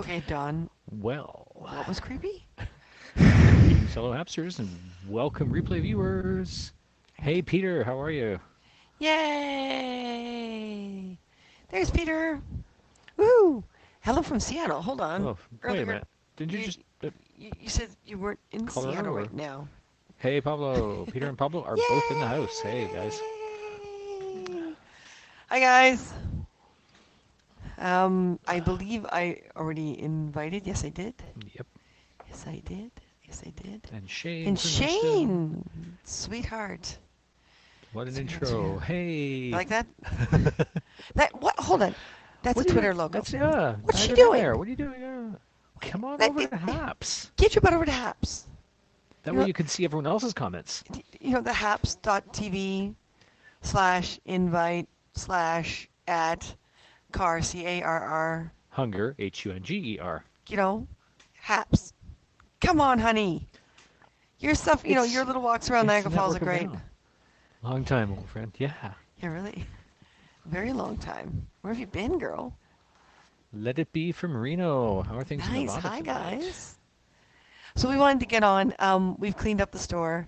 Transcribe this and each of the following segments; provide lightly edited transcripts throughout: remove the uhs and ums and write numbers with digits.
Okay, Don, Well, what was creepy? greetings, fellow hamsters, and welcome, replay viewers. Hey, Peter, how are you? Yay! There's Peter. Woo! Hello from Seattle. Hold on. Oh, wait a Earlier, minute. Didn't you you just you said you weren't in Colorado Seattle right or? now. Hey, Pablo. Peter and Pablo are both in the house. Hey, guys. Yay! Hi guys. I believe I already invited. Yes, I did. Yep. Yes, I did. Yes, I did. And Shane And from Houston. Shane, sweetheart, What an sweetheart, intro. sweetheart. You Hey. like that? That what? Hold on. That's a What are you doing? Twitter logo. That's, yeah, What's she dive in there. doing? What are you doing? Wait, Come on over to Haps. get your butt over to Haps. That You way know, you can see everyone else's comments. the haps.tv/invite slash at car CARR. Hunger, Hunger. You know, Haps. Come on, honey. Your stuff. Your It's little walks around it's the Niagara Falls are network of great. now. Long time, old friend. Yeah. Yeah, really. Very long time. Where have you been, girl? Let it be from Reno. How are things in Nice. Nevada Hi, tonight? guys. So we wanted to get on. We've cleaned up the store.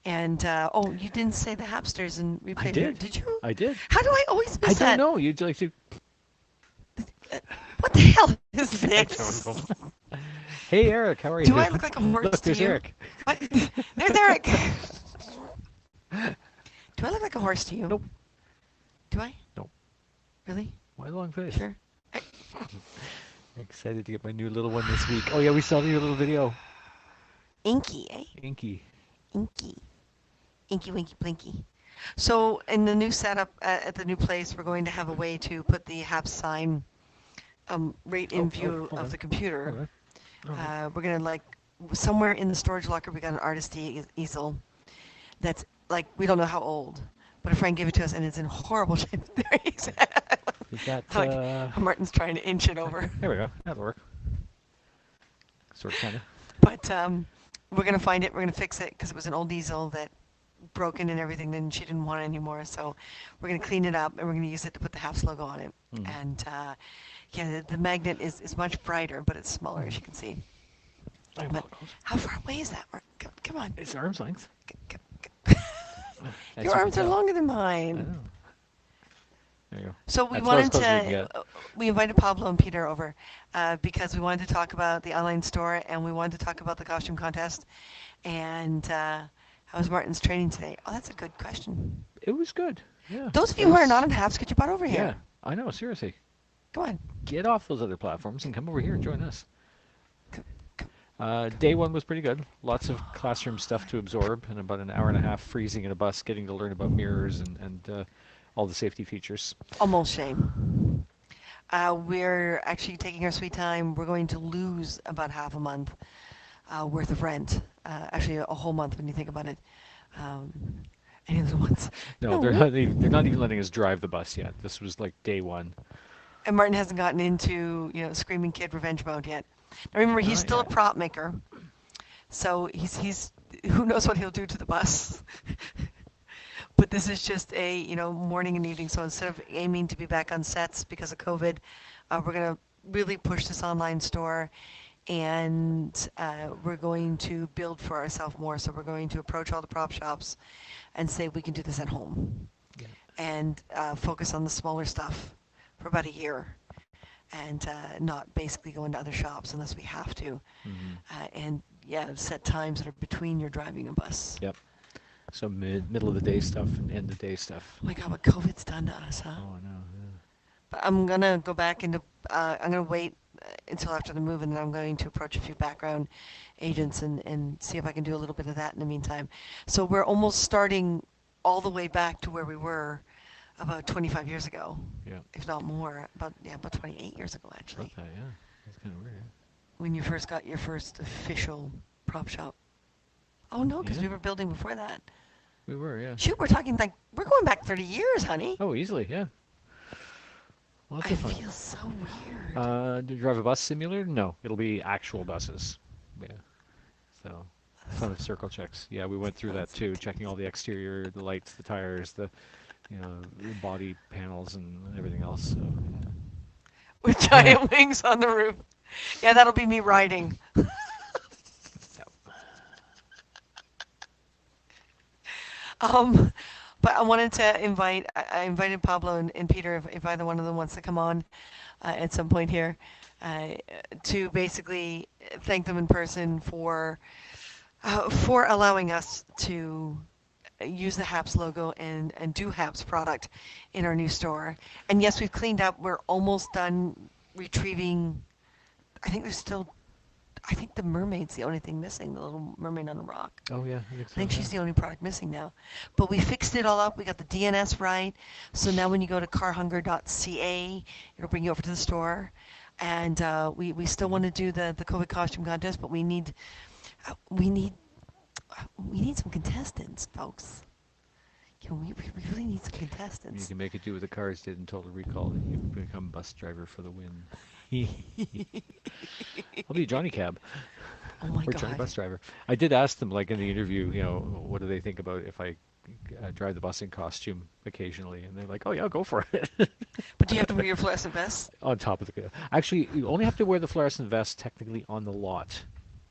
And, oh, you didn't say the Hapsters and I replay here. did. Did you? I did. How do I always I miss don't that? know. You'd like to. What the hell is I don't this? know. Hey, Eric. How are Do you? I look like a horse Look, to there's you? Eric. What? There's Eric. Do I look like a horse to you? Nope. Do I? Nope. Really? Why the long face? Sure. Excited to get my new little one this week. Oh, yeah, we saw your little video. Inky, eh? Inky. Inky. Inky, winky, blinky. So in the new setup at the new place, we're going to have a way to put the HAP sign right in view Hold of on. the computer. Hold on. All right. We're gonna somewhere in the storage locker we got an artist easel that's like we don't know how old, but a friend gave it to us and it's in horrible shape. There he's Is that, like Martin's trying to inch it over, there we go. That'll work. Sort of, kind of. but we're gonna find it. We're gonna fix it because it was an old easel that broken and everything, and she didn't want it anymore. So we're gonna clean it up and we're gonna use it to put the HAPS logo on it. Mm. And yeah, the magnet is much brighter, but it's smaller as you can see. But how far away is that, Mark? Come on. It's arm's length. As Your you can arms are tell. longer than I mine. know. There you go. So we That's about as wanted close as we can to, get. we invited Pablo and Peter over because we wanted to talk about the online store and we wanted to talk about the costume contest. And how was Martin's training today? Oh, that's a good question. It was good. Yeah. Those of It you who are was. not in HAPS, get your butt over Yeah. here. I know. Seriously. Come on. Get off those other platforms and come over here and join us. Come, come. Day one was pretty good. Lots of classroom stuff to absorb, and about an hour and a half freezing in a bus, getting to learn about mirrors and all the safety features. Almost shame. We're actually taking our sweet time. We're going to lose about half a month worth of rent. Actually, a whole month when you think about it. Um, any little ones? No, No. they're not even letting us drive the bus yet. This was like day one. And Martin hasn't gotten into, Screaming Kid revenge mode yet. Now remember, he's Not still a yet. prop maker, so he's who knows what he'll do to the bus. But this is just a, morning and evening. So instead of aiming to be back on sets because of COVID, we're gonna really push this online store, and we're going to build for ourselves more. So we're going to approach all the prop shops and say we can do this at home, Yeah. and focus on the smaller stuff for about a year, and not basically go into other shops unless we have to. Hmm. And yeah, set times that are between your driving a bus. Yep. So middle of the day stuff and end of day stuff. Oh my God, what COVID's done to us, huh? Oh no. But I'm gonna go back into. I'm gonna wait until after the move, and then I'm going to approach a few background agents and see if I can do a little bit of that in the meantime. So we're almost starting all the way back to where we were about 25 years ago, Yeah. if not more. About 28 years ago actually, About that. Yeah. That's kind of weird. when you first got your first official prop shop. Oh no, because Yeah. we were building before that. We were. Yeah. Shoot, we're talking like we're going back 30 years, honey. Oh, easily. Yeah. Lots I of fun. feel so weird. Do you drive a bus simulator? No, it'll be actual buses. Yeah. So, fun of circle checks. Yeah, we went through that Sounds too, checking all the exterior, the lights, the tires, the body panels and everything else. So, yeah. With giant wings on the roof. Yeah, that'll be me riding. Yeah. Um, but I wanted to I invited Pablo and Peter if either one of them wants to come on at some point here uh, to basically thank them in person for allowing us to use the HAPS logo and do HAPS product in our new store. And yes, we've cleaned up. We're almost done retrieving. I think there's still. I think the mermaid's the only thing missing. The little mermaid on the rock. Oh yeah, I think I so. think Yeah. she's the only product missing now. But we fixed it all up. We got the DNS right. So now when you go to carhunger.ca, it'll bring you over to the store. And we still Hmm. want to do the COVID costume contest, but uh, we need we need some contestants, folks. We really need some You contestants. can make it do what the Cars did in Total Recall. You become bus driver for the win. I'll be Johnny Cab Oh my or Johnny God. Bus Driver. I did ask them, like in the interview, what do they think about if I drive the bus in costume occasionally? And they're like, oh yeah, go for it. But do you have to wear your fluorescent vest? On top of the, actually, you only have to wear the fluorescent vest technically on the lot,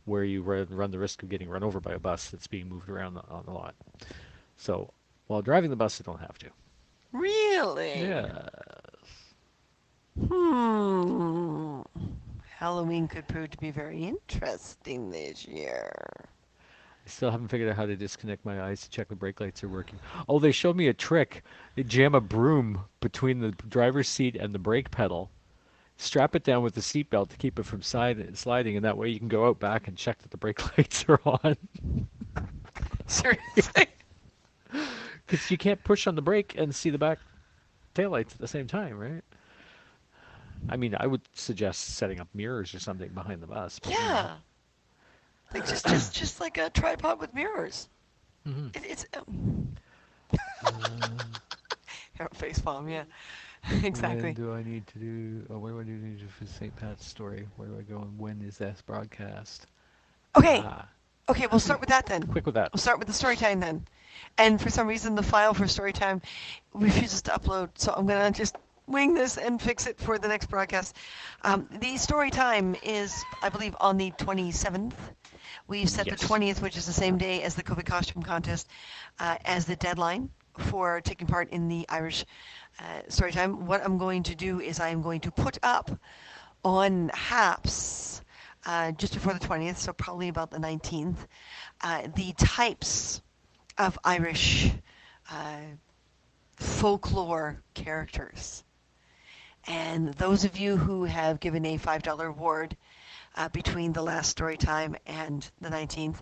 where you run the risk of getting run over by a bus that's being moved around on the lot. So while driving the bus, you don't have to. Really? Yeah. Hmm. Halloween could prove to be very interesting this year. I still haven't figured out how to disconnect my eyes to check the brake lights are working. Oh, they showed me a trick. They jam a broom between the driver's seat and the brake pedal. Strap it down with the seatbelt to keep it from sliding, and that way you can go out back and check that the brake lights are on. Seriously? Because you can't push on the brake and see the back taillights at the same time, right? I mean, I would suggest setting up mirrors or something behind the bus, but you know. Yeah. Like just like a tripod with mirrors. Hmm. It's Uh, face palm. Yeah. when Exactly. do I need to do? Oh, what do I do to do for St. Pat's story? Where do I go and when is this broadcast? Okay. Ah, Okay. We'll start with that then. quick with that. We'll start with the story time then. And for some reason, the file for Storytime refuses to upload, so I'm gonna just wing this and fix it for the next broadcast. The Storytime is, I believe, on the 27th. We've set the Yes. 20th, which is the same day as the COVID costume contest, as the deadline for taking part in the Irish Storytime. What I'm going to do is I am going to put up on HAPS just before the 20th, so probably about the 19th, the types of Irish uh, folklore characters. And those of you who have given a $5 award between the last story time and the 19th,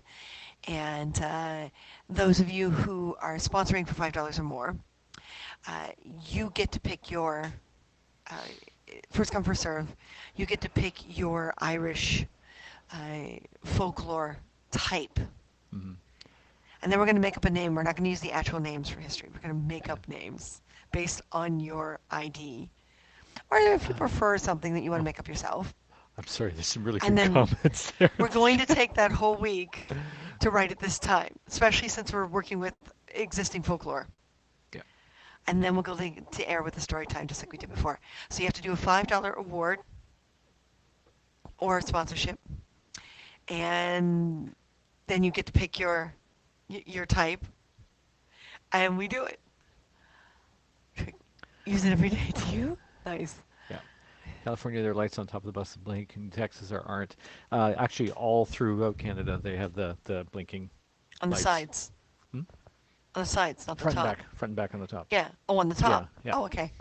and those of you who are sponsoring for $5 or more, uh, you get to pick your uh, first come first serve. You get to pick your Irish folklore type. Hmm. And then we're going to make up a name. We're not going to use the actual names for history. We're going to make up names based on your ID. Or if you prefer something that you want to Oh, make up yourself. I'm sorry. There's some really And good then comments there. we're going to take that whole week to write it this time, especially since we're working with existing folklore. Yeah. And then we'll go to air with the story time just like we did before. So you have to do a $5 award or sponsorship. And then you get to pick your type. And we do it. Use it every day. Do you? Nice. Yeah. California, there are lights on top of the bus that blink. In Texas, there aren't. Actually, all throughout Canada, they have the blinking On the lights. sides. Hmm? On the sides, not the top. Front and back on the top. Yeah. Oh, on the Yeah, top. yeah. Oh, okay.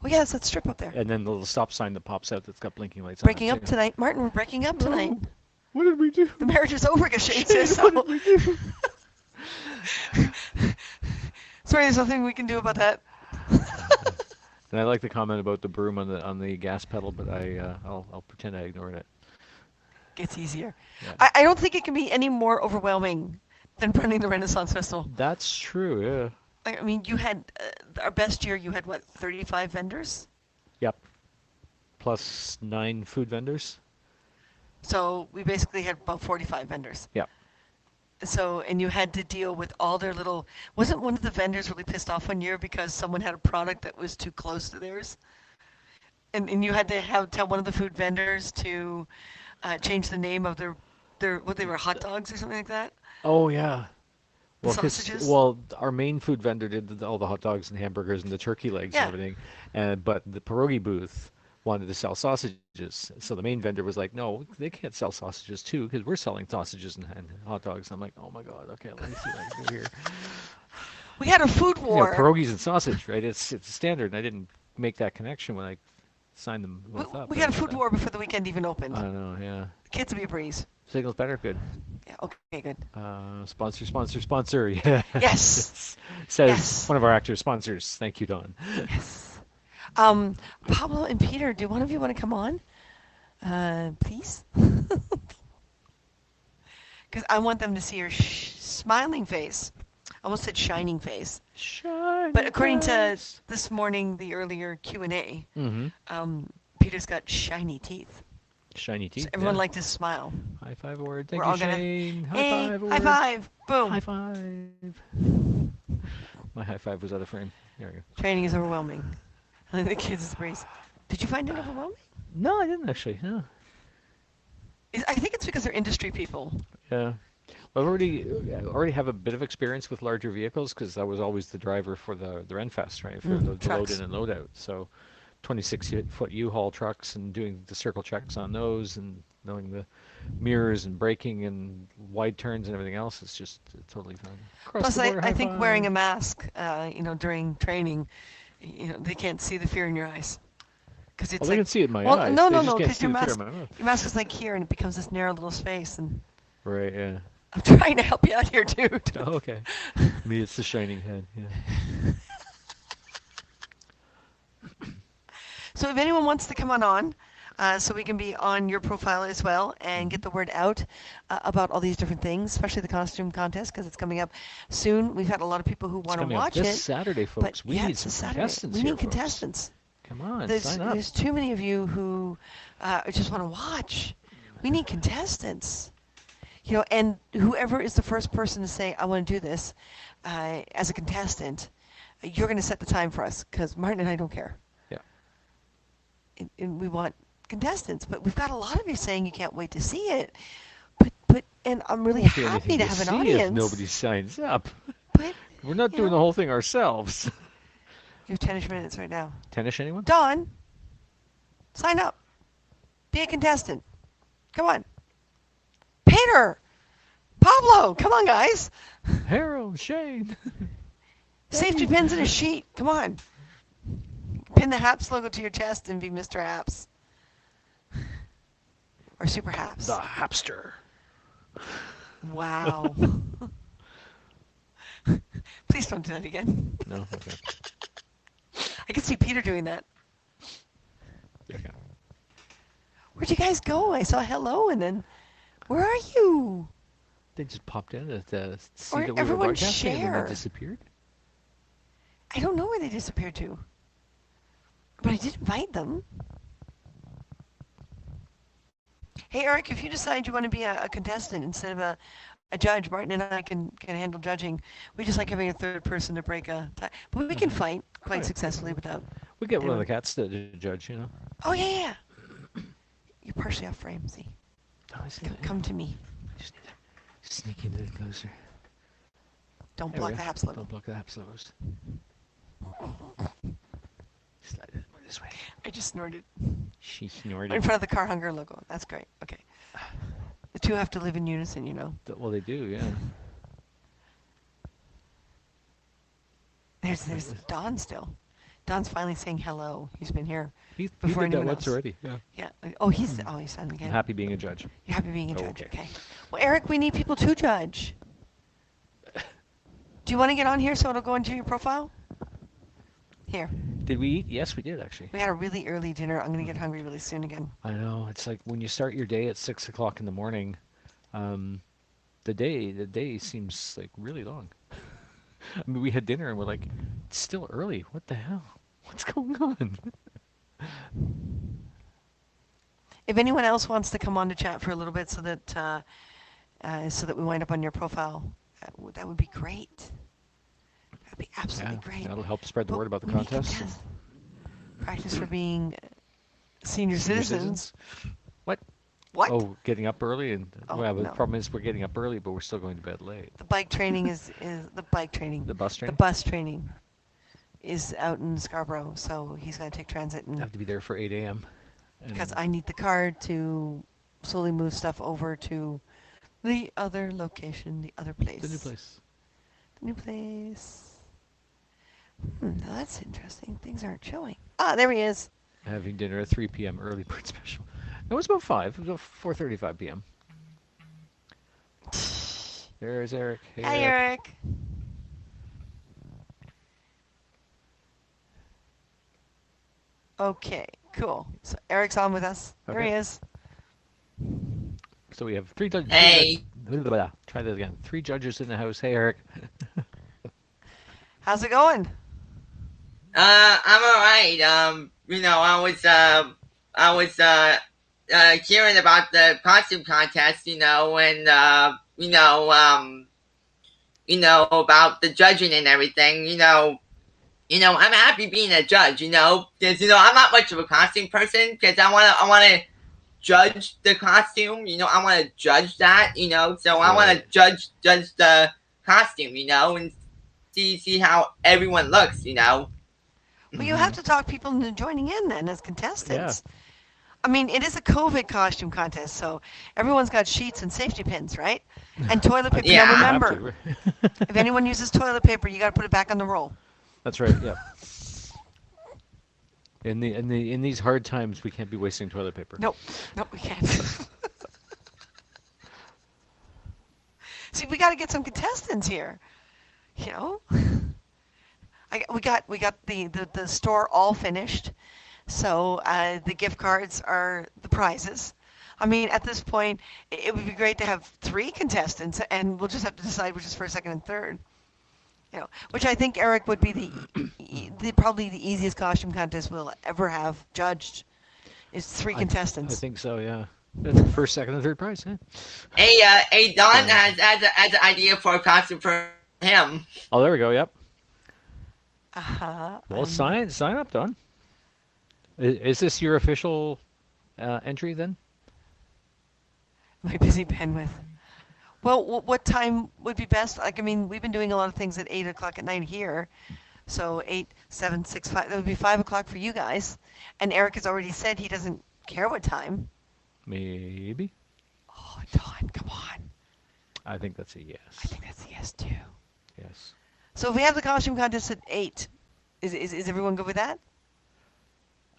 Oh, yeah, it's that strip up there. And then the little stop sign that pops out that's got blinking lights on it Breaking up too. tonight. Martin, we're breaking up tonight. No. What did we do? The marriage is over, Gashane says Shane, what did so. we do? Sorry, there's nothing we can do about that. And I like the comment about the broom on the gas pedal, but I'll pretend I ignored it. Gets easier. Yeah. I don't think it can be any more overwhelming than running the Renaissance Festival. That's true, yeah. I mean, you had our best year. You had what, 35 vendors? Yep. Plus 9 food vendors. So we basically had about 45 vendors. Yep. So, and you had to deal with all their little. Wasn't one of the vendors really pissed off one year because someone had a product that was too close to theirs? And you had to have tell one of the food vendors to change the name of their what they were hot dogs or something like that. Oh yeah. The Well, cause sausages. well, our main food vendor did all the hot dogs and hamburgers and the turkey legs and Yeah. everything, and but the pierogi booth wanted to sell sausages. So the main vendor was like, "No, they can't sell sausages too, because we're selling sausages and hot dogs." And I'm like, "Oh my God, okay, let me see what I can do here." We had a food You know, war. pierogies and sausage, right? It's a standard, and I didn't make that connection when I signed them We, both up, we had a right? food So war before the weekend even I opened. don't know, yeah. The kids will be a breeze. Signals better, good. Yeah. Okay. Good. Sponsor, sponsor, sponsor. Yeah. Yes. Yes. Says Yes. one of our actors sponsors. Thank you, Don. Yes. Um, Pablo and Peter, do one of you want to come on? Please? Because I want them to see your smiling face. I almost said shining face. But Shining according to face. this morning, the earlier Q&A, Mm-hmm. Peter's got shiny teeth. Shiny So teeth, everyone yeah. liked his smile. High five award. We're Thank you, all gonna, Shane. High hey, five high award. five, High boom. five. My high five was out of frame. There we go. Training is overwhelming. I think the kids is the breeze. Did you find it overwhelming? No, I didn't actually. No. I think it's because they're industry people. Yeah. Well, I already have a bit of experience with larger vehicles because I was always the driver for the Renfest, right? For the load in Trucks. and load out. So 26-foot U-Haul trucks and doing the circle checks on those and knowing the mirrors and braking and wide turns and everything else. It's just totally fine. Across Plus, the board, I high think wearing five. a mask, during training, they can't see the fear in your eyes. Because Well, it's they like, can see it in my well, eyes. no, They no, just no, can't because see the fear in my mouth. your mask is like here, and it becomes this narrow little space. And Right, yeah. I'm trying to help you out here, dude. Oh, okay. Me, it's the shining head. Yeah. So if anyone wants to come on, so we can be on your profile as well and Hmm. get the word out about all these different things, especially the costume contest because it's coming up soon. We've had a lot of people who It's want to coming up watch this it, Saturday, but folks. We yeah, need it's a some Saturday. contestants We here, need folks. contestants. Come on, There's sign up. there's too many of you who just want to watch. We need contestants. And whoever is the first person to say, I want to do this as a contestant, you're going to set the time for us because Martin and I don't care. Yeah. And we want contestants, but we've got a lot of you saying you can't wait to see it. And I'm really Won't be happy anything to to have an see if audience. nobody signs up. But, We're not you doing know, the whole thing ourselves. you have 10ish minutes right now. Tennis, anyone? Dawn, sign up. Be a contestant. Come on. Peter, Pablo, come on, guys. Harold, Shane, Safety Eddie. pins in a sheet. Come on. Pin the Haps logo to your chest and be Mr. Haps. Or Super The Haps. Hapster. Wow. Please don't do that again. No? Okay. I can see Peter doing that. Okay. Where'd you guys go? I saw hello and then, where are you? They just popped in to see Or that we were everyone broadcasting and then they share. disappeared. I don't know where they disappeared to, but I did invite them. Hey, Eric, if you decide you want to be a contestant instead of a judge, Martin and I can handle judging. We just like having a third person to break a tie. But we can Hmm. fight Oh, quite yeah. successfully without We get one of the anyone. cats to judge, you know. Oh, yeah, yeah. You're partially off frame, see? Oh, I see Come, that. Yeah. come to me. Just need to sneak into it closer. Don't There we block go. the Haps logo. Don't block the apps closed. Slide it more this way. I just snorted. She In snorted. front of the car hunger logo. That's great. Okay. The two have to live in unison, you know. Well, they do, yeah. There's Don still. Don's finally saying hello. He's been here He before did that anyone once else. already. Yeah. Yeah. Oh, he's on I'm again. happy being a judge. You're happy being a Oh, judge. okay. Okay. Well, Eric, we need people to judge. Do you want to get on here so it'll go into your profile? Here. Did we eat? Yes, we did actually. We had a really early dinner. I'm going to get Hmm. hungry really soon again. I know. It's like when you start your day at 6 o'clock in the morning, um, the day seems like really long. I mean, we had dinner and we're like, it's still early. What the hell? What's going on? If anyone else wants to come on to chat for a little bit so that we wind up on your profile, that would be great. That'd be absolutely Yeah, great. that'll help spread the But word about the we need contest. And practice for being Senior Senior citizens. citizens. What? What? Oh, getting up early and Oh, well, the no. problem is we're getting up early, but we're still going to bed late. The bike training is the bike training. The bus The train. bus training is out in Scarborough, so he's gonna take transit I and have to be there for 8 a.m. because and I need the car to slowly move stuff over to the other location, the other the new place. place. The new place. Now that's interesting. Things aren't showing. Ah, there he is. Having dinner at 3 p.m. early bird special. No, it was about 5. It was about 4:35 p.m. There's Eric. Hey, Hi, Eric. Eric. Okay, cool. So Eric's on with us. There Okay. he is. So we have three judges. Hey, Try that again. Three judges in the house. Hey, Eric. How's it going? I'm alright. I was hearing about the costume contest, and about the judging and everything. I'm happy being a judge. Because I'm not much of a costume person because I wanna judge the costume. I want to judge that. So I want to Right. judge the costume. And see how everyone looks. Well, you have Mm-hmm. to talk people into joining in then as Yeah. contestants. I mean, it is a COVID costume contest, so everyone's got sheets and safety pins, right? And toilet I paper. think Now we Yeah. have remember, to. if anyone uses toilet paper, you got to put it back on the roll. That's right. Yep. In these hard times, we can't be wasting toilet paper. Nope, nope, we can't. See, we got to get some contestants here. You know, we got the store all finished, so the gift cards are the prizes. I mean, at this point, it would be great to have three contestants, and we'll just have to decide which is first, second, and third. Which I think Eric would be probably the easiest costume contest we'll ever have judged is three I contestants. think so. Yeah. That's the first, second, and third prize. Yeah. Hey, Don So. has an idea for a costume for him. Oh, there we go. Yep. Uh-huh. Well, sign up, Don. Is this your official entry then? My busy pen with. Well, what time would be best? Like, I mean, we've been doing a lot of things at 8 o'clock at night here. So 8, 7, 6, 5. That would be 5 o'clock for you guys. And Eric has already said he doesn't care what time. Maybe. Oh, Dawn, come on. I think that's a I yes. think that's a yes, too. Yes. So if we have the costume contest at 8, is everyone good with that?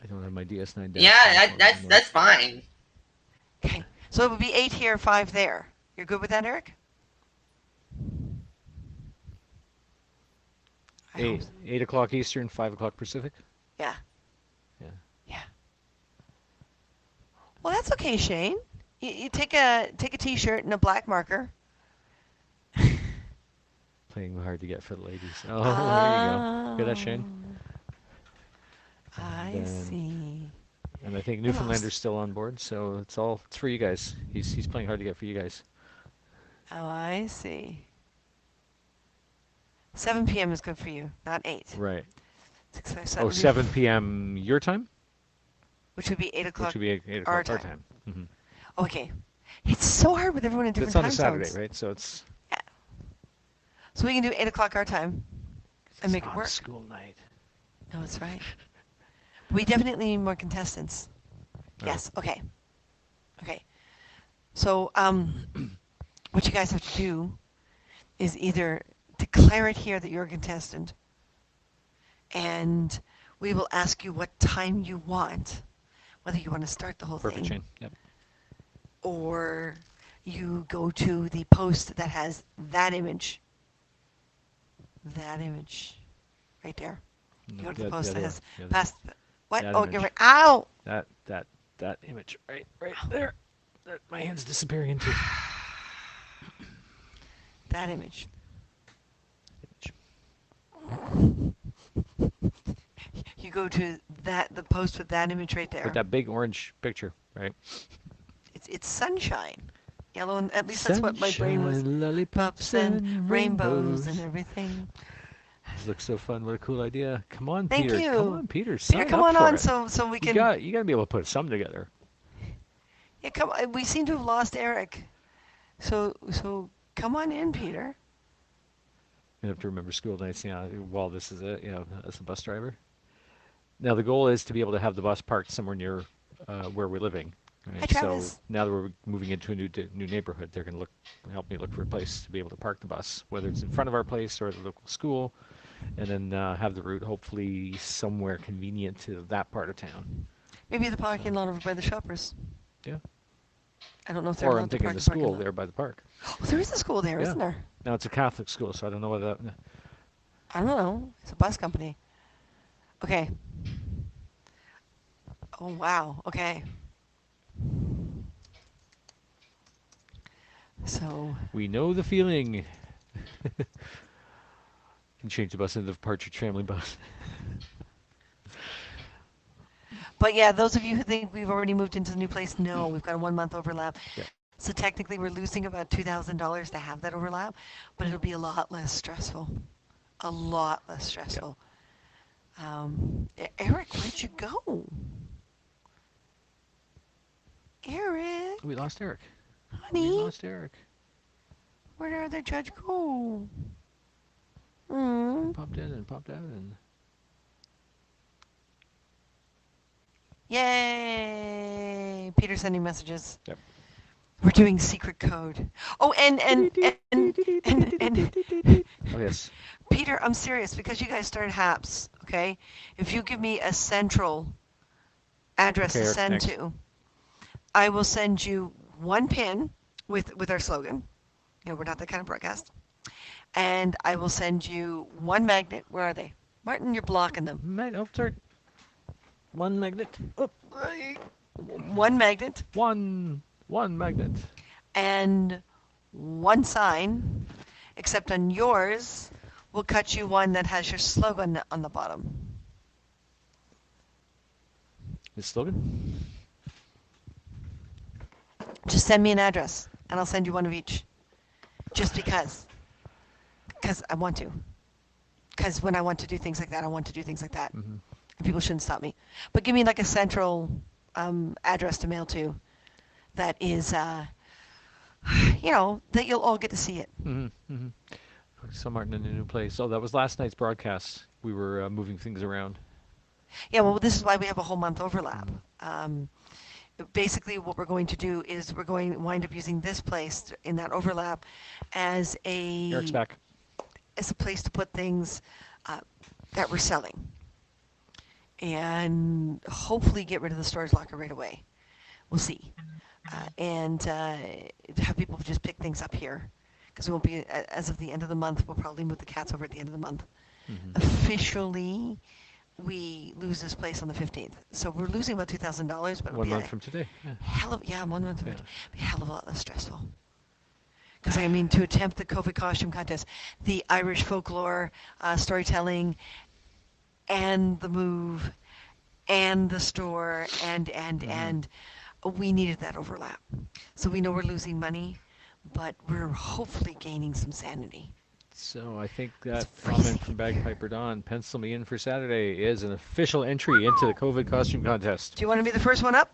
I don't have my DS9 Yeah, dash cam for that's fine. Okay. So it would be 8 here, 5 there. You're good with that, Eric? I hope Eight so. 8 o'clock Eastern, 5 o'clock Pacific. Yeah. Yeah. Yeah. Well, that's okay, Shane. You take a T-shirt and a black marker. Playing hard to get for the ladies. Oh, there you go. Hear that, Shane? Oh, And I then, see. and I think You lost. Newfoundlander's still on board, so it's for you guys. He's playing hard to get for you guys. Oh, I see. 7 p.m. is good for you, not 8. Right. 6, 5, 7 Oh, would be 7 p.m. your time, which would be 8 which o'clock would be 8 our o'clock our time. time. Hmm. Okay. It's so hard with everyone in That's different on a time Saturday, zones. right? So it's Yeah. So we can do 8 o'clock our time and it's make it not a work. school night. No, that's right. We definitely need more contestants. Oh, Yes. Okay. Okay. So, what you guys have to do is either declare it here that you're a contestant, and we will ask you what time you want, whether you want to start the whole perfect, thing, Shane. Yep. or you go to the post that has that image, right there. You go to the The post that other one. has The other one. past. What? That Oh, you're image. right. Ow! That image. Right there. That my hand's disappearing into. That image. Image. You go to the post with that image right Like there. that big orange picture, right? It's sunshine, yellow, and at least that's what my brain was. Sunshine, lollipops, Pups and and rainbows rainbows. and everything. This looks so fun. What a cool idea. Come on, Thank Peter. Come you. on, Peter. Peter, Sign come up on for on it. so we You can. got you got to be able to put some together. Yeah, come on. We seem to have lost Eric. So come on in, Peter. You have to remember school nights, while this is it, as a bus driver. Now the goal is to be able to have the bus parked somewhere near where we're living. Hi, Right. So Travis. now that we're moving into a new neighborhood, they're going to look help me look for a place to be able to park the bus, whether it's in front of our place or at the local school, and then have the route hopefully somewhere convenient to that part of town. Maybe the So parking lot over by the shoppers. yeah. I don't know if they're Or I'm allowed to thinking park the in parking school lot. there by the park. Oh, there is a school there, Yeah. isn't there? Now it's a Catholic school, so I don't know whether that. I don't know. It's a bus company. Okay. Oh, wow. Okay. So, We know the feeling. Can change the bus into the Partridge Family bus. but yeah, those of you who think we've already moved into the new place, no, we've got a 1 month overlap. Yeah. So technically, we're losing about $2,000 to have that overlap, but it'll be a lot less stressful. A lot less Yeah. stressful. Eric, where'd you go? Eric, We lost Eric. We honey, lost Eric. where did the judge go? He Hmm. popped in and popped out and. Yay! Peter sending messages. Yep. We're doing secret code. Oh, and Oh yes. Peter, I'm serious because you guys started HAPS, okay? If you give me a central address Okay, to Eric, send next. to, I will send you one pin with our slogan. You know, we're not that kind of broadcast. And I will send you one magnet. Where are they? Martin, you're blocking them. Oh, sorry. One magnet. Oh, One magnet one magnet. and one sign, except on yours, we'll cut you one that has your slogan on the bottom. His slogan. Just send me an address, and I'll send you one of each. Just because. Because I want to. Because when I want to do things like that, I want to do things like that. Mm-hmm. And people shouldn't stop me. But give me like a central address to mail to that is, that you'll all get to see it. Mm-hmm. Mm-hmm. So Martin in a new place. Oh, that was last night's broadcast. We were moving things around. Yeah, well, this is why we have a whole month overlap. Mm. Basically, what we're going to do is we're going to wind up using this place in that overlap as Eric's a back. as a place to put things that we're selling, and hopefully get rid of the storage locker right away. We'll see, and have people just pick things up here because we won't be as of the end of the month. We'll probably move the cats over at the end of the month. Mm-hmm. Officially, we lose this place on the 15th. So we're losing about $2,000, but it'll 1 be month a from today. Yeah. hell of, yeah, 1 month, Yeah. be a hell of a lot less stressful. Because I mean, to attempt the COVID costume contest, the Irish folklore storytelling, and the move, and the store, Mm-hmm. and we needed that overlap. So we know we're losing money, but we're hopefully gaining some sanity. So I think It's that comment freezing from in here. Bagpiper Don, pencil me in for Saturday, is an official entry into the COVID costume contest. Do you want to be the first one up?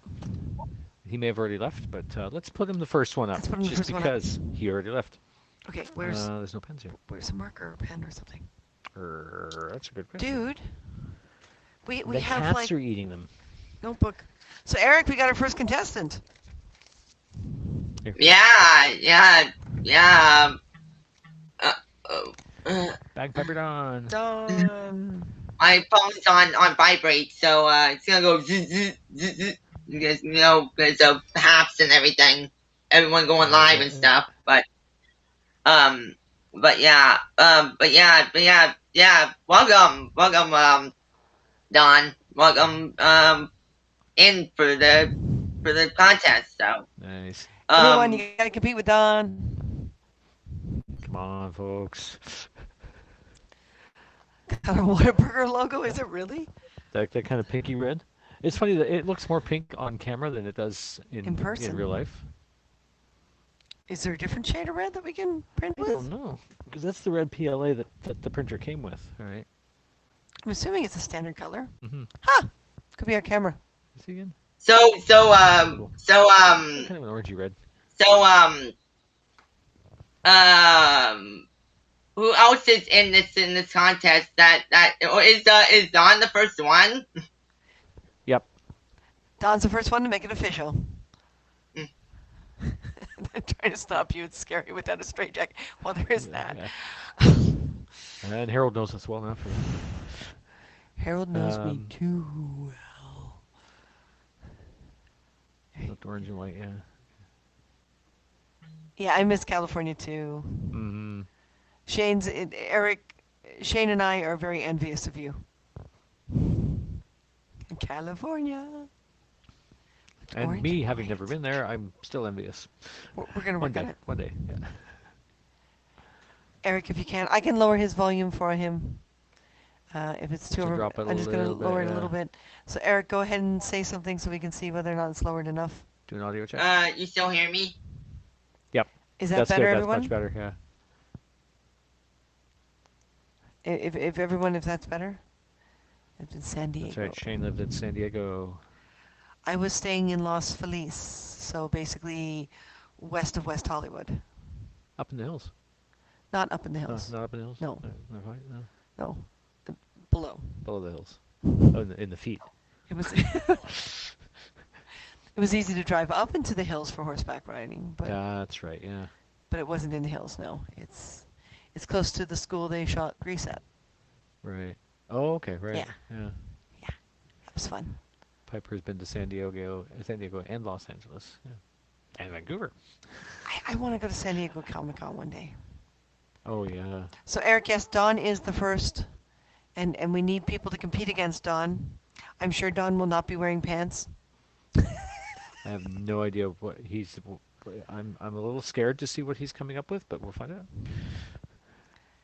He may have already left, but let's put him the first one up, Let's put him the just first one up. because he already left. Okay, where's There's no pens here. where's a marker or pen or something? That's a good question. Dude, we The have cats like are eating them. notebook. So Eric, we got our first contestant. Here. Yeah. Uh, Bagpiper Don. Done. my phone's on vibrate, so it's gonna go zzz, zzz, zzz, zzz, because of apps and everything, everyone going live and stuff. Um, but yeah, welcome, Don, welcome, in for the contest. So, Nice. Everyone, um, you gotta compete with Don. Come on, folks. Got a Whataburger logo? Is it really? That kind of pinky red. It's funny that it looks more pink on camera than it does In in person. real life. Is there a different shade of red that we can print I don't with? know because that's the red PLA that the printer came with. All right. I'm assuming it's a standard color. Mm-hmm. Huh! Could be our camera. See again? So so It's a um little so kind of an orangey red. so um who else is in this contest that or is Don the first one? Yep. Don's the first one to make it official. Mm. I'm trying to stop you. It's scary without a straight jacket. Well, there is that. Yeah. And Harold knows us well enough. Harold knows me Um, too well. Not orange and white. Yeah. Yeah, I miss California too. Mm-hmm. Eric, Shane and I are very envious of you. California. And Orange me, and having never white. been there, I'm still envious. We're gonna One work on day. it. One day. Yeah. Eric, if you can, I can lower his volume for him. If it's too So over, drop it a I'm just gonna little bit. lower it a Yeah. little bit. So Eric, go ahead and say something so we can see whether or not it's lowered enough. Do an audio check. You still hear me? Yep. Is that That's better, good. That's everyone? much better. Yeah. If everyone, if that's better. It's in San Diego. That's right. Shane lived in San Diego. I was staying in Los Feliz, so basically west of West Hollywood. Up in the hills. Not up in the No, hills. not up in the hills. No. No, right? No. No. Below. Below the hills. Oh, in the feet. It was it was easy to drive up into the hills for horseback riding, but That's right. Yeah. but it wasn't in the hills. No, it's close to the school they shot Grease at. Right. Oh, okay. Right. Yeah. Yeah. Yeah, that was fun. Piper's been to San Diego, and Los Angeles. Yeah. And Vancouver. I want to go to San Diego Comic Con one day. Oh yeah. So Eric, yes, Don is the first, and we need people to compete against Don. I'm sure Don will not be wearing pants. I have no idea what he's. I'm a little scared to see what he's coming up with, but we'll find out.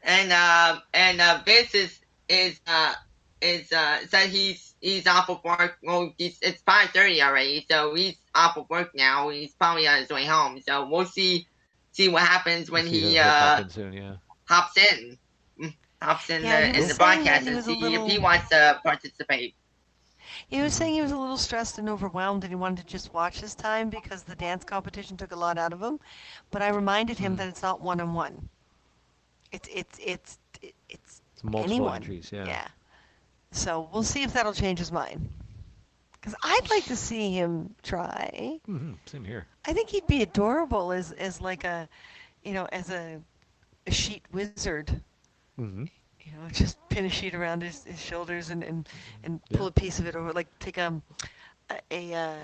And Vince is said he's off of work. Well, it's 5:30 already, so he's off of work now. He's probably on his way home. So we'll see what happens when We'll see he he'll pop in soon. Yeah. hops in. Hops in Yeah, he in was the saying that broadcast he and was a see if little. he wants to participate. He was saying he was a little stressed and overwhelmed, and he wanted to just watch this time because the dance competition took a lot out of him. But I reminded him Mm. that it's not one-on-one. It's It's multiple anyone. entries. Yeah. Yeah. So we'll see if that'll change his mind. Because I'd like to see him try. Same here. I think he'd be adorable as like a, as a sheet wizard. Mm-hmm. Just pin a sheet around his shoulders and pull Yeah. a piece of it over, like take a a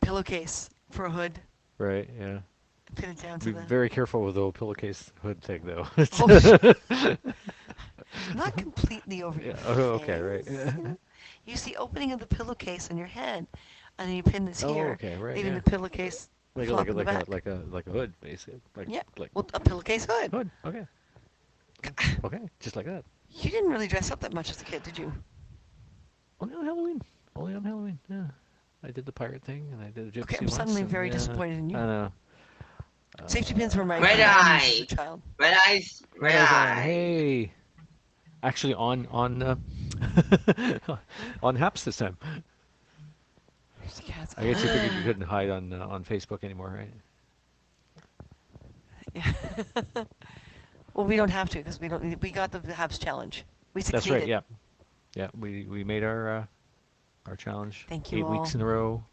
pillowcase for a hood, Right. Yeah. and pin it down to Be the. very careful with the old pillowcase hood thing, though. Oh, not completely over Yeah. your Oh, okay. Right. face. Use the opening of the pillowcase on your head, and then you pin this Oh, here, okay. Right. leaving Yeah. the pillowcase Like flop in the back. a hood, basically. Yeah, Like well, a pillowcase hood. hood. Okay. Okay. Just like that. You didn't really dress up that much as a kid, did you? Only on Halloween. Only on Halloween. Yeah. I did the pirate thing, and I did a gypsy Okay, I'm once, suddenly and, very yeah, disappointed in you. I know. Safety pins were my Red jam eye. as a child. Red eyes, Red eyes on. Hey. Actually, on on Haps this time. There's the cats. I guess you figured you couldn't hide on Facebook anymore, right? Yeah. Well, we don't have to because we got the Habs challenge. We succeeded. That's right. Yeah. Yeah. We made our challenge. Thank you 8 weeks all. in a row.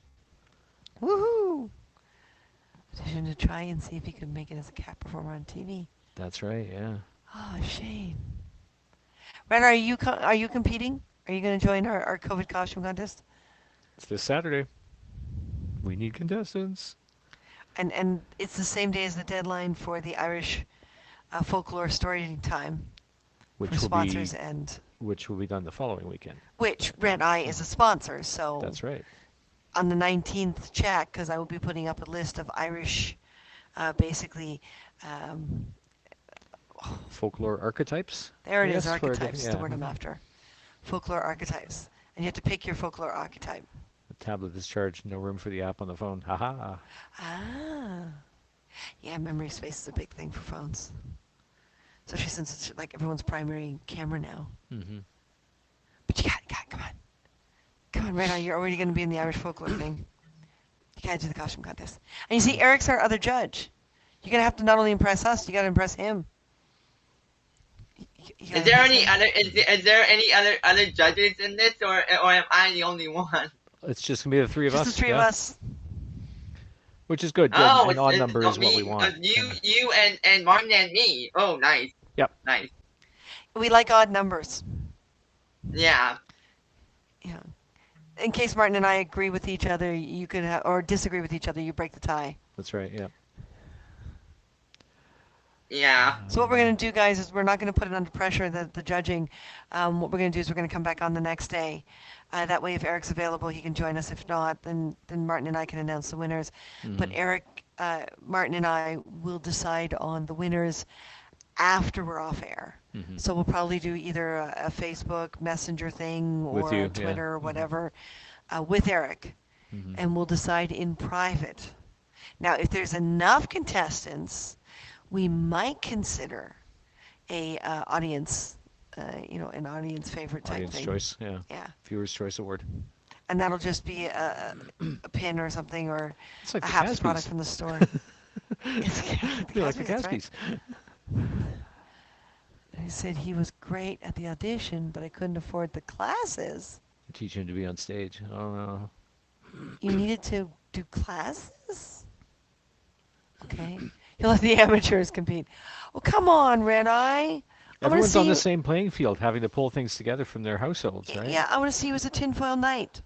Woohoo! Petition to try and see if he could make it as a cat performer on TV. That's right. Yeah. Oh, Shane. Ren, are you competing? Are you going to join our COVID costume contest? It's this Saturday. We need contestants. And it's the same day as the deadline for the Irish folklore story time Which for will sponsors be and which will be done the following weekend. which Red Eye is a sponsor. So That's right. on the 19th, check because I will be putting up a list of Irish, basically. Folklore archetypes. There it is, Yes, for a archetypes. Is the yeah. word I'm after. Folklore archetypes, and you have to pick your folklore archetype. The tablet is charged. No room for the app on the phone. Haha. Ah. Yeah, memory space is a big thing for phones, especially since it's like everyone's primary camera now. Hmm. But come on, come on, Red Eye, you're already going to be in the Irish folklore thing. You gotta do the costume contest. And you see, Eric's our other judge. You're gonna have to not only impress us, you gotta impress him. You gotta Is there impress any him. other is there any other judges in this, or am I the only one? It's just gonna be the three of Just the us. three of Yeah, us. which is good. Yeah, Oh, an odd it's number not is what we me. want. You Yeah. you and Martin and me. Oh, nice, Yep. nice. We like odd numbers. Yeah. Yeah. In case Martin and I agree with each other, you could or disagree with each other, you break the tie. That's right. Yeah. Yeah. So what we're going to do, guys, is we're not going to put it under pressure, the judging. What we're going to do is we're going to come back on the next day. That way, if Eric's available, he can join us. If not, then Martin and I can announce the winners. But Hmm. Eric, Martin, and I will decide on the winners after we're off air. Hmm. So we'll probably do either a Facebook Messenger thing With or a you. Yeah. Twitter or Hmm. whatever with Eric, Hmm. and we'll decide in private. Now, if there's enough contestants, we might consider a audience, an audience favorite type Audience thing. choice. Yeah. Yeah, Viewers choice award. and that'll just be a pin or something or It's like a the Haps product Casbys. from the store. It's the Be like the Casbys, that's right. Casbys. He said he was great at the audition, but I couldn't afford the classes. Teach him to be on stage. Oh no. You needed to do classes? Okay. You'll let the amateurs compete. Oh, come on, Red Eye. I want to Everyone's see on the you. same playing field, having to pull things together from their households, right? Yeah, I want to see you as a tinfoil knight.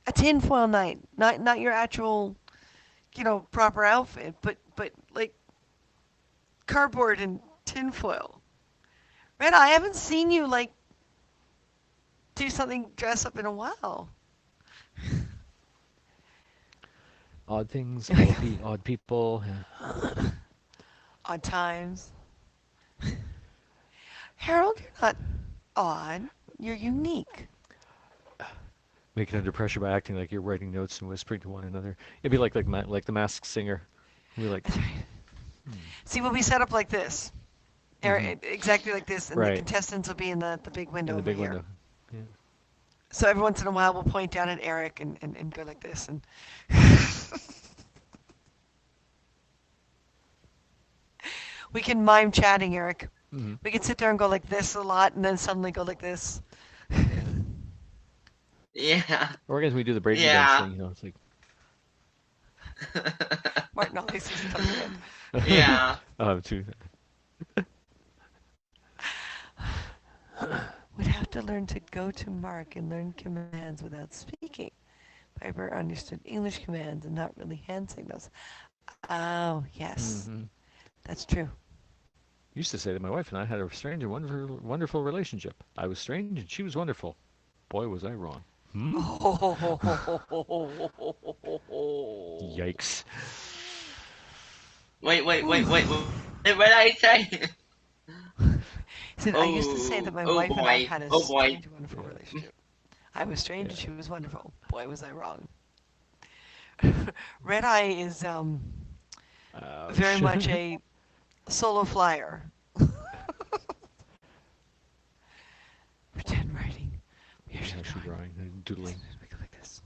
A tinfoil knight, not your actual, proper outfit, but like cardboard and tinfoil. Red Eye, I haven't seen you like do something dress up in a while. Odd things, odd people. Yeah. Odd times. Harold, you're not odd. You're unique. Make it under pressure by acting like you're writing notes and whispering to one another. It'd be like the Masked Singer. We're like, That's right. hmm. See, we'll be set up like this. Hmm. Exactly like this, and the Right, contestants will be in the big in window the over big here. window. Yeah. So every once in a while, we'll point down at Eric and go like this. And we can mime chatting, Eric. Hmm. We can sit there and go like this a lot, and then suddenly go like this. Yeah. Or again, we do the Brady Bunch Yeah. thing. It's like, Martin always sees tucking Yeah. too. Would have to learn to go to Mark and learn commands without speaking. Piper understood English commands and not really hand signals. Oh, yes, Hmm. that's true. Used to say that my wife and I had a strange and wonderful relationship. I was strange and she was wonderful. Boy, was I wrong. Hmm? Yikes. Wait. What did I say? He said, I used to say that my Oh wife and I boy. had a Oh boy. strange, wonderful relationship. I was strange Yeah. and she was wonderful. Boy, was I wrong. Red Eye is very Ouch. much a solo flyer. Pretend writing. We Yeah, actually she drawing. drawing, doodling. We go like this.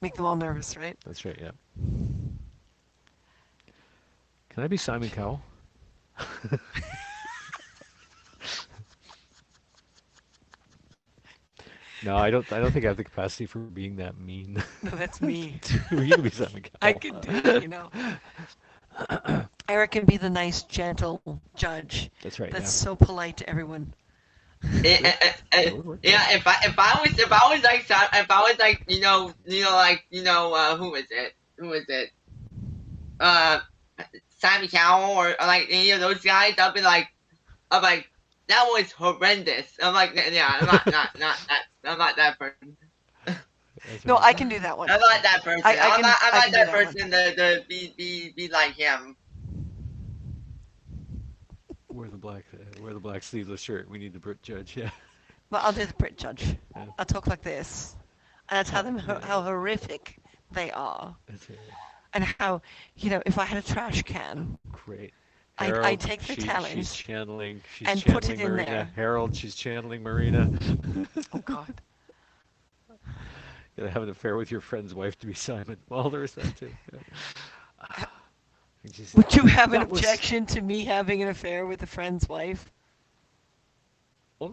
Make them all nervous, right? That's right, yeah. Can I be Simon Cowell? No, I don't think I have the capacity for being that mean. No, that's me. You can be Simon I Cowell. could do it. Eric can be the nice, gentle judge That's right, that's yeah. so polite to everyone. Sure. That would work, yeah. Yeah. If I was like if I was like who is it? Who is it? Uh, Simon Cowell or like any of those guys, I'm like, that was horrendous. I'm like, yeah, I'm not that person. That's No, right. I can do that one. I'm not that person. I'm I not can do that that one. person to be like him. Wear the black sleeveless shirt. We need the Brit judge, yeah. Well, I'll do the Brit judge. Yeah. I'll talk like this. And I tell them Yeah, how horrific they are. that's it. And how, if I had a trash can, Great. I'd Harold, take the she's talent channeling, and put it in Marina. there. Harold, she's channeling Marina. Oh, God. Gonna have an affair with your friend's wife to be Simon. Well, there's that too. Yeah. And she said, Would you have an that was objection to me having an affair with a friend's wife? well,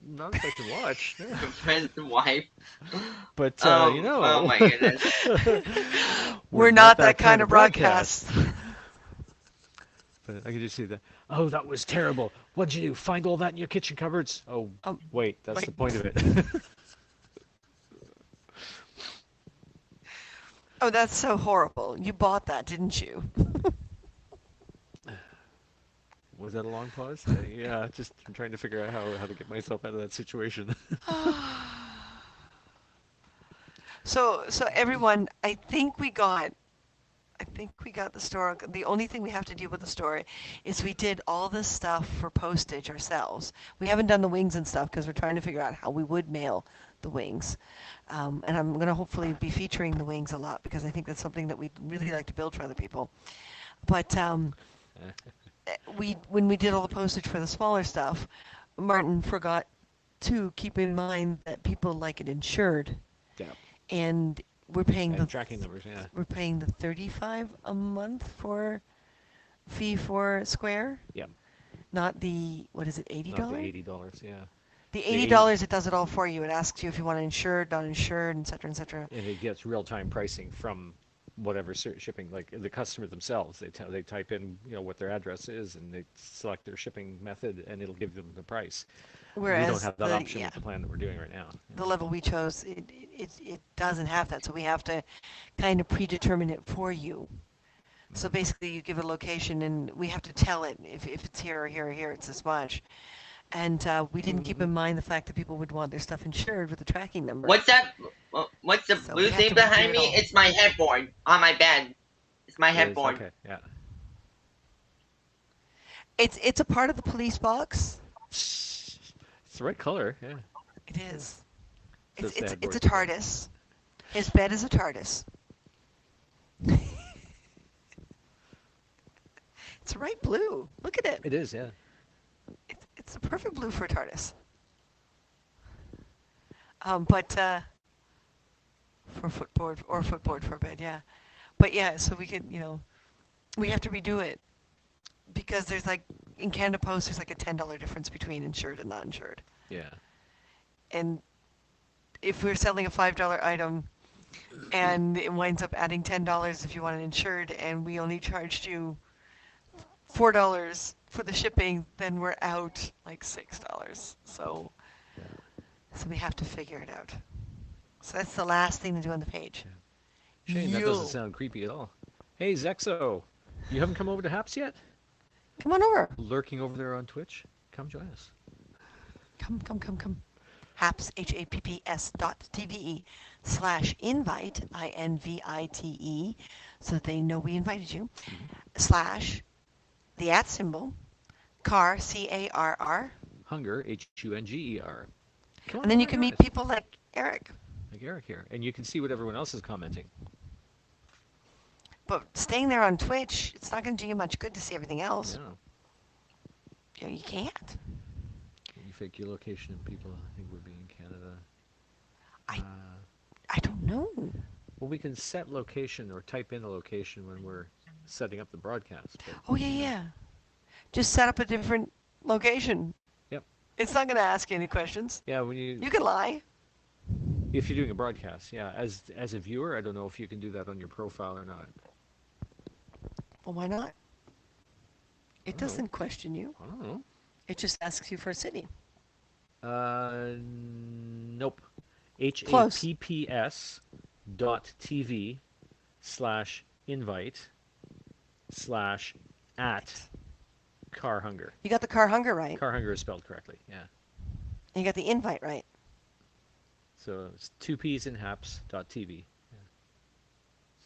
not if I can watch. Yeah. Friend's wife. But Oh my goodness. we're We're not not that that kind kind of of broadcast. broadcast. But I can just see that. Oh, that was terrible. What'd you do? Find all that in your kitchen cupboards? Oh, Um, wait, that's like, the point of it. oh, that's so horrible. You bought that, didn't you? Was that a long pause? Yeah, just I'm trying to figure out how to get myself out of that situation. So everyone, I think we got the store. The only thing we have to do with the store is we did all this stuff for postage ourselves. We haven't done the wings and stuff because we're trying to figure out how we would mail the wings. And I'm going to hopefully be featuring the wings a lot because I think that's something that we'd really like to build for other people. But when we did all the postage for the smaller stuff, Martin forgot to keep in mind that people like it insured, Yeah, and we're paying and the tracking numbers. Yeah, we're paying the 35 a month for fee for Square, yeah, not the, what is it, not the $80? $80. Yeah, The the $80 80, it does it all for you. It asks you if you want it insured, not insured, etc., etc. and it gets real-time pricing from whatever shipping, like the customer themselves. They type in what their address is, and they select their shipping method, and it'll give them the price. We don't Whereas have that option with the plan that we're doing right now. the level we chose, it doesn't have that, so we have to kind of predetermine it for you. So Mhm. basically, you give a location, and we have to tell it if it's here or here or here, it's this much. And we didn't keep in mind the fact that people would want their stuff insured with a tracking number. What's that? What's the So blue we have thing to redo behind it me? all. It's my headboard on my bed. It's my It is headboard. okay. Yeah. It's a part of the police box. It's the right color. Yeah. It is. So It's it's the it's it's a headboard. Yeah. TARDIS. His bed is a TARDIS. It's right blue. Look at it. It is. Yeah. It's a perfect blue for a TARDIS. But for footboard for bed, yeah. But yeah, so we could, we have to redo it because there's like in Canada Post there's like a $10 difference between insured and not insured. Yeah. And if we're selling a $5 item and it winds up adding $10 if you want it insured and we only charged you $4 for the shipping, then we're out like $6. So we have to figure it out. So that's the last thing to do on the page. Shane, that doesn't Yo. sound creepy at all. Hey, Zexo, you haven't come over to Haps yet? Come on over. Lurking over there on Twitch? Come join us. Come. Haps, HAPPS.tve/invite, INVITE, so that they know we invited you, slash the @ symbol, car, CARR, Hunger, Hunger. Come on and then over you and can join meet us. people like Eric. Like Eric here. And you can see what everyone else is commenting. But staying there on Twitch, it's not going to do you much good to see everything else. No. You can't. You fake your location and people think we're being Canada. I Uh, I don't know. well, we can set location or type in a location when we're setting up the broadcast. But, Oh, yeah. Just set up a different location. Yep. It's not going to ask you any questions. Yeah, when You can lie. if you're doing a broadcast, yeah. As a viewer, I don't know if you can do that on your profile or not. Well, why not? I It don't know. doesn't question you. I don't know. It just asks you for a city. Nope. Close. HAPPS.tv/invite/@car hunger. You got the car hunger right. Car hunger is spelled correctly. Yeah. And you got the invite right. So it's two P's in haps.tv. Yeah.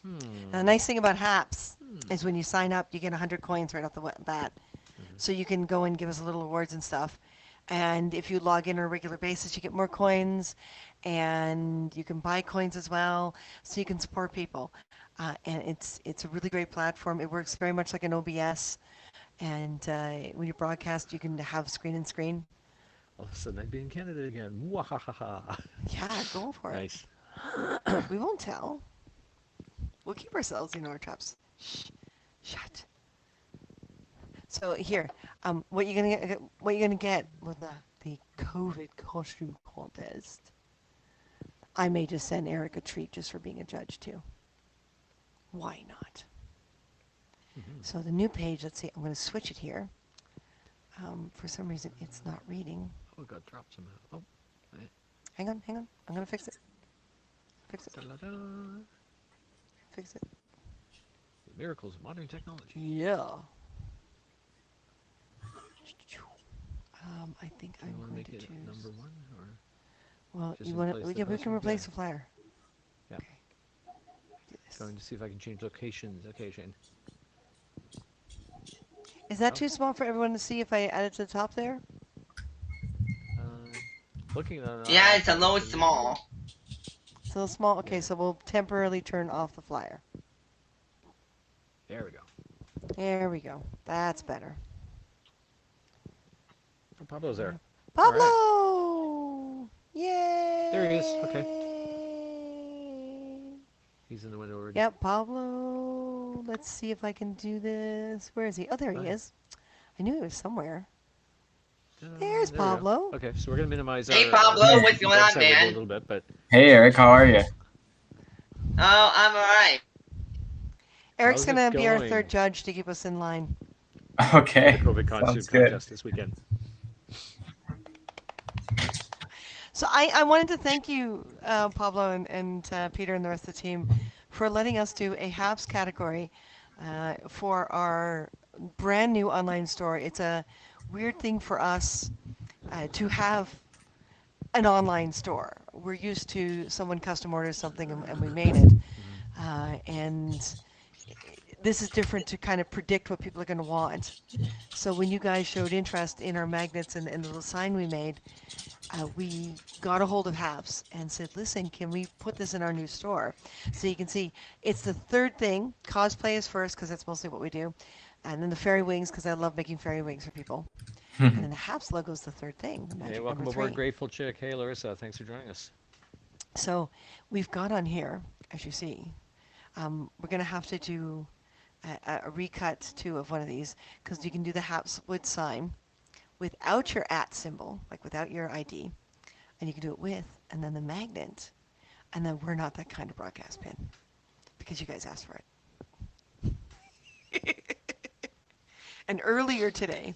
And the nice thing about Haps Hmm. is when you sign up, you get 100 coins right off the bat. Mhm. So you can go and give us little awards and stuff. And if you log in on a regular basis, you get more coins, and you can buy coins as well, so you can support people. And it's a really great platform. It works very much like an OBS, and when you broadcast, you can have screen and screen. All of a sudden, I'd be in Canada again. Mwahaha. Yeah, go for it. Nice. We won't tell. We'll keep ourselves in our traps. Shh, shut. So here, what you're gonna get with the COVID costume contest. I may just send Eric a treat just for being a judge too. Why not? Mm-hmm. So the new page, let's see, I'm going to switch it here. For some reason, it's not reading. Oh, it got dropped somehow. Oh, Hang on, hang on. I'm going to fix it. Fix it. da-da-da. Fix it. The miracles of modern technology. Yeah. I think Do you I'm want to going make to it choose. number one, or Well, just you want replace to? the Yeah, we can poster? replace Yeah. the flyer. Yeah. Okay. Do this. Going to see if I can change locations. Okay, Shane. Is that Oh, too small for everyone to see if I add it to the top there? uh, looking at our Yeah, it's a iPad, little it's small. It's a little small. Okay, Yeah. so we'll temporarily turn off the flyer. There we go. There we go. That's better. Oh, Pablo's there. All right. Pablo! Yay! There he is. Okay. He's in the window already. Yep, Pablo. Let's see if I can do this. Where is he? Oh, there he Hi. is. I knew he was somewhere. Ta-da. There's There we go. Pablo. Okay, so we're going to minimize Hey, our Pablo, what's going on, website window a man? little bit, but Hey Eric, how are you? Oh, I'm alright. Eric's how's going it to be our going? third judge to keep us in line. The Okay, COVID costume sounds good. contest this weekend. So I wanted to thank you, Pablo and Peter and the rest of the team for letting us do a Habs category for our brand new online store. It's a weird thing for us to have an online store. We're used to someone custom orders something and we made it. Mm-hmm. And this is different to kind of predict what people are going to want. So when you guys showed interest in our magnets and the little sign we made, we got a hold of Habs and said, listen, can we put this in our new store? So you can see it's the third thing. Cosplay is first because that's mostly what we do. And then the fairy wings because I love making fairy wings for people. And then the Habs logo is the third thing, the magic Hey, welcome number aboard, 3. Grateful Chick. Hey, Larissa, thanks for joining us. So we've got on here, as you see, we're going to have to do a recut too of one of these because you can do the Hapswood sign without your @ symbol, like without your ID, and you can do it with, and then the magnet, and then we're not that kind of broadcast pin because you guys asked for it. And earlier today,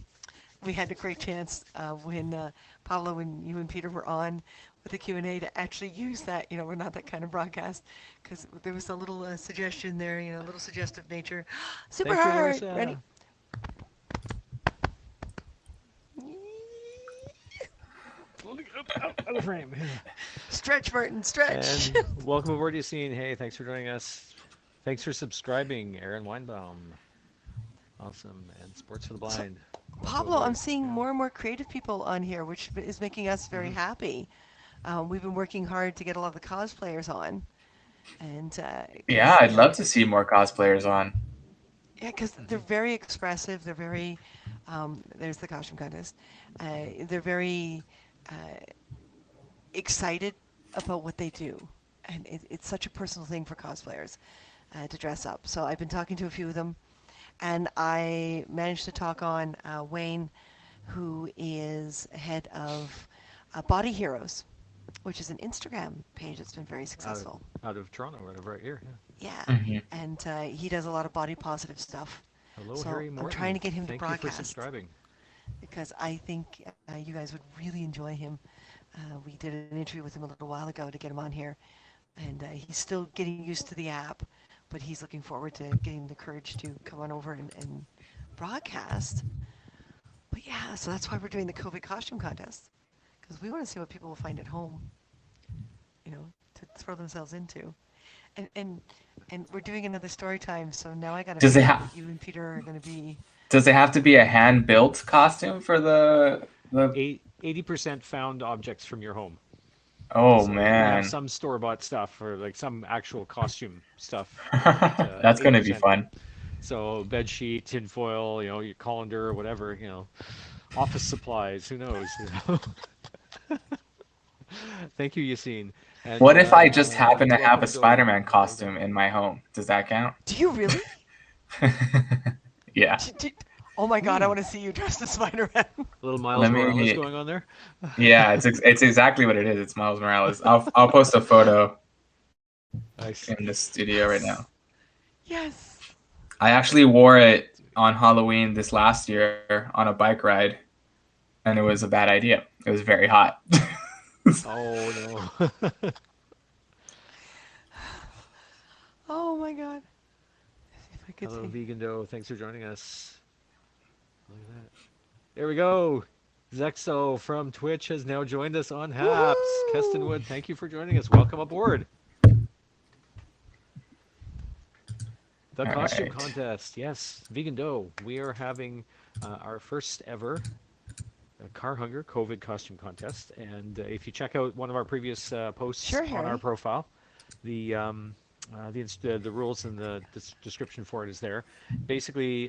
we had a great chance when Pablo and you and Peter were on with the Q&A to actually use that, we're not that kind of broadcast, because there was a little suggestion there, a little suggestive nature. Super Thank you, hard. Larissa. Ready? Out of the frame. Stretch, Martin, stretch. And welcome aboard, Yassine. Hey, thanks for joining us. Thanks for subscribing, Aaron Weinbaum. Awesome. And Sports for the Blind. Welcome Pablo, I'm aboard. seeing Yeah. more and more creative people on here, which is making us very happy. We've been working hard to get a lot of the cosplayers on. And Yeah, I'd love to see more cosplayers on. yeah, because they're very expressive. They're very, there's the costume contest. They're very excited about what they do. And it's such a personal thing for cosplayers to dress up. So I've been talking to a few of them. And I managed to talk on Wayne, who is head of Body Heroes, which is an Instagram page that's been very successful. Out of Toronto, right over right here. Yeah. Yeah, Mhm. and he does a lot of body positive stuff. Hello, So Harry I'm Morton. trying to get him to Thank you for broadcast subscribing. because I think you guys would really enjoy him. We did an interview with him a little while ago to get him on here, and he's still getting used to the app, but he's looking forward to getting the courage to come on over and broadcast. But yeah, so that's why we're doing the COVID costume contest, because we want to see what people will find at home, to throw themselves into. And we're doing another story time, so now I got to Does figure it out ha- what you and Peter are going to be. Does it have to be a hand built costume for the? 80% found objects from your home. Oh So we have man. some store-bought stuff or like some actual costume stuff, but That's gonna be 80%. fun. So bed sheet, tinfoil, your colander, whatever, office supplies. Who knows? Thank you, Yassine. And What if I just happen to have a welcome, Dora. Spider-Man Welcome back. costume in my home? Does that count? Do you really? Yeah. Oh my God, I Hmm. want to see you dressed as Spider-Man. A little Miles Let Morales me. going on there. Yeah, it's exactly what it is. It's Miles Morales. I'll post a photo Nice. in the studio right now. Yes. I actually wore it on Halloween this last year on a bike ride, and it was a bad idea. It was very hot. Oh no. Oh my God. If I could Hello, see. Vegan Dough. Thanks for joining us. Look at that. There we go. Zexo from Twitch has now joined us on Haps. Keston Woohoo! Wood, thank you for joining us. Welcome aboard. The All costume right. contest. Yes, Vegan Dough. We are having our first ever Car Hunger COVID costume contest. And if you check out one of our previous posts Sure, on our Harry. profile, the the rules and the description for it is there. Basically,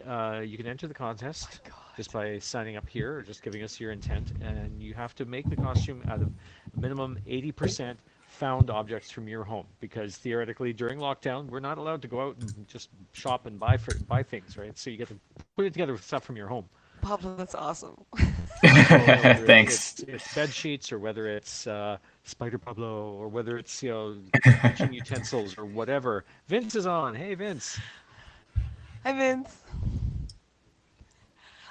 you can enter the Oh my contest just God. by signing up here or just giving us your intent, and you have to make the costume out of minimum 80% found objects from your home, because theoretically during lockdown we're not allowed to go out and just shop and buy things, right? So you get to put it together with stuff from your home. Pablo, that's awesome. So whether Thanks. it's bed sheets, or whether it's Spider Pablo, or whether it's kitchen utensils or whatever. Vince is on. Hey Vince. Hi, Vince.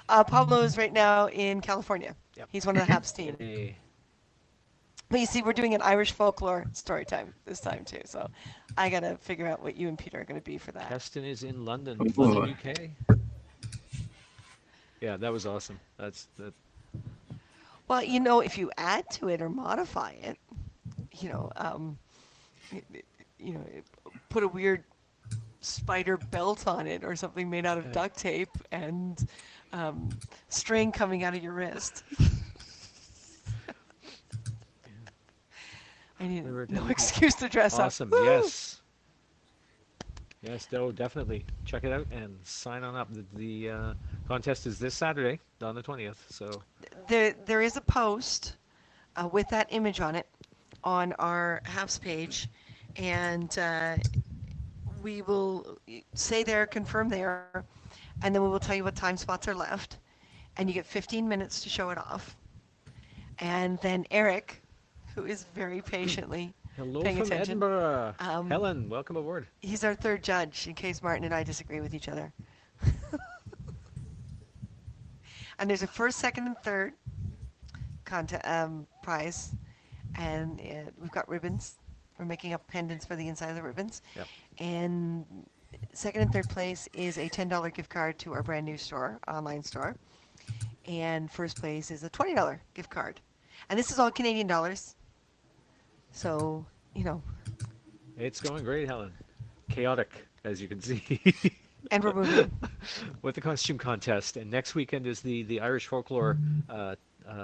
Pablo is right now in California. Yep. He's one of the Haps team. Hey. But you see, we're doing an Irish folklore story time this time too. So I gotta figure out what you and Peter are gonna be for that. Keston is in London, Ooh. UK. Yeah, that was awesome. That's that. Well, if you add to it or modify it, you know, um, y- y- put a weird spider belt on it or something made out of Uh, duct tape and um, string coming out of your wrist. I need we were no we- excuse to dress up. awesome. Woo! Yes. Yes, Doe, definitely check it out and sign on up. The contest is this Saturday on the 20th. So There is a post with that image on it on our house page, and we will say there, confirm there, and then we will tell you what time spots are left, and you get 15 minutes to show it off. And then Eric, who is very patiently hello paying from attention, Edinburgh. um, Helen, welcome aboard. he's our third judge in case Martin and I disagree with each other. And there's a first, second, and third prize, and we've got ribbons. We're making up pendants for the inside of the ribbons. Yep. And second and third place is a $10 gift card to our brand new store, online store. And first place is a $20 gift card. And this is all Canadian dollars. So, It's going great, Helen. Chaotic, as you can see. and we're moving. With the costume contest, and next weekend is the Irish folklore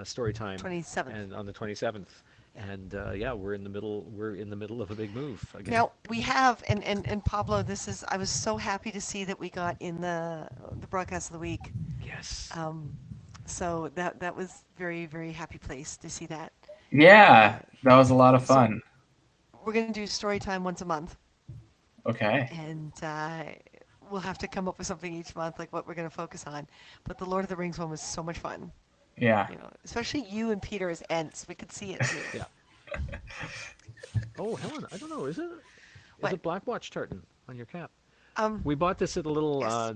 story time, 27th. and on the 27th, and yeah, we're in the middle of a big move again. Now we have, and Pablo, I was so happy to see that we got in the broadcast of the week. Yes. Um, so that was very, very happy place to see that. Yeah, that was a lot of So fun. we're gonna do story time once a month, Okay. and we'll have to come up with something each month, like what we're gonna focus on. But the Lord of the Rings one was so much fun. Yeah. Especially you and Peter as Ents. We could see it too. Yeah. Oh, Helen, I don't know. Is What? it Black Watch tartan on your cap? Um, We bought this at a little yes.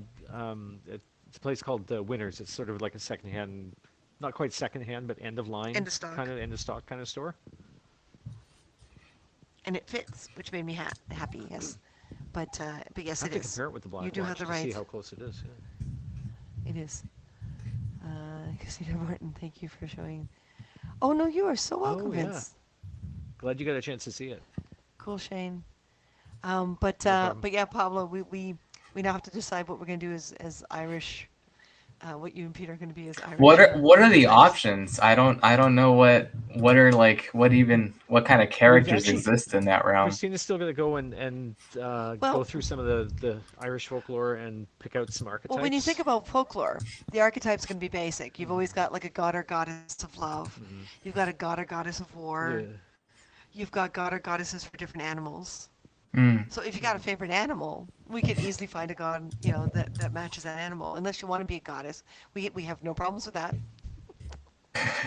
it's a place called Winners. It's sort of like a secondhand, not quite secondhand, but end of line End of stock. kind of end of stock kind of store. And it fits, which made me happy. Yes. But yes, I it have to is. compare it with the You Black do have Watch the to see right. how close it is. Yeah. It is. Christina Martin, thank you for showing. Oh no, you are so welcome, Oh yeah. Vince. Glad you got a chance to see it. Cool, Shane. No problem. But yeah, Pablo, we now have to decide what we're gonna do as Irish what you and Peter are going to be is What Irish are what are the archetypes. options? I don't know what are like what kind of We've characters actually exist in that realm. Christina's still going to go and go Well, through some of the Irish folklore and pick out some well, when you think archetypes. about folklore, the archetype's going to be basic. You've always got like a god or goddess of love. Mm-hmm. You've got a god or goddess of war. Yeah. You've got god or goddesses for different animals. Mm. So if you got a favorite animal, we could easily find a god, that matches that animal. Unless you want to be a goddess, we have no problems with that.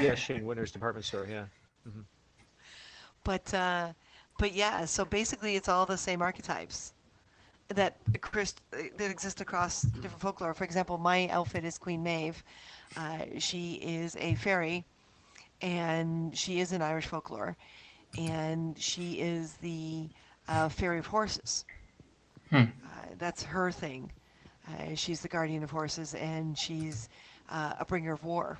Yeah, Shane Winter's department store. Yeah. Hmm. But uh, but yeah, so basically it's all the same archetypes that exist across different folklore. For example, my outfit is Queen Maeve. She is a fairy, and she is in Irish folklore, and she is the fairy of horses. Hmm. That's her thing. She's the guardian of horses, and she's a bringer of war.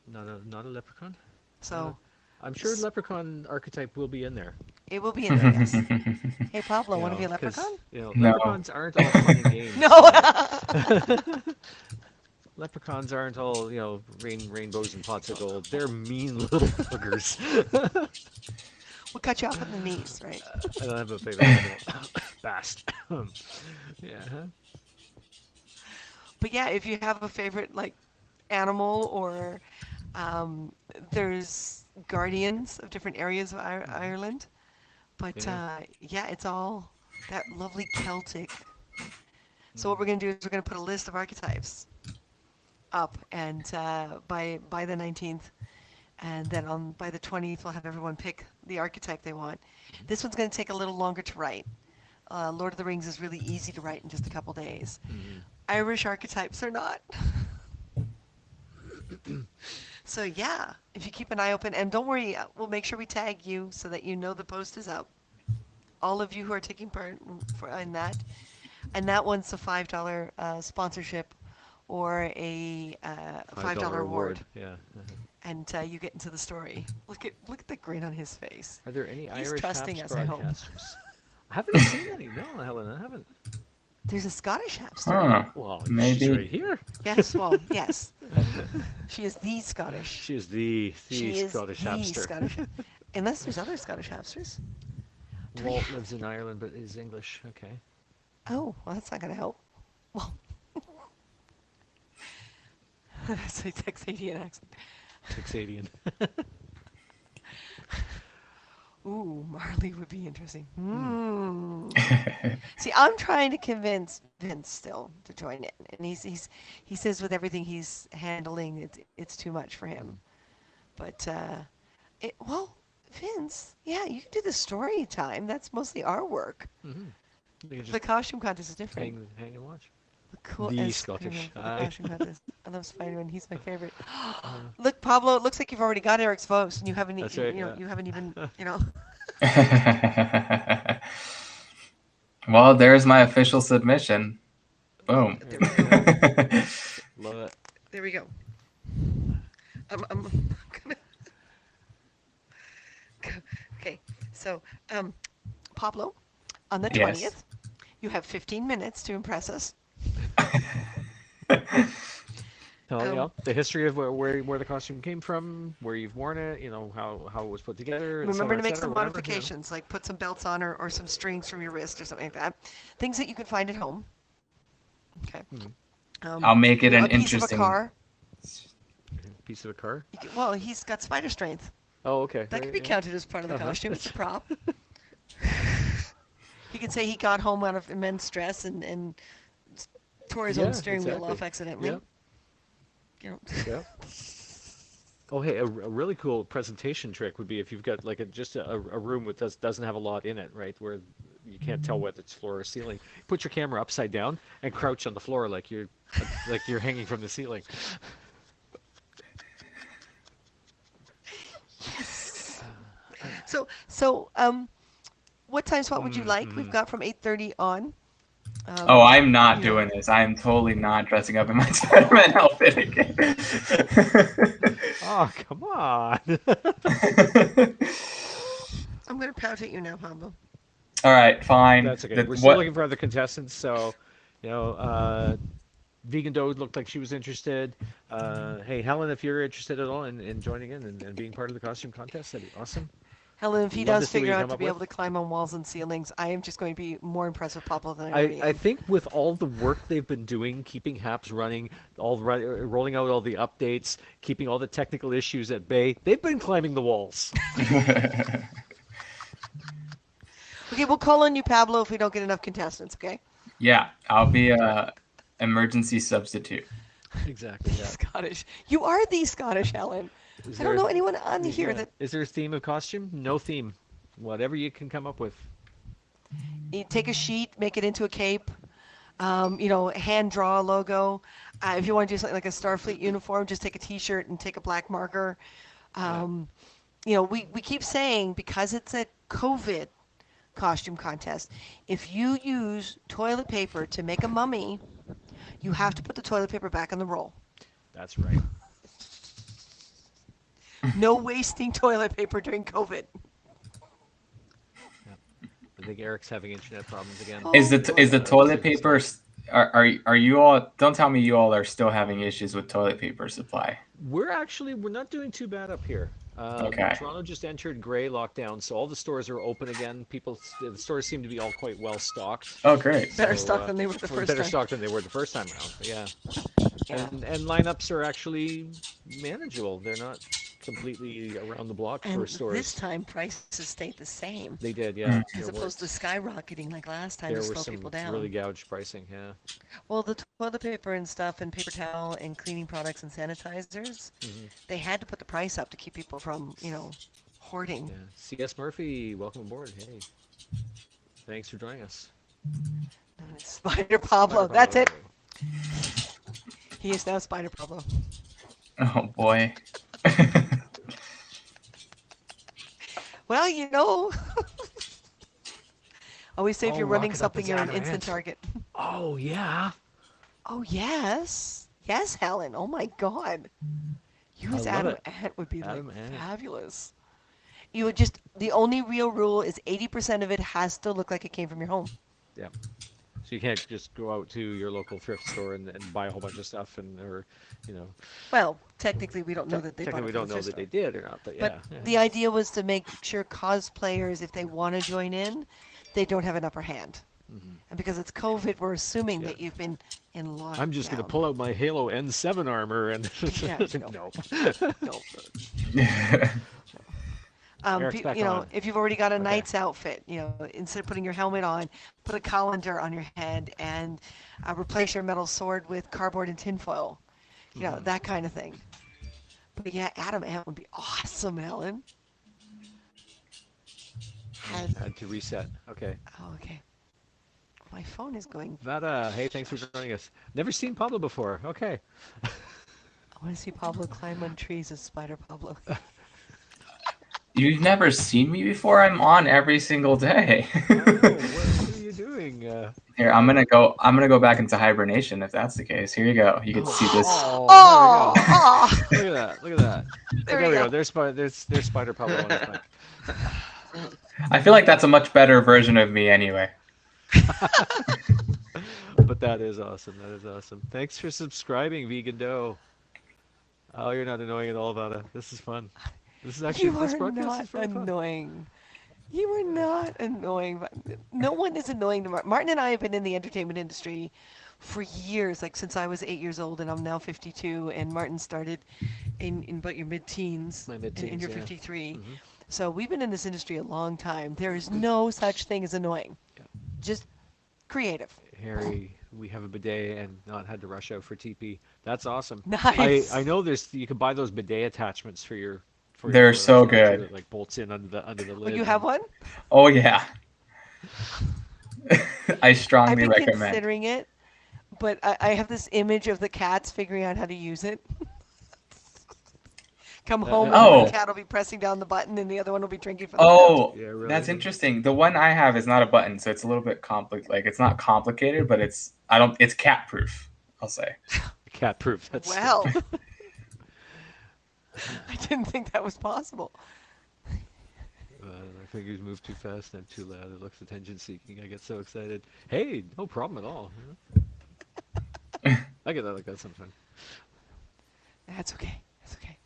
Not a leprechaun. Uh, So I'm sure leprechaun archetype will be in there. it will be in there, yes. Hey, Pablo, You want to be know, a because leprechaun? No. leprechauns aren't all fun and games. No. Leprechauns aren't all rainbows and pots of gold. They're mean little buggers. We'll cut you off at the knees, right? I don't have a favorite animal. Bast. Yeah. Huh? But yeah, if you have a favorite like animal or um, there's guardians of different areas of Hmm. Ireland. But Yeah. yeah, it's all that lovely Celtic. So what we're Hmm. going to do is we're going to put a list of archetypes up, and by the 19th, and then on by the 20th, we'll have everyone pick the archetype they want. This one's going to take a little longer to write. Lord of the Rings is really easy to write in just a couple days. Hmm. Irish archetypes are not. So yeah, if you keep an eye open, and don't worry, we'll make sure we tag you so that you know the post is up. All of you who are taking part in that, and that one's a $5 sponsorship or a $5 $5 award, reward. Yeah. Uh-huh. and you get into the story. Look at the grin on his face. Are there any He's Irish trusting Haps us, I hope. broadcasters? I haven't seen any. No, Helen, I haven't. There's a Scottish Hapster. Huh. Well, she's right Maybe. here. Yes, well, yes. She is the Scottish. She is the She is Scottish the hamster. Scottish. Unless there's other Scottish Hapsters. Do we? Walt lives in Ireland but is English. Okay. Oh, well, that's not gonna help. Well, that's a Texadian accent. Texadian. Ooh, Marley would be interesting. Hmm. See, I'm trying to convince Vince still to join in, and he says with everything he's handling, it's too much for him. But well, Vince, yeah, you can do the story time. That's mostly our work. Mm-hmm. You can The just costume contest is different. hang and watch. The cool The as Scottish. Spider-Man for the Aye. costume contest. I love Spider-Man. He's my favorite. Uh, Look, Pablo, it looks like you've already got Eric's votes, and you haven't, that's right. you know, Yeah. you haven't even, Well, there's my official submission. Boom. There There we we go. go. Love it. There we go. I'm gonna. Okay, so Pablo, on the Yes. 20th, you have 15 minutes to impress us. Tell Um, the history of where the costume came from, where you've worn it, how it was put together, Remember to et make cetera, some whatever. modifications, like put some belts on or some strings from your wrist or something like that. Things that you can find at home. Okay. Mhm. I'll make it an A piece of a interesting. car. Piece of a car. Well, he's got spider strength. Oh, okay. That could Right, be yeah. counted as part of the Uh-huh. costume. It's a prop. He could say he got home out of immense stress and tore his own Yeah, steering wheel exactly. off accidentally. Yep. You know. Yep. Oh, hey, a really cool presentation trick would be if you've got like just a room with doesn't have a lot in it, right, where you can't tell whether it's floor or ceiling. Put your camera upside down and crouch on the floor like you're hanging from the ceiling. Yes. So, what time slot would you like? We've Mm-hmm. got from 8:30 on. Oh, Um, I'm not you know, doing this. I'm totally not dressing up in my Spider-Man outfit again. Oh, come on. I'm gonna pout at you now, Pablo. All right, fine. That's okay. We're still What? looking for other contestants, so you know, Vegan Doe looked like she was interested. Hey, Helen, if you're interested at all in joining in and being part of the costume contest, that'd be awesome. Helen, if he Love to does see what figure you out come to up be with. able to climb on walls and ceilings, I am just going to be more impressed with Pablo than I already I am. think with all the work they've been doing, keeping HAPS running, rolling out all the updates, keeping all the technical issues at bay, they've been climbing the walls. Okay, we'll call on you, Pablo, if we don't get enough contestants, okay? Yeah, I'll be a emergency substitute. Exactly. The Yeah. Scottish. You are the Scottish, Helen. Is I there don't a, know anyone on here yeah. that Is there a theme of costume? No theme. Whatever you can come up with. you take a sheet, make it into a cape, hand draw a logo. If you want to do something like a Starfleet uniform, just take a T-shirt and take a black marker. Yeah. Um, we keep saying because it's a COVID costume contest, if you use toilet paper to make a mummy, you have to put the toilet paper back on the roll. That's right. No wasting toilet paper during COVID. Yeah. I think Eric's having internet problems again. Is Oh the boy. is the Let's see toilet this paper? guy. Are you all? Don't tell me you all are still having issues with toilet paper supply. We're not doing too bad up here. Okay. Toronto just entered gray lockdown, so all the stores are open again. The stores seem to be all quite well stocked. Oh, great. Better So stock than they were the first better time. stock than they were the first time around. But yeah, Yeah. and lineups are actually manageable. They're not completely around the block for And this stores. time prices stayed the same, They did, yeah. Mm. as opposed to skyrocketing like last time to There were slow some people down. really gouged pricing. Yeah. Well, the toilet paper and stuff and paper towel and cleaning products and sanitizers, Hmm. they had to put the price up to keep people from, hoarding. Yeah. C.S. Murphy, welcome aboard. Hey, thanks for joining us. Spider Pablo, Spider that's it. Pablo. He is now Spider Pablo. Oh boy. Well, always say if Oh, you're running Rocket Up something, is you're an Adam instant Ant. target. Oh yeah. Oh, yes. Yes, Helen. Oh, my God. You I as love Adam it. Ant would be like Adam Ant. fabulous. You would just, the only real rule is 80% of it has to look like it came from your home. Yeah. So you can't just go out to your local thrift store and buy a whole bunch of stuff or, you know, Well, technically, we don't know that they bought technically we it from don't the know thrift that they store. did or not, but But yeah. the idea was to make sure cosplayers, if they want to join in, they don't have an upper hand. Hmm. And because it's COVID, we're assuming Yeah. that you've been in I'm just gonna lockdown. pull out my Halo N7 armor and Yeah, no, no. no. Eric's back on. If you've already got a Okay. knight's outfit, instead of putting your helmet on, put a colander on your head and replace your metal sword with cardboard and tinfoil. Mhm. That kind of thing. But yeah, Adam Ant would be awesome, Ellen. Had, Had to reset. Okay. oh, okay. My phone is going. Vada, hey, thanks for joining us. Never seen Pablo before. Okay. I want to see Pablo climb on trees as Spider Pablo. You've never seen me before? I'm on every single day. I know. What are you doing? Here, I'm gonna go back into hibernation if that's the case. Here you go. You can see this. Oh, Oh, there we go. Look at that. Look at that. there There we we go. go. There's Spider Pablo on his back. I feel like that's a much better version of me anyway. But that is awesome. That is awesome. Thanks for subscribing, Vegan Doe. Oh, you're not annoying at all, Vada. This is fun. This is actually You this are broadcast not is very fun. annoying. You are not annoying. No one is annoying to Martin. Martin and I have been in the entertainment industry for years, like since I was 8 years old, and I'm now 52. And Martin started in about your mid-teens, My and mid-teens, you're yeah. 53. Hmm. So we've been in this industry a long time. There is no such thing as annoying. Yeah. Just creative. Harry, we have a bidet and not had to rush out for TP. That's awesome. Nice. I know you can buy those bidet attachments for your They're so toilet too, good. that like bolts in under the Oh, lid. you have one? Oh yeah. I I've strongly been recommend. considering it, but I have this image of the cats figuring out how to use it. Come home and Oh. one cat will be pressing down the button and the other one will be drinking from the cup. Oh, Yeah, really. that's interesting. The one I have is not a button, so it's a little bit complicated. Like it's not complicated, but it's cat proof. I'll say. Cat proof. That's Well, I didn't think that was possible. my fingers move too fast and I'm too loud. It looks attention seeking. I get so excited. Hey, no problem at all. I get that like that sometimes. That's okay. That's okay.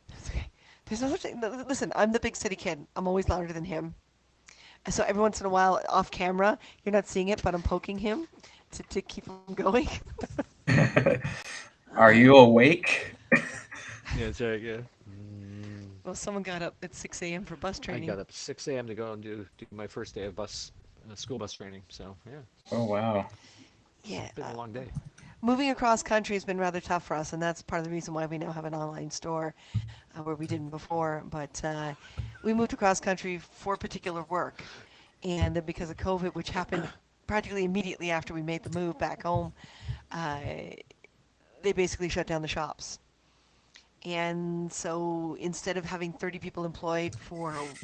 That's okay. There's no such thing. Listen, I'm the big city kid. I'm always louder than him. So every once in a while, off camera, you're not seeing it, but I'm poking him to keep him going. Are you awake? Yeah, it's right. Yeah. Mm, Well, someone got up at 6 a.m. for bus I training. got up 6 a.m. to go and do my first day of school bus training. So yeah, Oh wow. Yeah, been a long day. moving across country has been rather tough for us, and that's part of the reason why we now have an online store where we didn't before. But we moved across country for particular work, and then because of COVID, which happened practically immediately after we made the move back home, uh, they basically shut down the shops. And so instead of having 30 people employed for,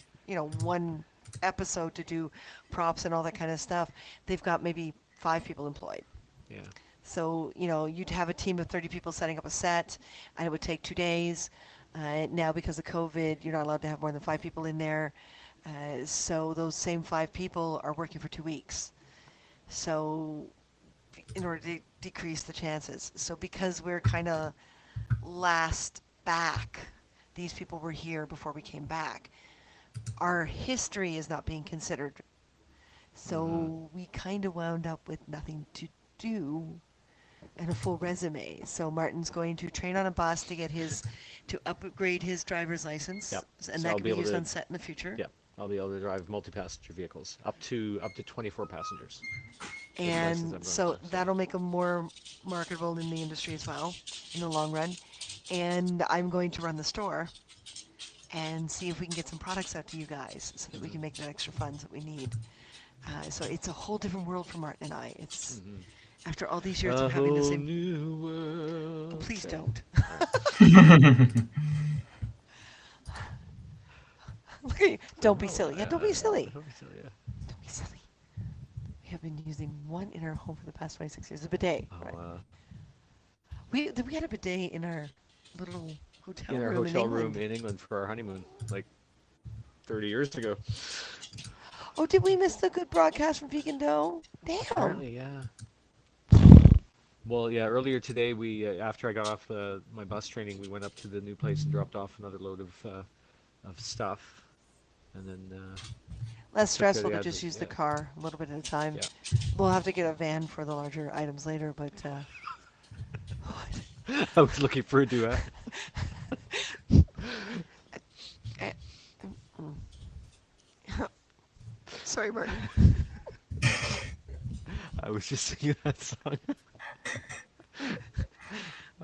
one episode to do props and all that kind of stuff, they've got maybe 5 people employed. Yeah. So, you'd have a team of 30 people setting up a set, and it would take 2 days. Now, because of COVID, you're not allowed to have more than 5 people in there. So those same 5 people are working for 2 weeks. So, in order to decrease the chances. So, because we're kind of last back, these people were here before we came back. Our history is not being considered. Mm-hmm. So, we kind of wound up with nothing to do and a full resume. So Martin's going to train on a bus to upgrade his driver's license, Yep. and So that I'll can be be able used to. on set in the future. Yeah, I'll be able to drive multi-passenger vehicles up to 24 passengers with the license And I'm going so for. So that'll make him more marketable in the industry as well in the long run. And I'm going to run the store and see if we can get some products out to you guys so that we hmm can make that extra funds that we need. So it's a whole different world for Martin and I. It's hmm after all these years of a having the whole same. new Oh, world. please Okay. don't. All right. Look at you. Don't be Oh, silly. Yeah, don't be silly. don't be silly. Yeah. Don't be silly. We have been using one in our home for the past 26 years. A bidet, Oh, right? We had a bidet in our little hotel in our room in hotel room England. in England for our honeymoon, like 30 years ago. Oh, did we miss the good broadcast from Vegan Dough? Damn. Apparently, yeah. Well, yeah. Earlier today, we after I got off my bus training, we went up to the new place and dropped off another load of stuff, and then Less took care of stressful the to admin. just use the Yeah, car a little bit at a time. yeah. We'll have to get a van for the larger items later, but I was looking for a duet. Eh, mm. Sorry, Martin. I was just singing that song.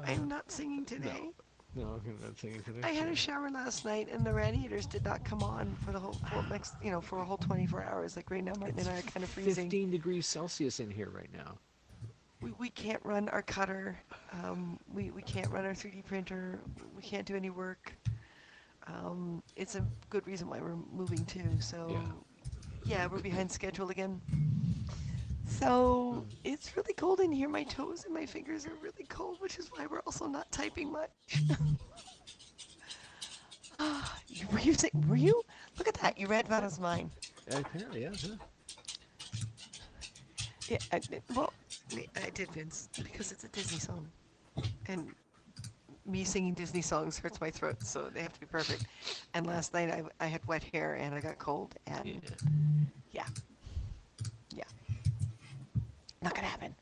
I'm not singing No, today. no, I'm not singing today. I had a So. shower last night and the radiators did not come on for the whole for next for a whole 24 hours. Like right now, Martin It's and I are kind of freezing. 15 degrees Celsius in here right now. We can't run our cutter. We can't run our 3D printer. We can't do any work. It's a good reason why we're moving too. Yeah. So yeah, we're behind schedule again. So Mm. it's really cold in here. My toes and my fingers are really cold, which is why we're also not typing much. Were you sick? Were you? Look at that. You read Vanna's mind. Apparently, yeah. Huh? Yeah, well, I did, Vince, because it's a Disney song. And me singing Disney songs hurts my throat, so they have to be perfect. And last night I had wet hair and I got cold, Yeah. and yeah, yeah, not gonna happen.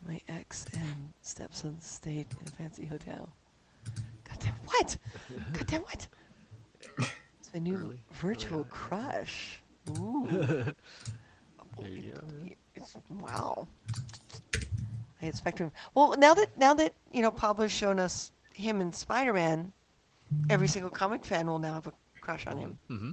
My ex and stepson stayed in a fancy hotel. Goddamn what? Goddamn what? It's my new Early virtual high. crush. Ooh. Yeah. Oh, There you go. wow. I expect him. Well, now that Pablo's shown us him in Spider-Man, every single comic fan will now have a crush on him. Mm-hmm.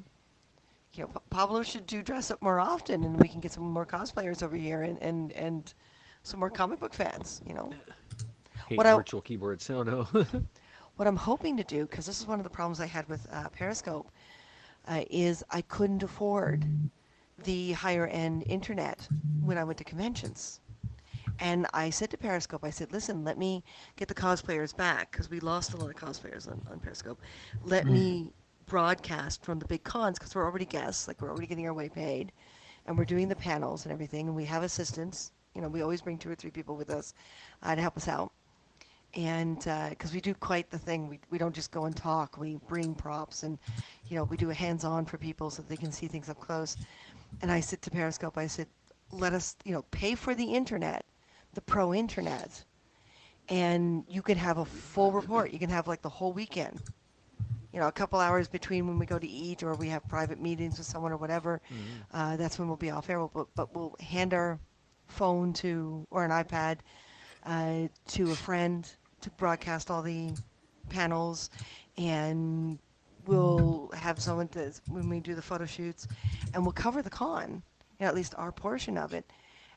Pablo should do dress up more often, and we can get some more cosplayers over here and some more comic book fans. Hate What I virtual keyboards. Oh no. what I'm hoping to do, because this is one of the problems I had with Periscope, is I couldn't afford the higher end internet when I went to conventions. And I said to Periscope, I said, listen, let me get the cosplayers back because we lost a lot of cosplayers on Periscope. Let me broadcast from the big cons because we're already guests, like we're already getting our way paid, and we're doing the panels and everything, and we have assistants. We always bring 2 or 3 people with us to help us out. And because we do quite the thing, we don't just go and talk. We bring props, and we do a hands-on for people so they can see things up close. And I said to Periscope, I said, let us, pay for the internet, the pro internet, and you can have a full report. You can have like the whole weekend. A couple hours between when we go to eat or we have private meetings with someone or whatever. Hmm. That's when we'll be off air. But we'll hand our phone to or an iPad to a friend to broadcast all the panels, and we'll have someone to when we do the photo shoots, and we'll cover the con, at least our portion of it.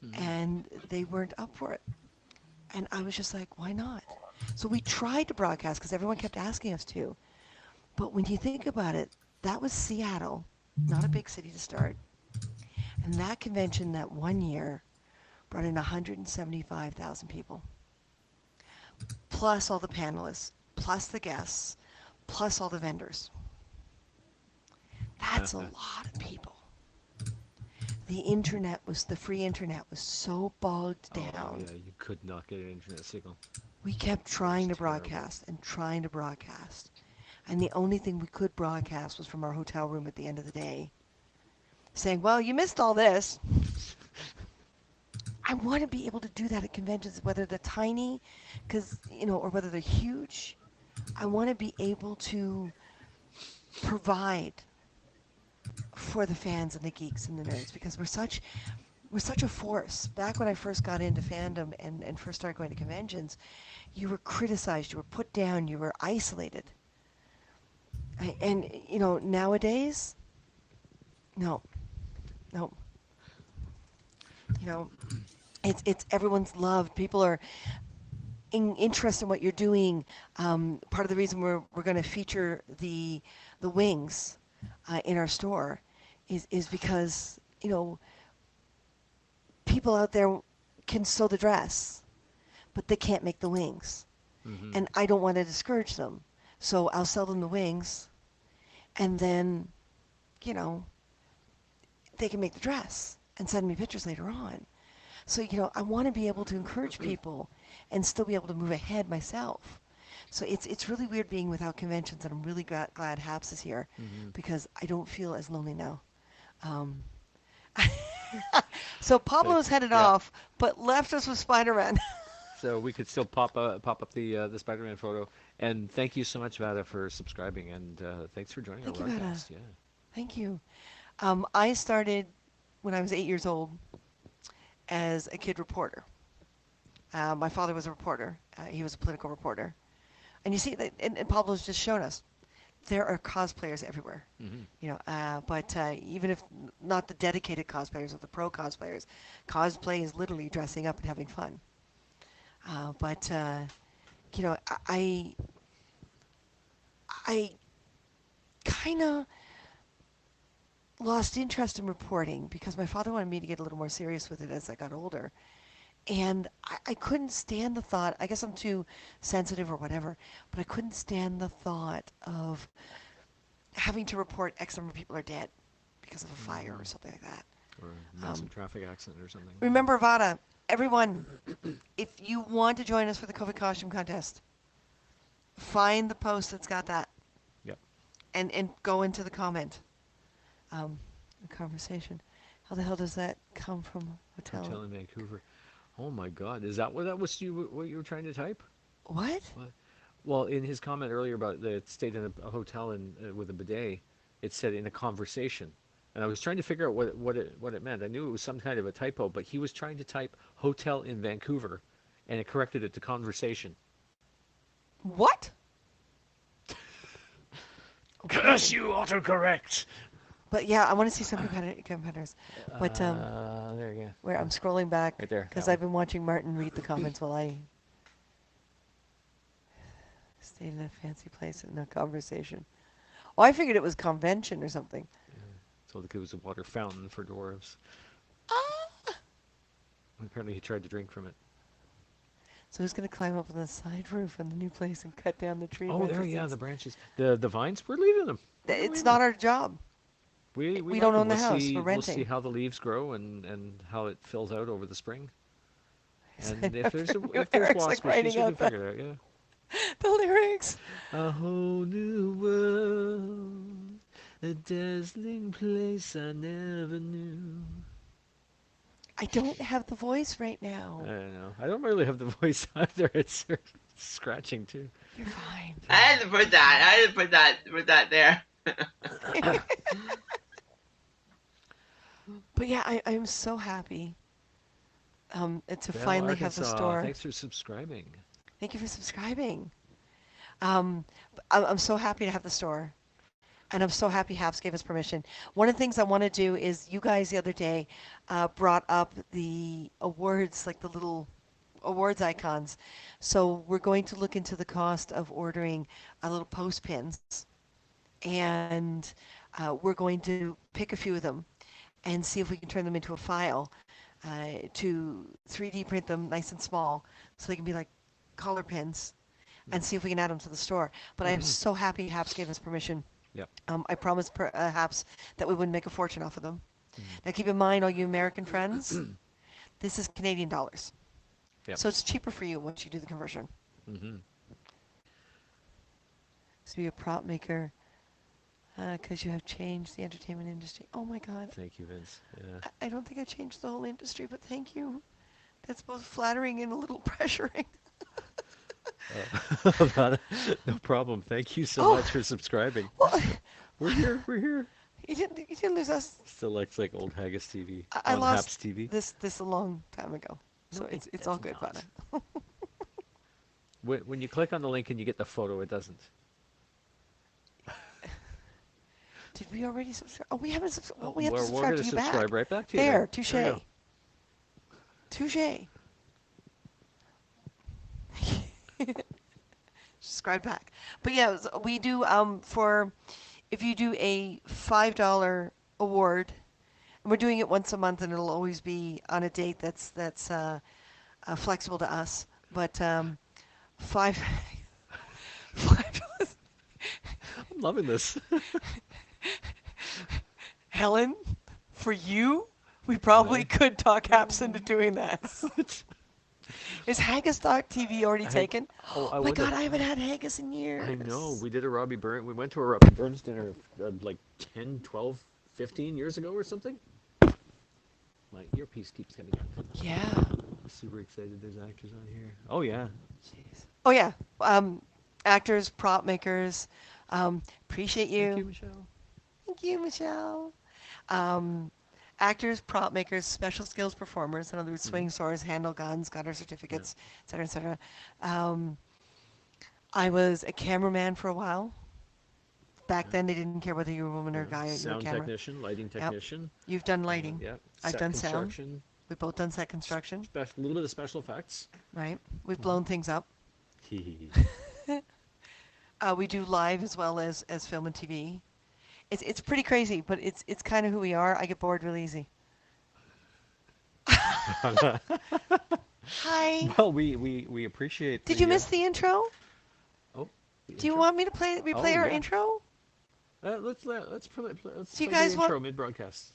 Hmm. And they weren't up for it, and I was just like, why not? So we tried to broadcast because everyone kept asking us to. But when you think about it, that was Seattle, not a big city to start. And that convention that one year brought in 175,000 people, plus all the panelists, plus the guests, plus all the vendors. That's a lot of people. The free internet was so bogged Oh down. yeah, you could not get an internet signal. We kept It was trying to terrible. broadcast and trying to broadcast. And the only thing we could broadcast was from our hotel room at the end of the day, saying, well, you missed all this. I want to be able to do that at conventions, whether they're tiny, or whether they're huge. I want to be able to provide for the fans and the geeks and the nerds because we're such a force. Back when I first got into fandom and first started going to conventions, you were criticized, you were put down, you were isolated. And nowadays, no, no, you know, it's everyone's loved. People are interested in what you're doing. Part of the reason we're going to feature the wings in our store is because people out there can sew the dress, but they can't make the wings, Hmm. and I don't want to discourage them. So I'll sell them the wings, and then you know they can make the dress and send me pictures later on. So I want to be able to encourage people and still be able to move ahead myself. So it's really weird being without conventions, and I'm really glad Haps is here Hmm. because I don't feel as lonely now. Um, so So Pablo's headed yeah, off, but left us with Spider-Man. so we could still pop up the Spider-Man photo. And thank you so much, Vada, for subscribing, and thanks for joining our Thank you, Vada. broadcast. Yeah. Thank you. I started when I was 8 years old as a kid reporter. My father was a reporter. He was a political reporter. And you see, and Pablo's just shown us, there are cosplayers everywhere. Hmm. But even if not the dedicated cosplayers or the pro cosplayers, cosplay is literally dressing up and having fun. But I I kind of lost interest in reporting because my father wanted me to get a little more serious with it as I got older. And I couldn't stand the thought, I guess I'm too sensitive or whatever, but I couldn't stand the thought of having to report X number of people are dead because of a fire or Hmm. something like that. Or a Um, massive traffic accident or something. remember, Vada, everyone, if you want to join us for the COVID costume contest, find the post that's got that Yep. and go into the comment. The conversation. How the hell does that come from hotel? Hotel in Vancouver. Oh my God, is that what you were trying to type? What? What? Well, in his comment earlier about the stayed in a hotel in with a bidet, it said in a conversation, and I was trying to figure out what it meant. I knew it was some kind of a typo, but he was trying to type hotel in Vancouver, and it corrected it to conversation. What? Curse Okay. you, autocorrect! But yeah, I want to see some competitors. But There you go. where I'm scrolling back Right there, because that one. I've been watching Martin read the comments while I stayed in a fancy place in a conversation. Oh, I figured it was convention or something. Told the kid it was a water fountain for dwarves. Ah! Apparently, he tried to drink from it. So who's gonna climb up on the side roof on the new place and cut down the tree Oh, there, yeah, branches? the branches, the vines. We're leaving them. We're gonna It's leave them. not our job. We We like don't them. own the We'll house. see We're we'll see renting. how the leaves grow and how it fills out over the spring. And if there's Eric's like wasp issues, writing we can out the, figure it out. the lyrics. Yeah. A whole new world, a dazzling place I never knew. I don't have the voice right I now. don't know. I don't really have the voice either. It's scratching too. You're fine. I had to put that. I had to put that there. But yeah, I'm so happy to Bell, finally have the Arkansas, store. thanks for subscribing. Thank you for subscribing. I'm so happy to have the store. And I'm so happy Haps gave us permission. One of the things I want to do is you guys the other day brought up the awards, like the little awards icons. So we're going to look into the cost of ordering little post pins. And we're going to pick a few of them and see if we can turn them into a file to 3D print them nice and small so they can be like collar pins and see if we can add them to the store. But I'm so happy Haps gave us permission. Yep. I promised Haps that we wouldn't make a fortune off of them. Now keep in mind, all you American friends, this is Canadian dollars. Yep. So it's cheaper for you once you do the conversion. Mm-hmm. So be a prop maker because you have changed the entertainment industry. Oh my God. Thank you, Vince. Yeah. I don't think I changed the whole industry, but thank you. That's both flattering and a little pressuring. No problem. Thank you so Oh. much for subscribing. Well, We're here. We're here. you didn't lose us. Still like old Haggis TV I on lost Haps TV. this a long time ago, so No, it's all good, not. Vana. When you click on the link and you get the photo, it doesn't. Did we already subscribe? Oh, we haven't subscribed. Well, we we're have to we're subscribe gonna to you subscribe back. right back to you. There, then. touche. There you go. Touche. Subscribe back. But yeah, we do for if you do a $5 award, and we're doing it once a month, and it'll always be on a date that's flexible to us. But five $5. I'm loving this. Helen, for you, we probably could talk Haps into doing that. Is Haggis.tv already taken? Oh, I Oh my wonder- God, I haven't had haggis in years. I know. We did a Robbie Burns. We went to a Robbie Burns dinner like 10, 12, 15 years ago or something. My earpiece keeps coming out. Yeah. I'm super excited. There's actors on here. Oh yeah. Jeez. Oh yeah. Actors, prop makers. Appreciate you. Thank you, Michelle. Thank you, Michelle. Actors, prop makers, special skills performers, in other words, swing swords, handle guns, got our certificates, et cetera, et cetera. I was a cameraman for a while. Back then, they didn't care whether you were a woman or a guy. You were a Sound camera. technician, lighting technician. You've done lighting. Yep. I've Set done sound. construction, We've both done set construction, A little bit of special effects. right? We've blown things up. Hee. We do live as well as film and TV. It's pretty crazy, but it's kind of who we are. I get bored real easy. Hi. Well, we appreciate. Did you miss the intro? Oh. Do you want me to replay Oh, our yeah. intro? Let's play Do you the guys want- intro mid-broadcast.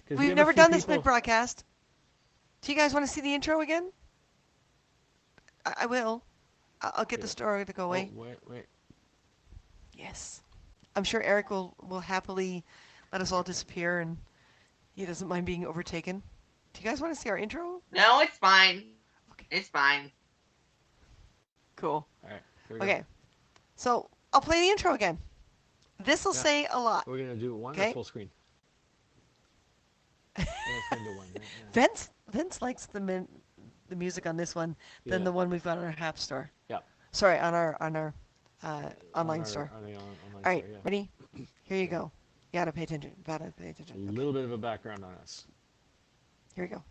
'Cause we We've have a never few done this people- mid-broadcast. Do you guys want to see the intro again? I will. I'll get the Yeah. story to go away. Oh, wait. Yes. I'm sure Eric will happily let us all disappear, and he doesn't mind being overtaken. Do you guys want to see our intro? No, it's fine. Okay. It's fine. Cool. All right. Here we go. Okay. So I'll play the intro again. This will Yeah. say a lot. We're gonna do one Okay. or full screen. Let's do one. Yeah. Vince likes the music on this one than Yeah. the one we've got on our Hap store. Yeah. Sorry, on our online On store. our online All right, store, yeah. ready? Here you go. You gotta pay attention. Gotta pay A attention. little bit of a background on us. Here we go.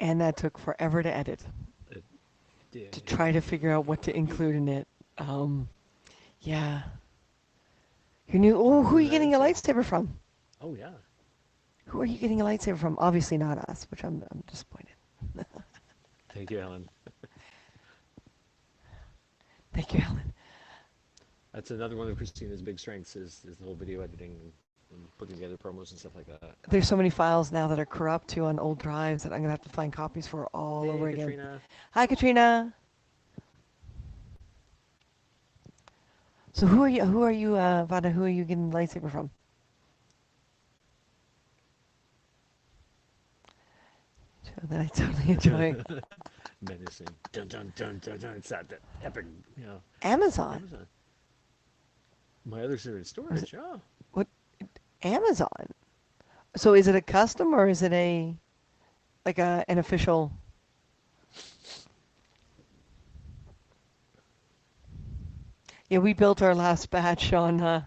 and that took forever to edit, It to did. try to figure out what to include in it. Yeah. Your new. Oh, who are you Very getting a exciting. lightsaber from? Oh yeah. Who are you getting a lightsaber from? Obviously not us, which I'm disappointed. Thank you, Alan. Thank you, Helen. That's another one of Christina's big strengths is the whole video editing and putting together promos and stuff like that. There's so many files now that are corrupt too on old drives that I'm gonna have to find copies for all Hey, over again. Katrina. Hi, Katrina. So who are you? Vada? Who are you getting the lightsaber from? Show that I totally enjoy. Menacing. Dun dun dun dun dun. It's that epic, Amazon. Amazon. My others are in Was it storage. Oh, what? Amazon. So is it a custom or is it a like an official? Yeah, we built our last batch on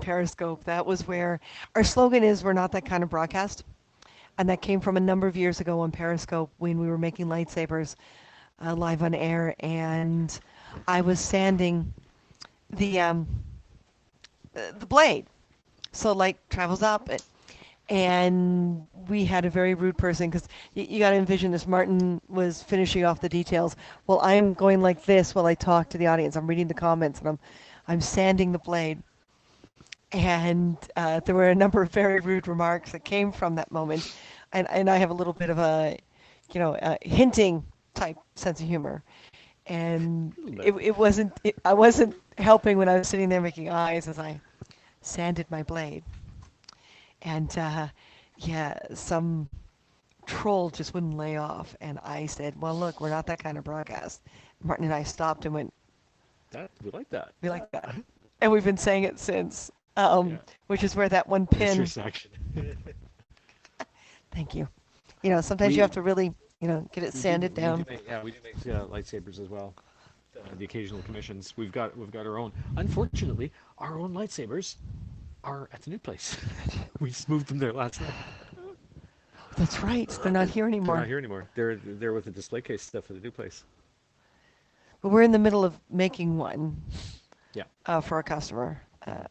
Periscope. That was where our slogan is, "We're not that kind of broadcast," and that came from a number of years ago on Periscope when we were making lightsabers live on air, and I was sanding the the blade, so light travels up it. And we had a very rude person because you got to envision this. Martin was finishing off the details. Well, I'm going like this while I talk to the audience. I'm reading the comments and I'm sanding the blade. And there were a number of very rude remarks that came from that moment. And I have a little bit of a, hinting type sense of humor. And a little bit. it wasn't, I wasn't helping when I was sitting there making eyes as I sanded my blade. And yeah, some troll just wouldn't lay off. And I said, well, look, we're not that kind of broadcast. Martin and I stopped and went, That we like that. we like that. And we've been saying it since, Yeah. which is where that one Mystery pin, section. thank you. Sometimes you have we to really, get it sanded we do down. make we do make lightsabers as well. The occasional commissions. We've got our own. Unfortunately, our own lightsabers are at the new place. We just moved them there last night. That's right. They're not here They're not anymore. here anymore. They're with the display case stuff for the new place. But we're in the middle of making one Yeah, for a customer uh,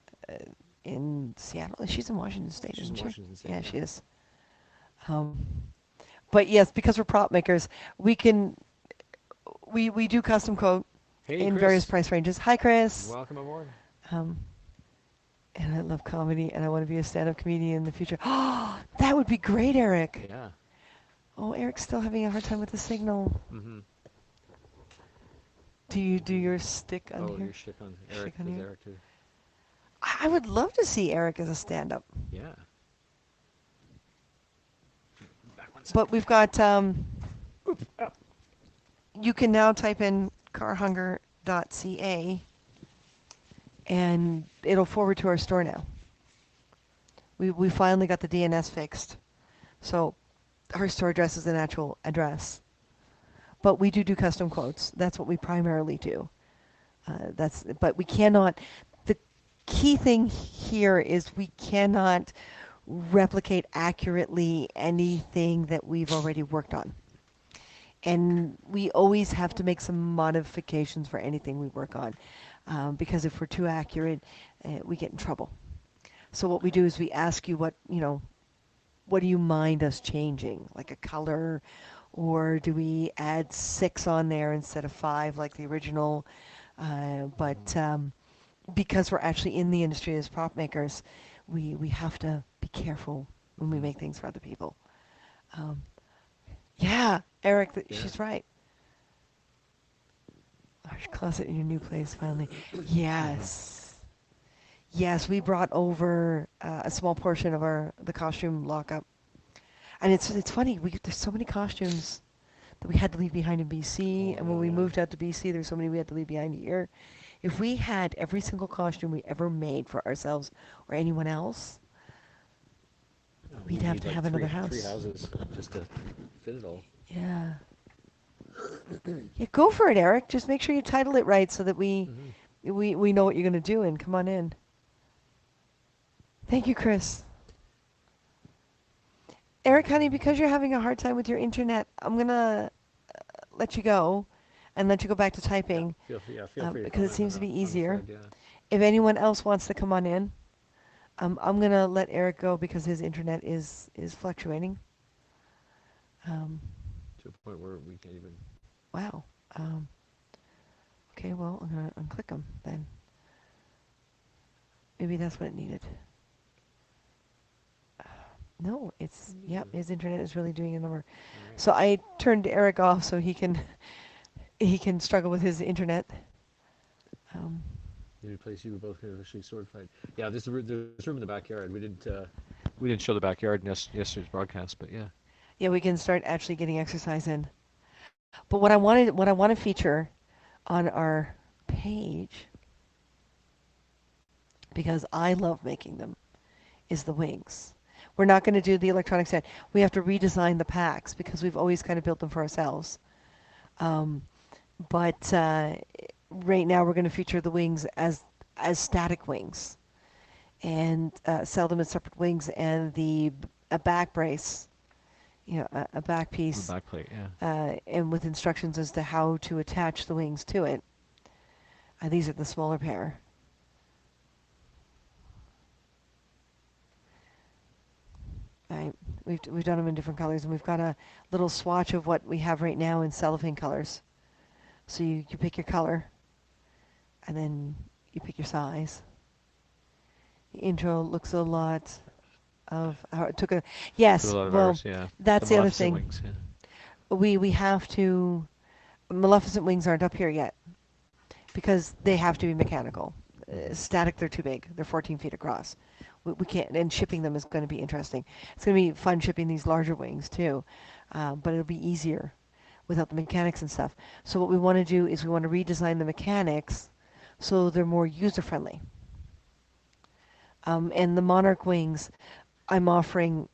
in Seattle. She's in Washington State, she's in isn't she? Washington State. Yeah, Yeah. she is. Um, but yes, because we're prop makers, we can we do custom quote Hey, in various Chris. price ranges. Hi, Chris. Welcome aboard. Um, and I love comedy, and I want to be a stand-up comedian in the future. Oh, that would be great, Eric. Yeah. Oh, Eric's still having a hard time with the signal. Mm-hmm. Do you do your stick on Oh, here? you're shit on Eric. Stick on There's here? Eric too. I would love to see Eric as a stand-up. Yeah. Back one But sec. we've got, you can now type in carhunger.ca and it'll forward to our store now. We finally got the DNS fixed. So our store address is an actual address. But we do custom quotes. That's what we primarily do. But we cannot, the key thing here is we cannot replicate accurately anything that we've already worked on. And we always have to make some modifications for anything we work on. Because if we're too accurate, we get in trouble. So what we do is we ask you what do you mind us changing? Like a color, or do we add 6 on there instead of 5 like the original? But because we're actually in the industry as prop makers, we have to be careful when we make things for other people. Um, yeah, Eric, Yeah. she's right. Large closet in your new place finally. Yes. Yes, we brought over a small portion of the costume lockup. And it's funny, there's so many costumes that we had to leave behind in BC, Oh, I and when know, we yeah. moved out to BC, there's so many we had to leave behind here. If we had every single costume we ever made for ourselves or anyone else, we'd have need to like have another three house. houses just to fit it all. Yeah. Yeah, go for it, Eric. Just make sure you title it right so that we Mm-hmm. we know what you're going to do, and come on in. Thank you, Chris. Eric, honey, because you're having a hard time with your internet, I'm gonna let you go and let you go back to Yeah, typing feel free to because it comment seems to be on the easier. thread. Yeah, If anyone else wants to come on in, I'm gonna let Eric go because his internet is fluctuating. Um, to a point where we can't even. wow. Um, okay, well, I'm gonna unclick him then. Maybe that's what it needed. No, it's yep. His internet is really doing a number. All right. So I turned Eric off so he can he can struggle with his internet. Um, The only place you were both going to officially sword fight. Yeah, there's room in the backyard. We didn't show the backyard in yesterday's broadcast, but yeah. yeah, we can start actually getting exercise in. But what I want to feature on our page, because I love making them, is the wings. We're not going to do the electronic set. We have to redesign the packs because we've always kind of built them for ourselves. Um, but right now we're going to feature the wings as static wings and sell them as separate wings and a back brace, a back The piece, back plate. Yeah. and with instructions as to how to attach the wings to it. These are the smaller pair. I, we've done them in different colors, and we've got a little swatch of what we have right now in cellophane colors. So you pick your color, and then you pick your size. The intro looks a lot of how it took a Took a yes. lot of Well, hours. Yeah. The that's the other Maleficent thing. wings. Yeah. We have to. Maleficent wings aren't up here yet because they have to be mechanical. Mm-hmm. Static, they're too big. They're 14 feet across. We can't, and shipping them is going to be interesting. It's going to be fun shipping these larger wings too, but it'll be easier without the mechanics and stuff. So what we want to do is we want to redesign the mechanics so they're more user friendly. And the Monarch wings, I'm offering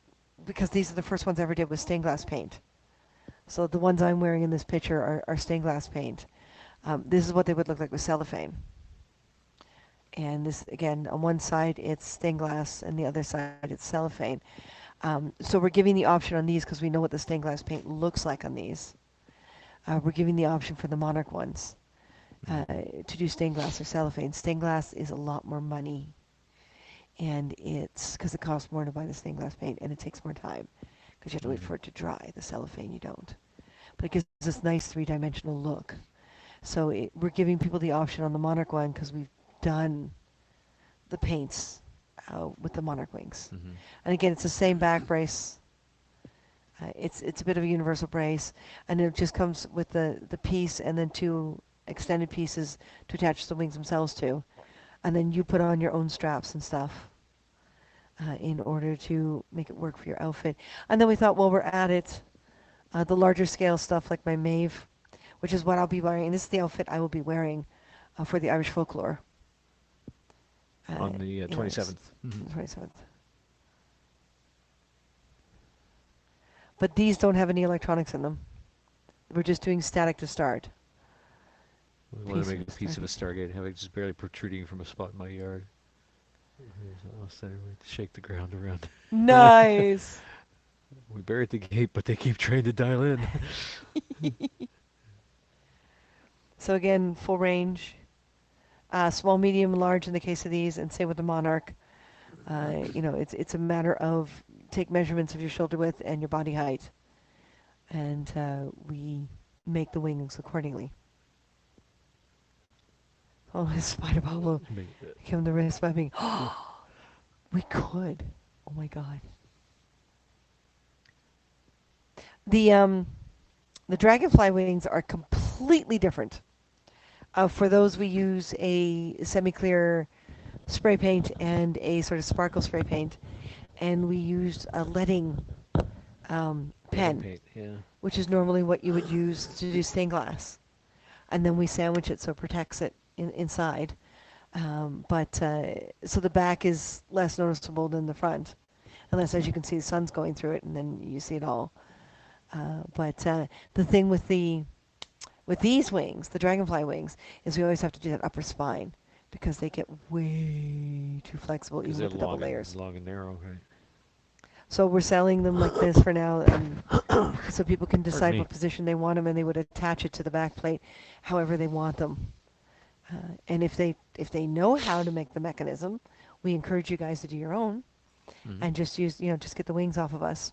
because these are the first ones I ever did with stained glass paint. So the ones I'm wearing in this picture are stained glass paint. This is what they would look like with cellophane. And this, again, on one side it's stained glass and the other side it's cellophane. So we're giving the option on these because we know what the stained glass paint looks like on these. We're giving the option for the Monarch ones to do stained glass or cellophane. Stained glass is a lot more money, and it's because it costs more to buy the stained glass paint, and it takes more time because you have to wait Mm-hmm. for it to dry. The cellophane you don't, but it gives this nice three-dimensional look. So we're giving people the option on the Monarch one because we've done the paints with the Monarch wings. Mm-hmm. And again, it's the same back brace. It's a bit of a universal brace, and it just comes with the piece and then two extended pieces to attach the wings themselves to, and then you put on your own straps and stuff in order to make it work for your outfit. And then we thought, while we're at it, the larger scale stuff like my Maeve, which is what I'll be wearing. And this is the outfit I will be wearing for the Irish folklore. On the 27th. Mm-hmm. 27th. But these don't have any electronics in them. We're just doing static to start. We want to make a piece of a Stargate, have it just barely protruding from a spot in my yard. Shake the ground around. Nice. We buried the gate, but they keep trying to dial in. So again, full range. Small, medium, large in the case of these, and same with the Monarch. It's a matter of take measurements of your shoulder width and your body height, and we make the wings accordingly. Oh, his spider Pablo became the wrist webbing. We could. Oh my God. The dragonfly wings are completely different. For those, we use a semi-clear spray paint and a sort of sparkle spray paint, and we used a leading pen, Paint, yeah. which is normally what you would use to do stained glass, and then we sandwich it so it protects it inside. So the back is less noticeable than the front, unless, as you can see, the sun's going through it, and then you see it all. The thing with these wings, the dragonfly wings, is we always have to do that upper spine because they get way too flexible Because even they're with the double layers. long and narrow, right? So we're selling them like this for now, so people can Pardon decide me. what position they want them, and they would attach it to the back plate however they want them. And if they know how to make the mechanism, we encourage you guys to do your own Hmm. and just use, just get the wings off of us.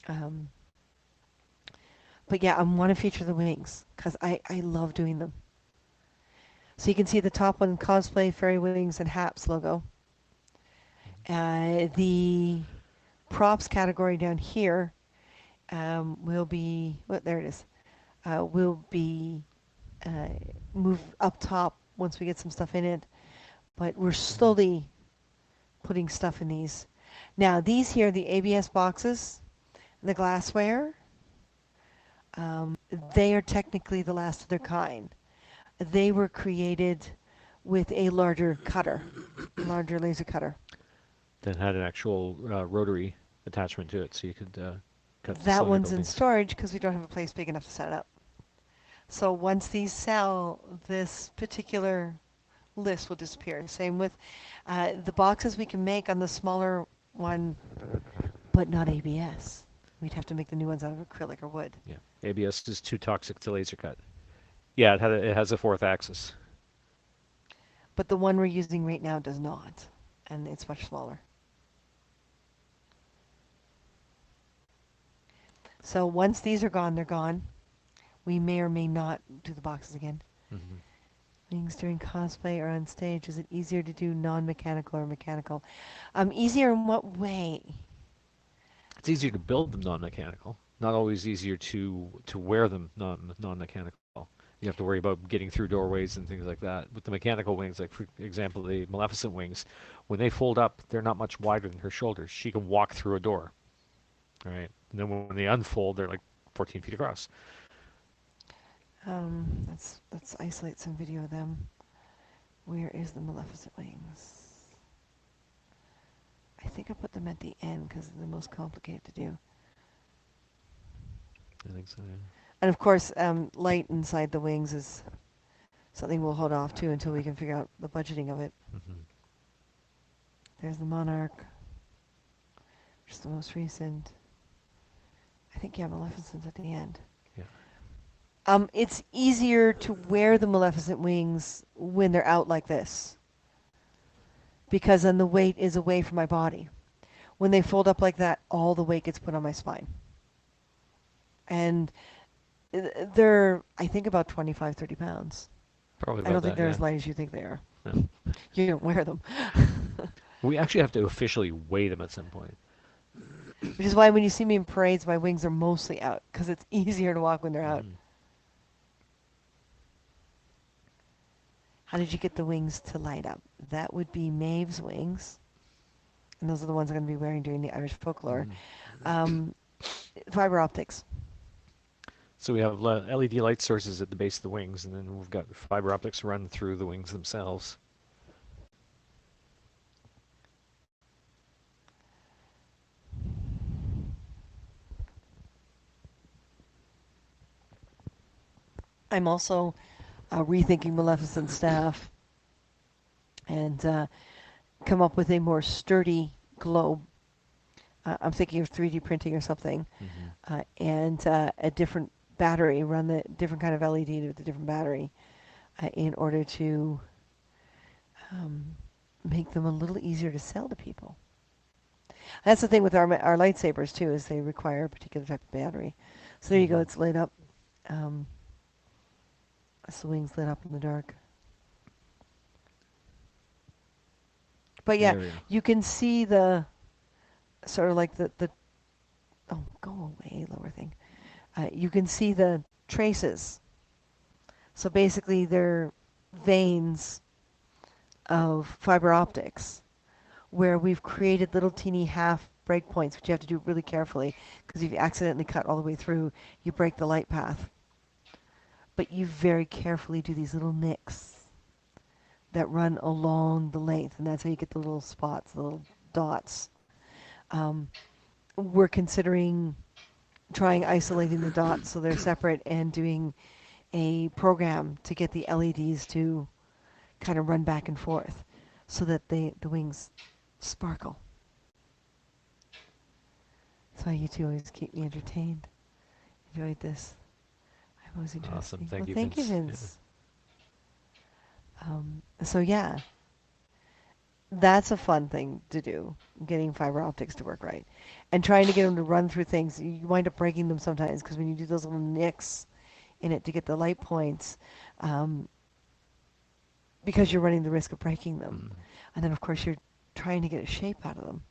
Um, but yeah, I want to feature the wings because I love doing them. So you can see the top one, cosplay, fairy wings, and Haps logo. The props category down here will be, well, there it is, will be uh, moved up top once we get some stuff in it. But we're slowly putting stuff in these. Now, these here, the ABS boxes, the glassware, they are technically the last of their kind. They were created with a larger cutter, larger laser cutter. That had an actual rotary attachment to it, so you could cut That cylindrical one's in beams. storage because we don't have a place big enough to set it up. So once these sell, this particular list will disappear. Same with the boxes we can make on the smaller one, but not ABS. We'd have to make the new ones out of acrylic or wood. Yeah, ABS is too toxic to laser cut. Yeah, it has a fourth axis. But the one we're using right now does not, and it's much smaller. So once these are gone, they're gone. We may or may not do the boxes again. Hmm. Things during cosplay or on stage, is it easier to do non-mechanical or mechanical? Easier in what way? It's easier to build them non-mechanical. Not always easier to wear them non-mechanical. You have to worry about getting through doorways and things like that. With the mechanical wings, like for example, the Maleficent wings, when they fold up, they're not much wider than her shoulders. She can walk through a door, right? And then when they unfold, they're like 14 feet across. Let's isolate some video of them. Where is the Maleficent wings? I think I put them at the end because they're the most complicated to do. I think so. Yeah. And of course, light inside the wings is something we'll hold off to until we can figure out the budgeting of it. Hmm. There's the Monarch, which is the most recent. I think, yeah, Maleficent's at the end. Yeah. It's easier to wear the Maleficent wings when they're out like this because then the weight is away from my body. When they fold up like that, all the weight gets put on my spine. And they're, I think, about 25, 30 pounds. Probably I about don't think that. they're Yeah. as light as you think they are. No. You don't wear them. We actually have to officially weigh them at some point. Which is why when you see me in parades, my wings are mostly out because it's easier to walk when they're out. Hmm. How did you get the wings to light up? That would be Maeve's wings. And those are the ones I'm going to be wearing during the Irish folklore. Hmm. Um, fiber optics. So we have LED light sources at the base of the wings, and then we've got fiber optics run through the wings themselves. I'm also rethinking Maleficent staff and come up with a more sturdy globe. I'm thinking of 3D printing or something, Hmm. and a different battery, run the different kind of LED with a different battery in order to um, make them a little easier to sell to people. That's the thing with our lightsabers too, is they require a particular type of battery. So there you go, Hmm. it's lit up. Um, the wings lit up in the dark. But yeah, There we go. you can see the sort of like the oh, go away, lower thing. You can see the traces. So basically, they're veins of fiber optics where we've created little teeny half breakpoints, which you have to do really carefully because if you accidentally cut all the way through, you break the light path. But you very carefully do these little nicks that run along the length, and that's how you get the little spots, the little dots. Um, we're considering trying isolating the dots so they're separate and doing a program to get the LEDs to kind of run back and forth so that the wings sparkle. That's why you two always keep me entertained. Enjoyed this. I'm always Awesome. interesting. Well, Thank you, thank you, Vince. Yeah. Vince. So yeah, that's a fun thing to do, getting fiber optics to work right. And trying to get them to run through things. You wind up breaking them sometimes because when you do those little nicks in it to get the light points, um, because you're running the risk of breaking them. Mm. And then, of course, you're trying to get a shape out of them.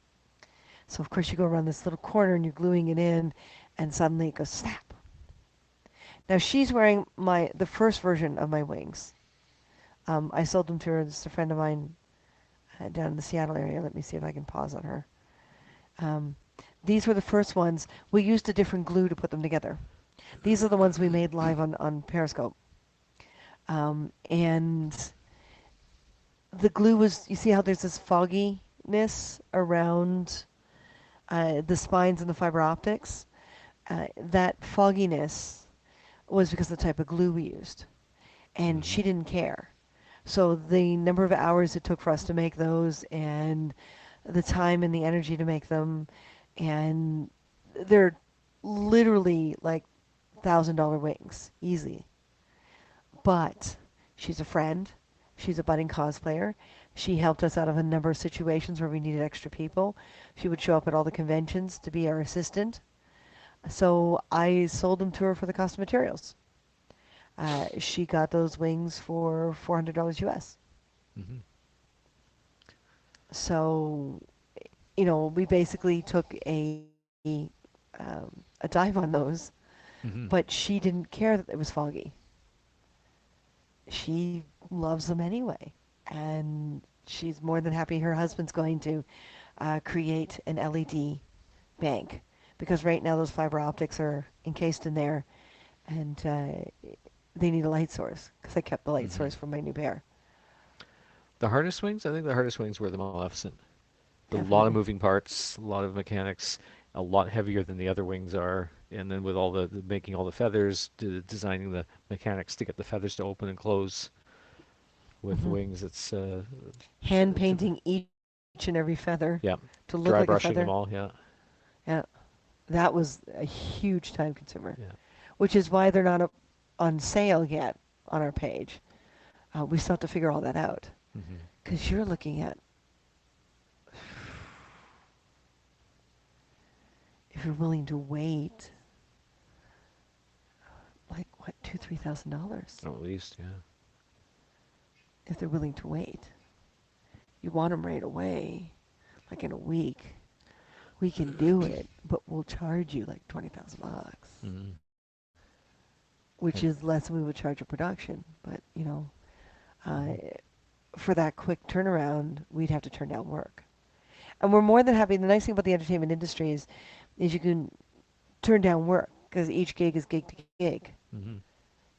So, of course, you go around this little corner and you're gluing it in, and suddenly it goes snap. Now, she's wearing the first version of my wings. I sold them to her. This is a friend of mine down in the Seattle area. Let me see if I can pause on her. Um, these were the first ones. We used a different glue to put them together. These are the ones we made live on Periscope. And the glue was, you see how there's this fogginess around the spines and the fiber optics? That fogginess was because of the type of glue we used. And Mm-hmm. she didn't care. So the number of hours it took for us to make those and the time and the energy to make them, and they're literally like $1,000 wings, easy. But she's a friend. She's a budding cosplayer. She helped us out of a number of situations where we needed extra people. She would show up at all the conventions to be our assistant. So I sold them to her for the cost of materials. She got those wings for $400 US. Mm-hmm. So, we basically took a dive on those, Mm-hmm. but she didn't care that it was foggy. She loves them anyway. And she's more than happy her husband's going to create an LED bank because right now those fiber optics are encased in there and they need a light source because I kept the light Mm-hmm. source for my new pair. The hardest wings? I think the hardest wings were the Maleficent. A lot of Definitely. moving parts, a lot of mechanics, a lot heavier than the other wings are. And then with all the making all the feathers, designing the mechanics to get the feathers to open and close with the Hmm. wings, it's Hand painting each and every feather yeah, to look like a dry feather. brushing them all. Yeah, Yeah, that was a huge time consumer, yeah. which is why they're not up on sale yet on our page. We still have to figure all that out Mm-hmm. because you're looking at, if you're willing to wait, like what, $2,000-3,000 Or at least, yeah. if they're willing to wait. You want them right away, like in a week. We can do it, but we'll charge you like $20,000, Mm-hmm. which is less than we would charge a production. But uh, Mm-hmm. for that quick turnaround, we'd have to turn down work. And we're more than happy. The nice thing about the entertainment industry is you can turn down work because each gig is gig to gig, Mm-hmm.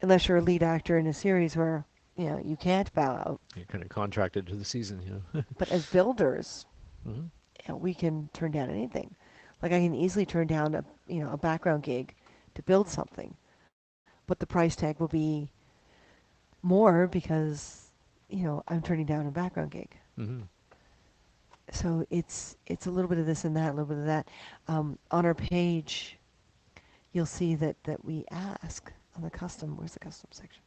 unless you're a lead actor in a series where you can't bow out. You're kind of contracted to the season, you know. But as builders, Mm-hmm. we can turn down anything. Like I can easily turn down a background gig to build something, but the price tag will be more because I'm turning down a background gig. Mm-hmm. So it's a little bit of this and that, a little bit of that. On our page, you'll see that we ask on the custom. Where's the custom section?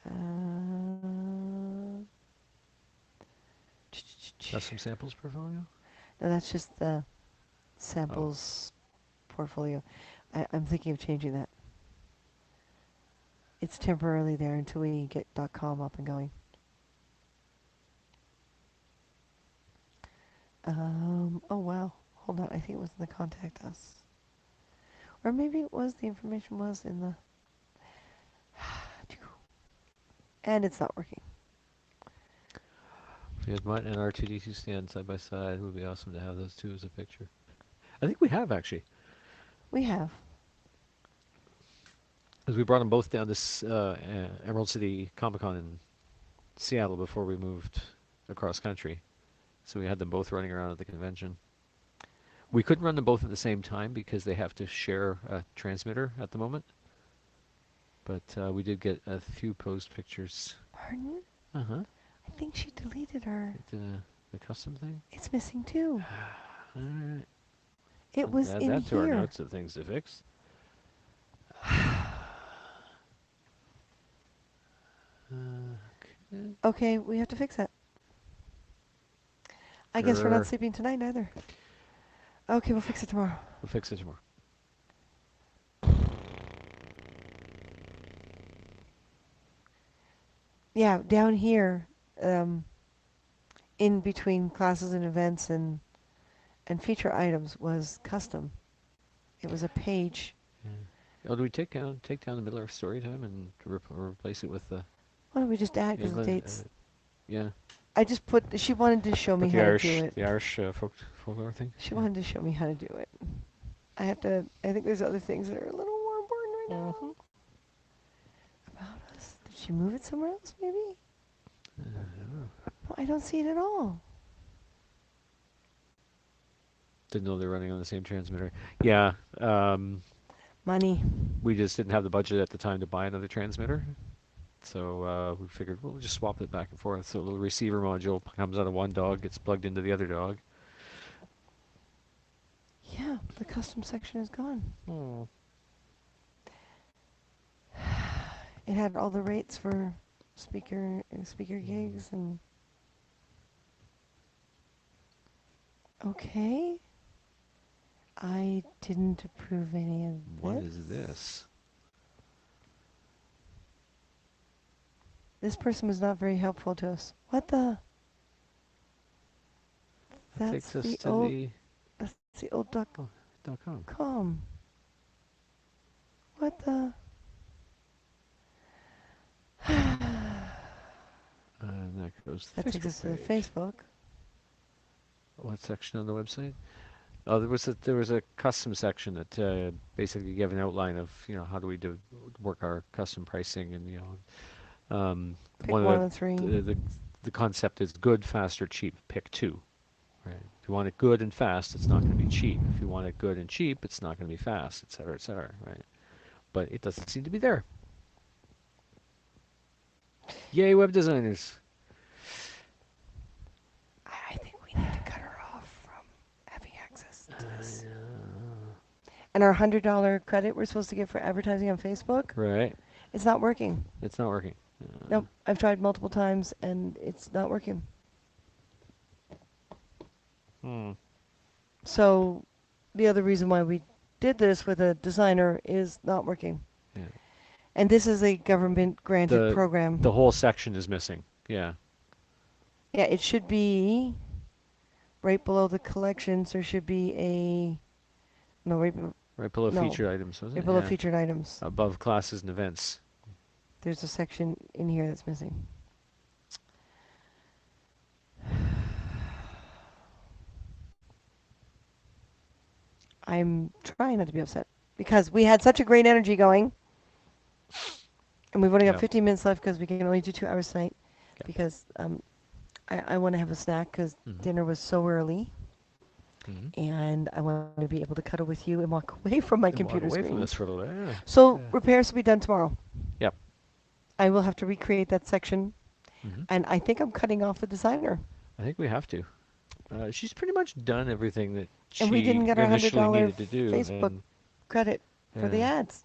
Uh, Custom samples portfolio? no, that's just the Oh. samples portfolio. I'm thinking of changing that. It's temporarily there until we get .com up and going. Oh wow. Hold on. I think it was in the contact us. Or maybe it was the information was in the. And it's not working. If we had Mutt and R2D2 stand side by side, it would be awesome to have those two as a picture. I think we have actually, We have. because we brought them both down to Emerald City Comic Con in Seattle before we moved across country. So we had them both running around at the convention. We couldn't run them both at the same time because they have to share a transmitter at the moment. But we did get a few posed pictures. Pardon? Uh huh. I think she deleted her. The custom thing. It's missing too. Alright. It was Add in that to our here. notes of things to fix. Okay. Okay, we have to fix it. I guess we're not Grr. sleeping tonight either. Okay, we'll fix it tomorrow. We'll fix it tomorrow. Yeah, down here, in between classes and events and feature items was custom. It was a page. Yeah. Oh, do we take down the middle of story time and replace it with the Why don't we just add because the England? dates? Yeah, I just put. She wanted to show me put how to do it. The Irish folklore thing. She Yeah. wanted to show me how to do it. I have to. I think there's other things that are a little more important right now. Mhm. About us. Did she move it somewhere else? Maybe. I don't know. No, I don't see it at all. Didn't know they're running on the same transmitter. Yeah, Money. we just didn't have the budget at the time to buy another transmitter. So we figured we'll just swap it back and forth. So the receiver module comes out of one dog, gets plugged into the other dog. Yeah, the custom section is gone. Oh. It had all the rates for speaker gigs and. Okay. I didn't approve any of What this. is this? This person was not very helpful to us. What the? That That's takes us the to old. the That's the old oh, .com. .com. What the? And that goes to the That takes us to the Facebook page. Facebook. What section on the website? Oh, there was a custom section that basically gave an outline of how do we work our custom pricing and Pick one one of of the three. the concept is good, fast, or cheap. Pick two. Right. If you want it good and fast, it's not going to be cheap. If you want it good and cheap, it's not going to be fast, et cetera, et cetera. Right. But it doesn't seem to be there. Yay, web designers. I think we need to cut her off from having access to this. And our $100 credit we're supposed to get for advertising on Facebook, Right. it's not working. It's not working. Nope, I've tried multiple times and it's not working. Hmm. So the other reason why we did this with a designer is not working. Yeah. And this is a government granted The program. the whole section is missing. Yeah. Yeah, it should be right below the collections. There should be a no Right below No. featured items, wasn't right it? below Yeah. featured items. Above classes and events. There's a section in here that's missing. I'm trying not to be upset because we had such a great energy going, and we've only got Yeah. 15 minutes left because we can only do 2 hours tonight. Yeah. Because I want to have a snack because Mhm. dinner was so early, Mhm. and I want to be able to cuddle with you and walk away from my And walk computer away screen. from this for a little bit. Yeah. So Yeah. repairs will be done tomorrow. Yep. I will have to recreate that section, Mhm. and I think I'm cutting off the designer. I think we have to. She's pretty much done everything that And we she didn't get our initially $100 needed to do. Facebook And, credit for the yeah. ads.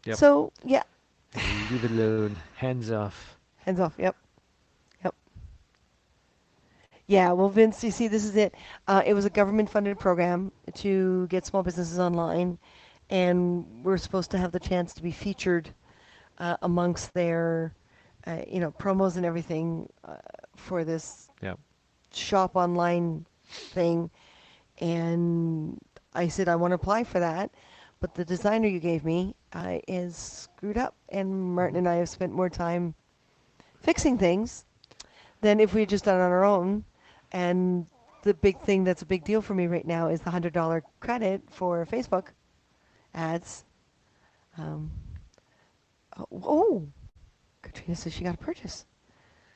Yep. So yeah, Leave it alone. Hands off. hands off. Yep, yep. Yeah. Well, Vince, you see, this is it. It was a government-funded program to get small businesses online, and we're supposed to have the chance to be featured amongst their, promos and everything for this Yep. shop online thing. And I said I want to apply for that, but the designer you gave me is screwed up, and Martin and I have spent more time fixing things than if we had just done it on our own. And the big thing that's a big deal for me right now is the $100 credit for Facebook ads. Oh, Katrina says she got a purchase.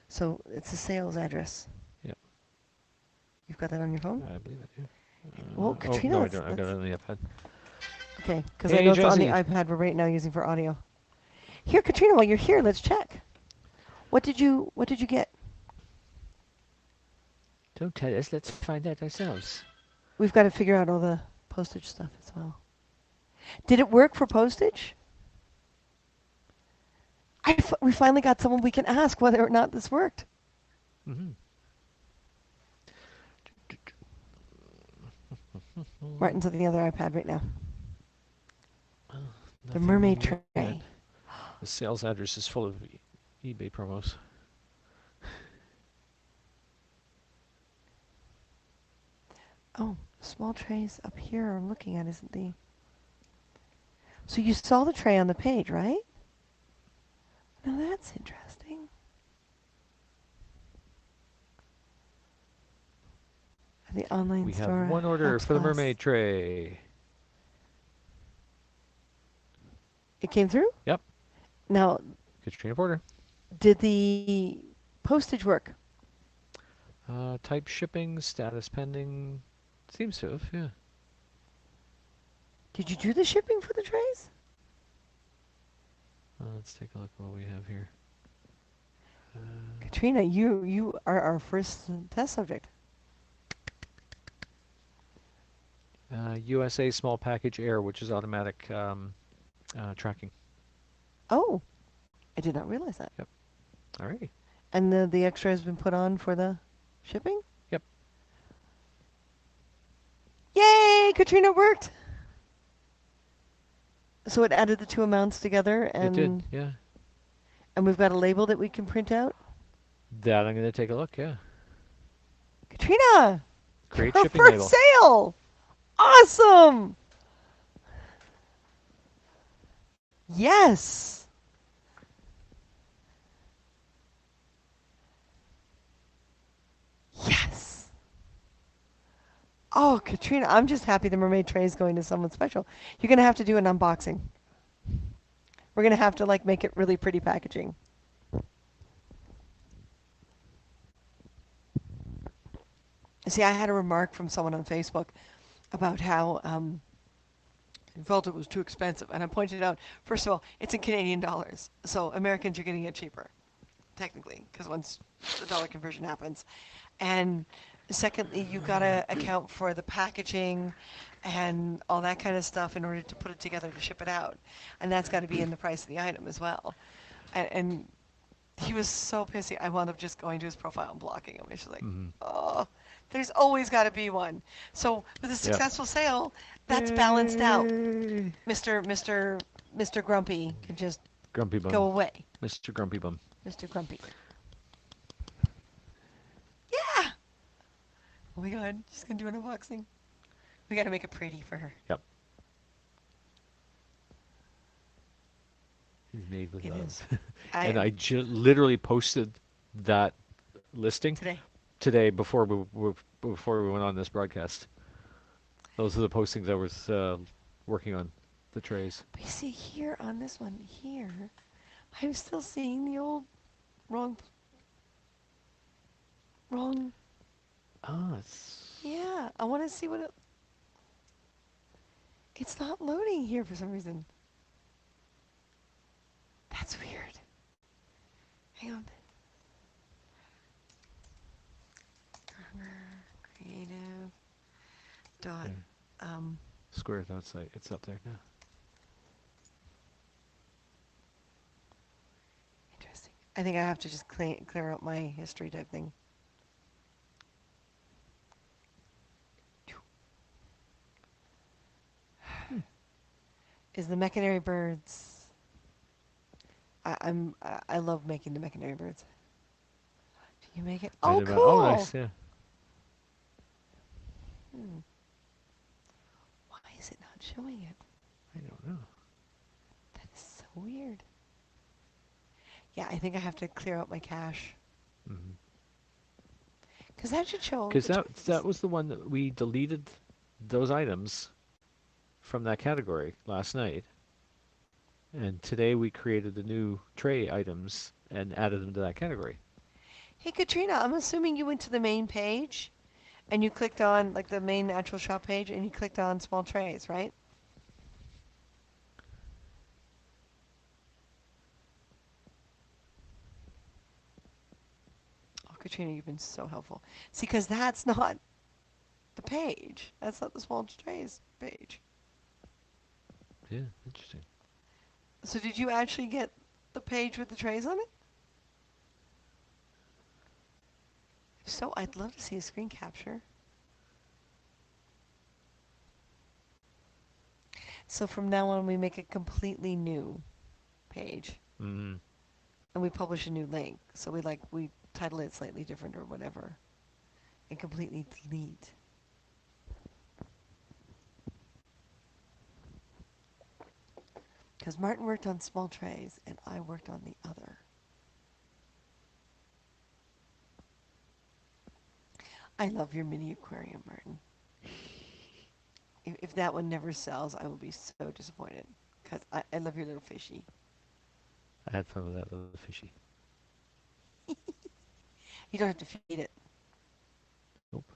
So it's a sales address. Yep. You've got that on your phone? I believe I do. Well, Katrina, no, I that's- don't. I've got it on the iPad. Okay, because I Hey, know it's on the Josie. iPad we're right now using for audio. Here, Katrina, while you're here, let's check. What did you get? Don't tell us. Let's find out ourselves. we've got to figure out all the postage stuff as well. Did it work for postage? We finally got someone we can ask whether or not this worked. Hmm. Martin's on the other iPad right now. The Nothing mermaid yet. tray. The sales address is full of eBay promos. Oh, small trays up here I'm looking at isn't the... So you saw the tray on the page, right? Now that's interesting. The online We have store one order Helps for the Plus. mermaid tray. It came through? Yep. Now, Katrina Porter. did the postage work? Type shipping, status pending. Seems to have, yeah. Did you do the shipping for the trays? Let's take a look at what we have here. Katrina, you are our first test subject. USA small package air, which is automatic tracking. Oh, I did not realize that. Yep. Alrighty. And the extra has been put on for the shipping? Yep. Yay! Katrina worked! So it added the two amounts together It and did, yeah. and we've got a label that we can print out. That I'm going to take a look, yeah. Katrina! Create Her shipping first label. sale! Awesome! Yes! Yes! Oh, Katrina, I'm just happy the mermaid tray is going to someone special. You're going to have to do an unboxing. We're going to have to like make it really pretty packaging. See, I had a remark from someone on Facebook about how he felt it was too expensive. And I pointed out, first of all, it's in Canadian dollars. So Americans are getting it cheaper, technically, because once the dollar conversion happens. And secondly, you got to account for the packaging and all that kind of stuff in order to put it together to ship it out. And that's got to be in the price of the item as well. And he was so pissy. I wound up just going to his profile and blocking him. It's just like, Mm-hmm. oh, there's always got to be one. So with a Yep. successful sale, that's balanced out. Yay! Mr. Grumpy can just Grumpy Bum. go away. Mr. Grumpy Bum. Mr. Grumpy. Yeah. Oh my God, she's gonna do an unboxing. We gotta make it pretty for her. Yep. He's made with It love. is. And I literally posted that listing Today. before we went on this broadcast. Those are the postings I was working on, the trays. But you see here on this one here, I'm still seeing the old wrong. Ah, it's Yeah, I want to see what it. It's not loading here for some reason. That's weird. Hang on. Creative dot there. Square dot site. It's up there now. Interesting. I think I have to just clear out my history type thing. Is the Mechanary Birds. I love making the Mechanary Birds. Can you make it? Oh, cool. Oh, nice. Yeah. Why is it not showing it? I don't know. That is so weird. Yeah, I think I have to clear out my cache. Mm-hmm. Because that should show. Because that was the one that we deleted those items from that category last night. And today we created the new tray items and added them to that category. Hey, Katrina, I'm assuming you went to the main page and you clicked on, like, the main actual shop page and you clicked on small trays, right? Oh, Katrina, you've been so helpful. See, because that's not the page. That's not the small trays page. Yeah, interesting. So did you actually get the page with the trays on it? If so, I'd love to see a screen capture. So from now on, we make a completely new page, Mm-hmm. and we publish a new link. So we title it slightly different or whatever, and completely delete. Because Martin worked on small trays, and I worked on the other. I love your mini aquarium, Martin. If that one never sells, I will be so disappointed. Because I love your little fishy. I had fun with that little fishy. You don't have to feed it. Nope.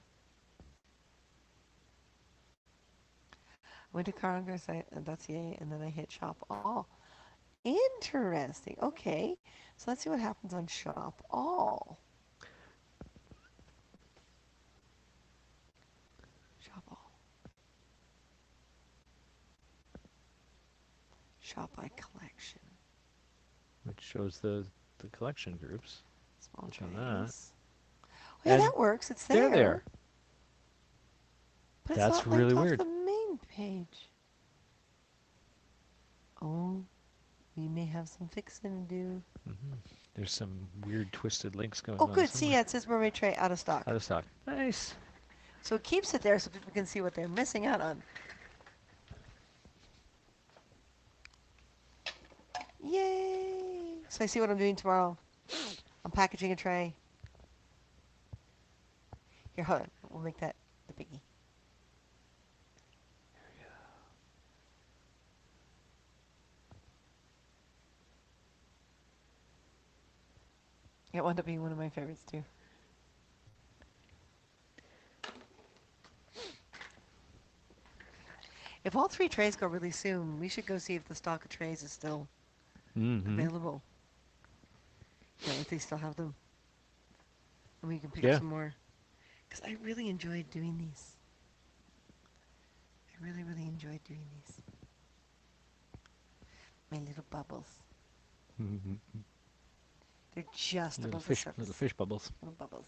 I went to carhunger.ca and then I hit shop all. Interesting. Okay. So let's see what happens on shop all. Shop all. Shop by collection. Which shows the collection groups. Small Click on that. trays. Oh yeah, And that works. It's they're there. there. But it's That's not really linked off weird. the main page. Oh, we may have some fixing to do. Hmm. There's some weird twisted links going Oh, on good. See, somewhere. yeah, it says mermaid tray out of stock. Out of stock. Nice. So it keeps it there so people can see what they're missing out on. Yay! So I see what I'm doing tomorrow. I'm packaging a tray. Here, hold on. We'll make that the biggie. It wound up being one of my favorites too. If all three trays go really soon, we should go see if the stock of trays is still Mm-hmm. available. Yeah, if they still have them. And we can pick up Yeah. some more. Because I really enjoyed doing these. I really, really enjoyed doing these. My little bubbles. Mm-hmm. They're just above the Little surface. fish bubbles. Little bubbles.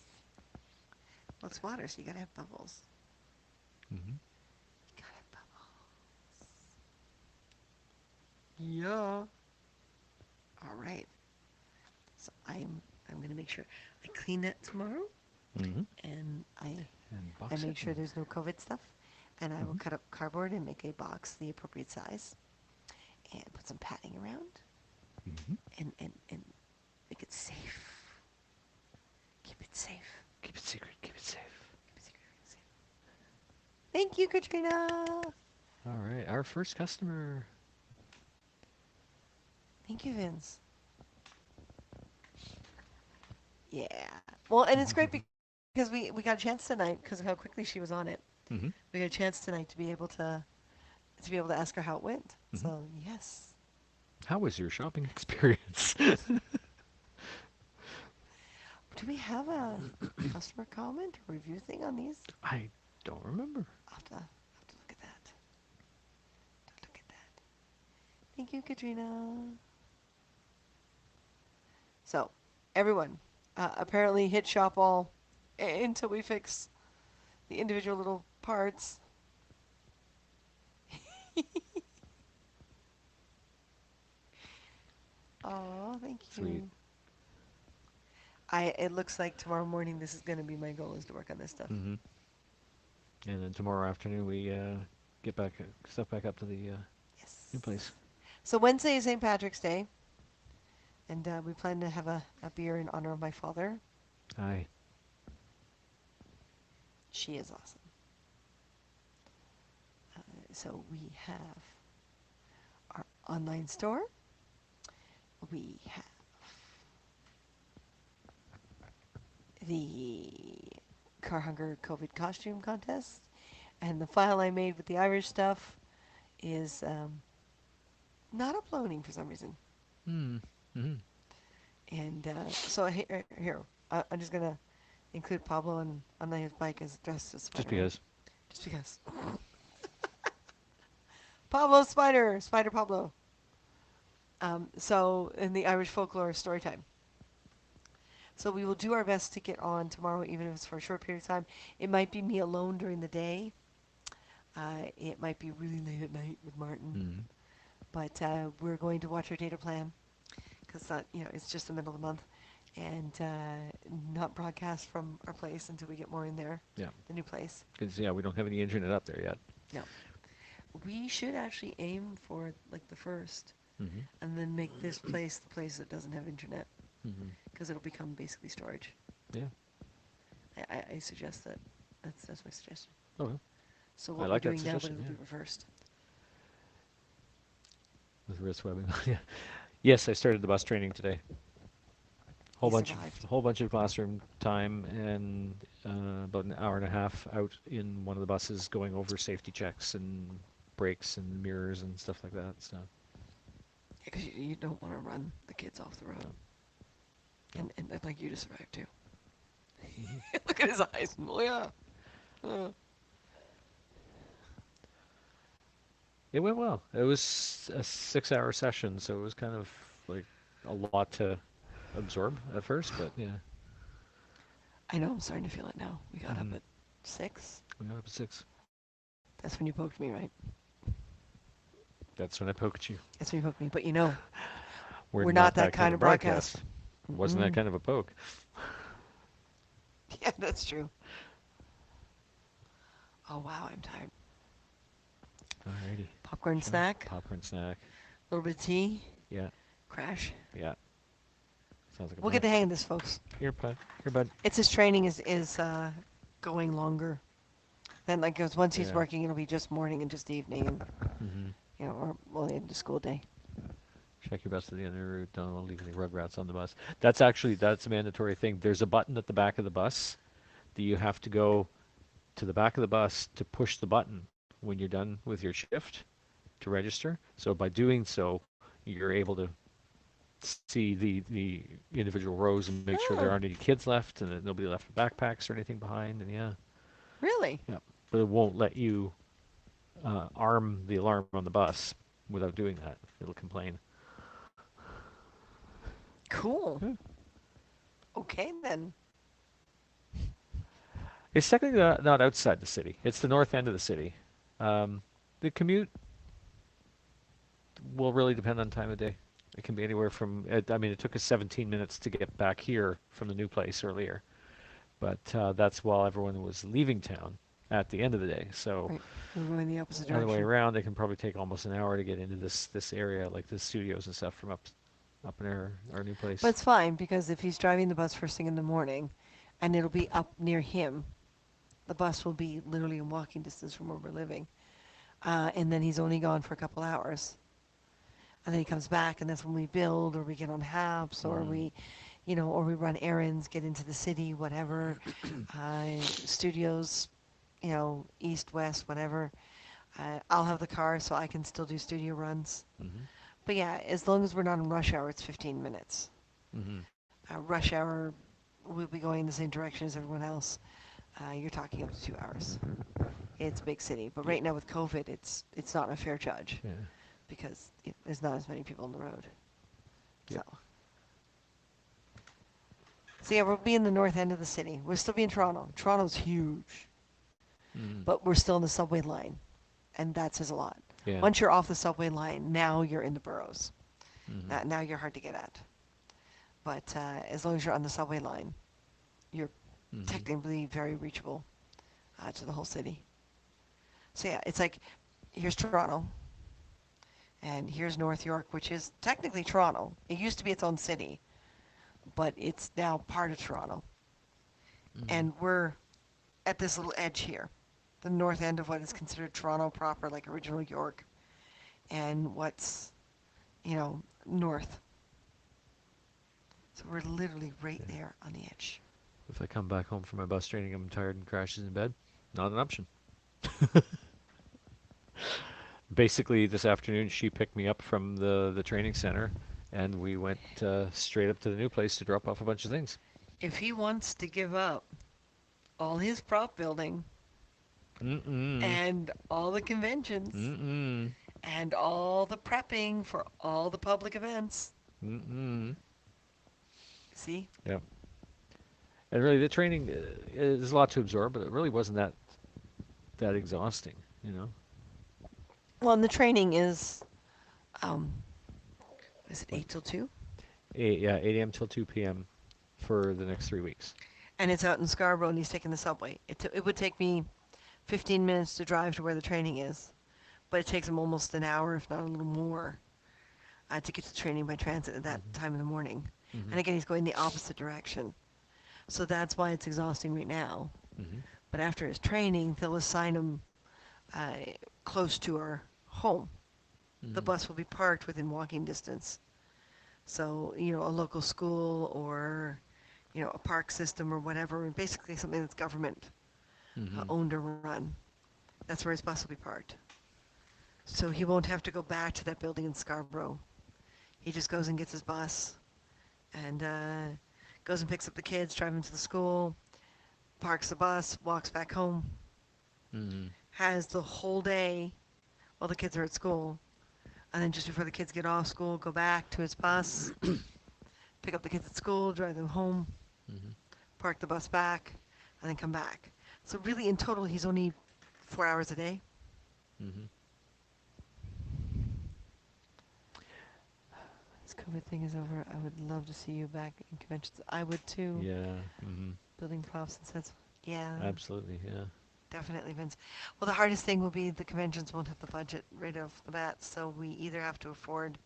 Well, it's water, so you gotta have bubbles. Mm-hmm. You gotta have bubbles. Yeah. All right. So I'm gonna make sure I clean that tomorrow, Mm-hmm. and And I box it. make sure there's no COVID stuff, and I will Mm-hmm. cut up cardboard and make a box the appropriate size, and put some padding around, Mm-hmm. and make it safe. Keep it safe. Keep it secret. Keep it safe. Keep it secret. Safe. Thank you, Katrina. All right. Our first customer. Thank you, Vince. Yeah. Well, and it's great because we got a chance tonight because of how quickly she was on it. Mm-hmm. We got a chance tonight to be able to ask her how it went. Mm-hmm. So yes. How was your shopping experience? Do we have a customer comment or review thing on these? I don't remember. I'll have to look at that. Look at that. Thank you, Katrina. So, everyone, apparently hit shop all until we fix the individual little parts. Oh, thank Sweet. you. It looks like tomorrow morning this is going to be my goal is to work on this stuff. Mm-hmm. And then tomorrow afternoon we get back stuff back up to the new Yes. place. So Wednesday is St. Patrick's Day, and we plan to have a beer in honor of my father. Aye. She is awesome. So we have our online store. We have the Car Hunger COVID costume contest, and the file I made with the Irish stuff is not uploading for some reason. Mm. Mm-hmm. And so here, I'm just gonna include Pablo on his bike as dressed as Just Spider-Man. because. just because. Pablo Spider, Spider Pablo. So in the Irish folklore story time. So we will do our best to get on tomorrow, even if it's for a short period of time. It might be me alone during the day. It might be really late at night with Martin. Mm. But we're going to watch our data plan because that it's just the middle of the month, and not broadcast from our place until we get more in there, Yeah. the new place. Because yeah, we don't have any internet up there yet. No, we should actually aim for like the first, Mm-hmm. and then make this place the place that doesn't have internet Mm-hmm. because it'll become basically storage. Yeah. I suggest that. That's my suggestion. Okay. So I what we're like that doing now, but suggestion. it'll Yeah. be reversed. With wrist webbing. Yeah. Yes, I started the bus training today. He Whole bunch of survived. whole bunch of classroom time and about an hour and a half out in one of the buses going over safety checks and brakes and mirrors and stuff like that. So Because you don't want to run the kids off the road, no, and I'd like you to survive too. no. Look at his eyes. Oh yeah. Uh, It went well. It was a 6-hour session, so it was kind of like a lot to absorb at first, but yeah. I know, I'm starting to feel it now. We got up Hmm. at 6. We got up at 6. That's when you poked me, right? That's when I poked you. That's when you poked me. But We're we're not not that that kind kind of of broadcast. broadcast. Wasn't that Mm-mm. kind of a poke? Yeah, that's true. Oh, wow, I'm tired. Alrighty. Popcorn Sure. snack, Popcorn snack. a little bit of tea, Yeah. crash. Yeah. Sounds like a We'll get plan. the hang of this, folks. Here, bud. Here, bud. It's his training is going longer. Then, like, 'cause once he's Yeah. working, it'll be just morning and just evening, and Mm-hmm. or well, into school day. Check your bus to the end of the route. Don't leave any rugrats on the bus. That's a mandatory thing. There's a button at the back of the bus that you have to go to the back of the bus to push the button when you're done with your shift to register. So by doing so, you're able to see the individual rows and make sure there Oh, aren't any kids left and that nobody left with backpacks or anything behind. And yeah, really? yeah. But it won't let you arm the alarm on the bus without doing that. It'll complain. Cool. Yeah. Okay, then. It's technically not outside the city. It's the north end of the city. The commute will really depend on time of day. It can be anywhere from, I mean, it took us 17 minutes to get back here from the new place earlier, but that's while everyone was leaving town at the end of the day. So Right. We're going the opposite other way direction. around, it can probably take almost an hour to get into this area, like the studios and stuff from up in our new But place. it's fine because if he's driving the bus first thing in the morning and it'll be up near him, the bus will be literally in walking distance from where we're living. And then he's only gone for a couple hours. And then he comes back, and that's when we build, or we get on HAPS, or Mm. or we run errands, get into the city, whatever. Studios, east, west, whatever. I'll have the car so I can still do studio runs. Mm-hmm. But yeah, as long as we're not in rush hour, it's 15 minutes. Mm-hmm. Rush hour, we'll be going in the same direction as everyone else. You're talking up to 2 hours. It's a big city, but right now with COVID, it's not a fair judge Yeah. because there's not as many people on the road. So, Yep. so yeah, we'll be in the north end of the city. We'll still be in Toronto. Toronto's huge, Mm. but we're still in the subway line, and that says a lot. Yeah. Once you're off the subway line, now you're in the boroughs. Mm-hmm. Now you're hard to get at. But as long as you're on the subway line, you're Mm-hmm. technically very reachable to the whole city. So yeah, it's like here's Toronto, and here's North York, which is technically Toronto. It used to be its own city, but it's now part of Toronto. Mm-hmm. And we're at this little edge here, the north end of what is considered Toronto proper, like original York, and what's, north. So we're literally right Yeah. there on the edge. If I come back home from my bus training, I'm tired and crashes in bed. Not an option. Basically, this afternoon she picked me up from the training center, and we went straight up to the new place to drop off a bunch of things. If he wants to give up all his prop building, Mm-mm. and all the conventions Mm-mm. and all the prepping for all the public events. Mm-mm. See? Yep. And really, the training is a lot to absorb, but it really wasn't that exhausting, you know. Well, and the training um, is it What? 8 till 2? 8 a.m. till 2 p.m. for the next 3 weeks. And it's out in Scarborough, and he's taking the subway. It would take me 15 minutes to drive to where the training is, but it takes him almost an hour, if not a little more, to get to training by transit at that Mm-hmm. time in the morning. Mm-hmm. And again, he's going the opposite direction. So that's why it's exhausting right now. Mm-hmm. But after his training, they'll assign him uh, close to our home. The Mm-hmm. bus will be parked within walking distance. So, a local school or, a park system or whatever, basically something that's government Mm-hmm. owned or run. That's where his bus will be parked. So he won't have to go back to that building in Scarborough. He just goes and gets his bus and goes and picks up the kids, drives them to the school, parks the bus, walks back home, Mm-hmm. has the whole day while the kids are at school. And then just before the kids get off school, go back to his bus, pick up the kids at school, drive them home, Mm-hmm. park the bus back, and then come back. So really, in total, he's only 4 hours a day. Mm-hmm. This COVID thing is over. I would love to see you back in conventions. I would too. Yeah. Mm-hmm. Building props and sets. Yeah, Absolutely. Yeah. definitely, Vince. Well, the hardest thing will be the conventions won't have the budget right off the bat, so we either have to afford,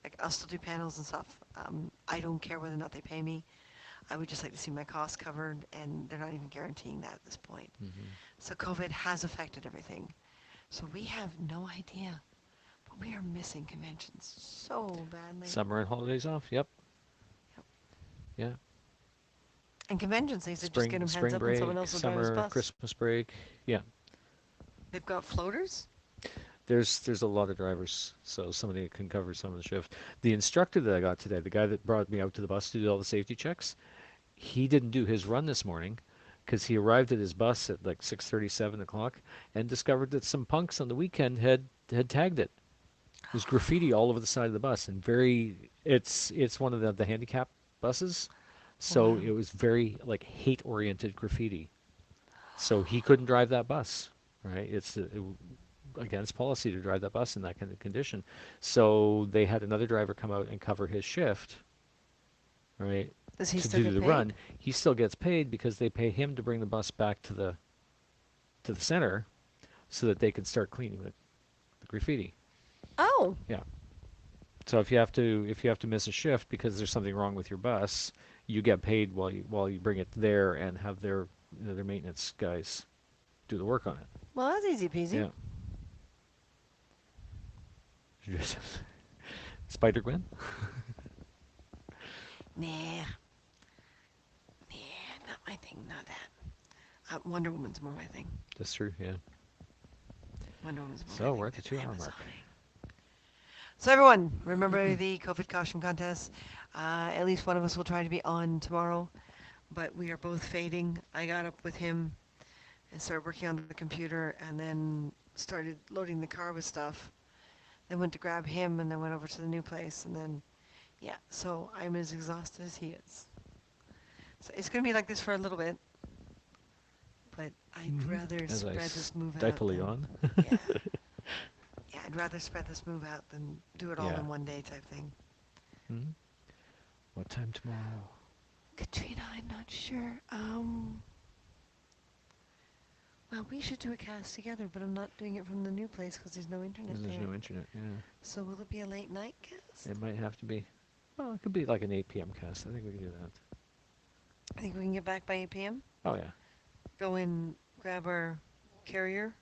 like, I'll still do panels and stuff. I don't care whether or not they pay me. I would just like to see my costs covered, and they're not even guaranteeing that at this point. Mm-hmm. So COVID has affected everything. So we have no idea, but we are missing conventions so badly. Summer and holidays off. Yep. Yep. Yeah. And conventions, they said just get Spring them heads spring up and someone break, else will drive his summer, bus. Christmas break. Yeah. They've got floaters? There's a lot of drivers, so somebody can cover some of the shift. The instructor that I got today, the guy that brought me out to the bus to do all the safety checks, he didn't do his run this morning because he arrived at his bus at like 6:30, 7 o'clock, and discovered that some punks on the weekend had tagged it. There's graffiti all over the side of the bus, and it's one of the handicap buses, so Wow. it was very like hate-oriented graffiti. So he couldn't drive that bus, right? Against policy to drive that bus in that kind of condition. So they had another driver come out and cover his shift, right, Does he to still do get the paid? run. He still gets paid because they pay him to bring the bus back to the center so that they can start cleaning the graffiti. Oh, Yeah. So if you have to miss a shift because there's something wrong with your bus, you get paid while you bring it there and have their maintenance guys do the work on it. well, that's easy peasy. Yeah. Spider Gwen? Nah, nah, not my thing, not that. Wonder Woman's more my thing. That's true, yeah. Wonder Woman's more my So thing we're at the than 2 hour mark. Amazoning. So everyone, remember the COVID caution contest. At least one of us will try to be on tomorrow, but we are both fading. I got up with him and started working on the computer and then started loading the car with stuff. Then went to grab him and then went over to the new place and then, yeah, so I'm as exhausted as he is. So it's going to be like this for a little bit, but I'd rather As I spread this move out stifle than, yawn. yeah, yeah, I'd rather spread this move out than do it all Yeah. in one day type thing. Hmm. What time tomorrow? Katrina, I'm not sure. Well, we should do a cast together, but I'm not doing it from the new place because there's no internet There's there. no internet, yeah. So will it be a late night cast? It might have to be. Well, it could be like an 8 p.m. cast. I think we can do that. I think we can get back by 8 p.m. Oh, yeah. Go and grab our carrier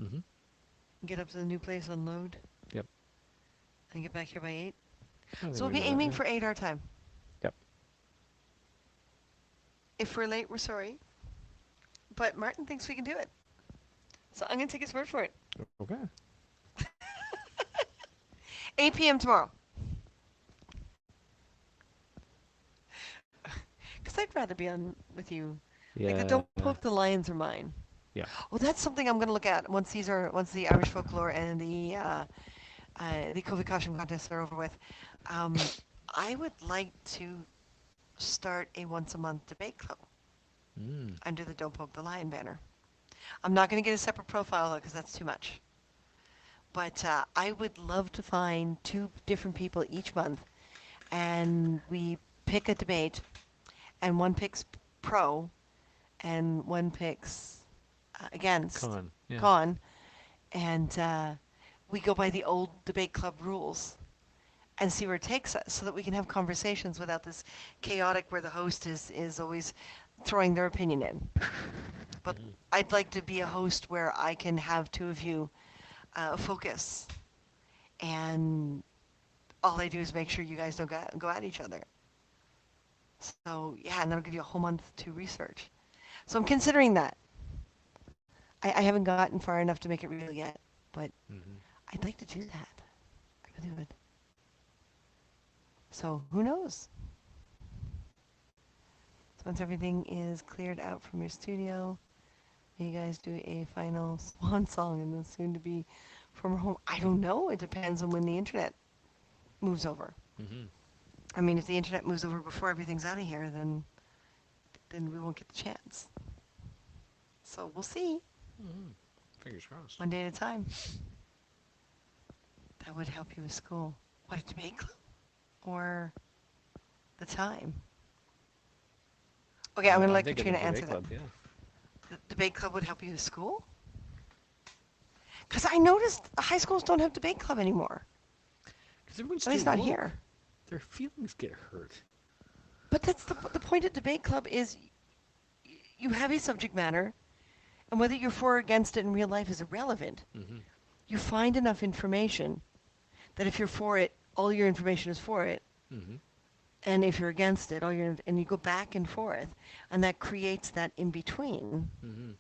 Mm-hmm. and get up to the new place, unload, Yep. and get back here by 8. I think So we'll we be can do that, aiming yeah. for 8 our time. Yep. If we're late, we're sorry. But Martin thinks we can do it. So I'm going to take his word for it. Okay. 8 p.m. tomorrow. Because I'd rather be on with you. Like, Yeah. don't poke the lions are mine. Yeah. Oh, that's something I'm going to look at once the Irish folklore and the COVID costume contests are over with. Um, I would like to start a once a month debate club Mm. under the Don't Poke the Lion banner. I'm not going to get a separate profile because that's too much. But I would love to find two different people each month, and we pick a debate, and one picks pro, and one picks against, Con. Yeah. con, and we go by the old debate club rules and see where it takes us so that we can have conversations without this chaotic where the host is always throwing their opinion in. But Hmm. I'd like to be a host where I can have two of you focus, and all I do is make sure you guys don't go at each other. So yeah, and that'll give you a whole month to research. So I'm considering that. I haven't gotten far enough to make it real yet, but Hmm. I'd like to do that. I really would. So who knows? So once everything is cleared out from your studio, you guys do a final swan song and then soon to be from home. I don't know. It depends on when the internet moves over. Hmm. I mean, if the internet moves over before everything's out of here, then we won't get the chance. So we'll see. Hmm. Fingers crossed. One day at a time. That would help you with school. What, a debate club? Or the time? Okay, I'm going to I'm let thinking the Katrina debate answer that. club. Yeah. The debate club would help you with school? Because I noticed high schools don't have debate club anymore. Because everyone's At too least not woke. here. Their feelings get hurt. But that's the point of debate club is you have a subject matter, and whether you're for or against it in real life is irrelevant. Hmm. You find enough information that if you're for it, all your information is for it, Hmm. and if you're against it, and you go back and forth, and that creates that in between, Hmm.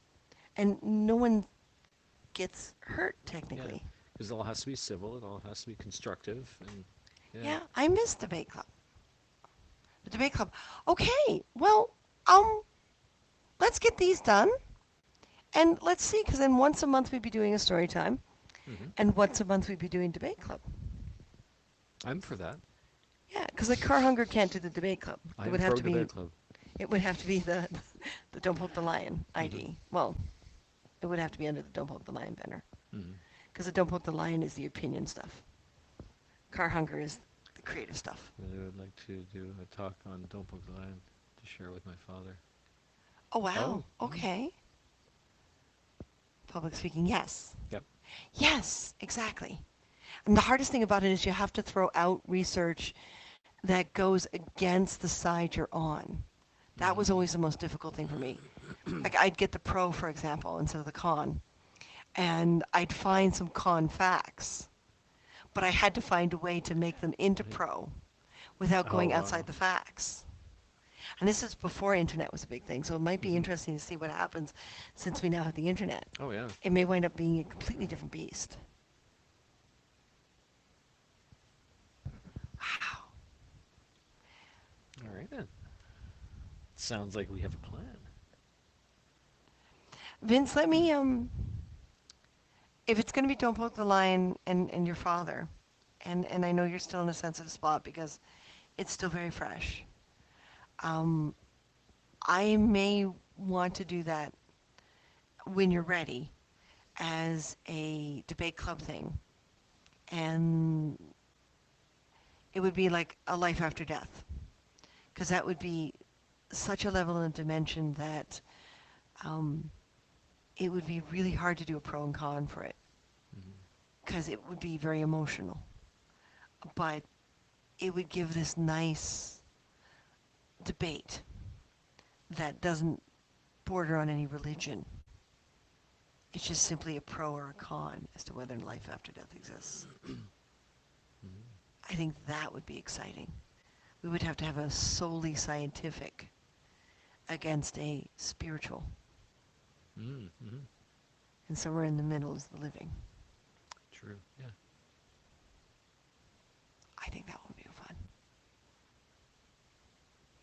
and no one gets hurt Yeah. technically. Because it all has to be civil. It all has to be constructive. And yeah. Yeah, I miss debate club. The debate club. Okay, well, um, let's get these done, and let's see, because then once a month we'd be doing a story time, Hmm. and once a month we'd be doing debate club. I'm for that. Yeah, because like Car Hunger can't do the debate club. I It am would have pro to be debate club. it would have to be the Don't Poke the Lion Hmm. ID. Well, it would have to be under the Don't Poke the Lion banner. Hmm. Because the Don't Poke the Lion is the opinion stuff. Car Hunger is the creative stuff. I would like to do a talk on Don't Poke the Lion to share with my father. Oh wow. Oh. Mm. Okay. Public speaking, yes. Yep. Yes, exactly. And the hardest thing about it is you have to throw out research that goes against the side you're on. That was Hmm. always the most difficult thing for me. Like I'd get the pro, for example, instead of the con, and I'd find some con facts, but I had to find a way to make them into Right. pro without Oh, going wow. outside the facts. And this is before internet was a big thing, so it might be Hmm. interesting to see what happens since we now have the internet. Oh, yeah. It may wind up being a completely different beast. Wow. All right, then. Sounds like we have a plan. Vince, let me if it's going to be Don't Poke the Lion and your father, and I know you're still in a sensitive spot because it's still very fresh. Um, I may want to do that when you're ready as a debate club thing, and it would be like a life after death, because that would be such a level and dimension that um, it would be really hard to do a pro and con for it, Hmm. because it would be very emotional. But it would give this nice debate that doesn't border on any religion. It's just simply a pro or a con as to whether life after death exists. Hmm. I think that would be exciting. We would have to have a solely scientific against a spiritual, Mm-hmm. and somewhere in the middle is the living. True. Yeah. I think that would be fun.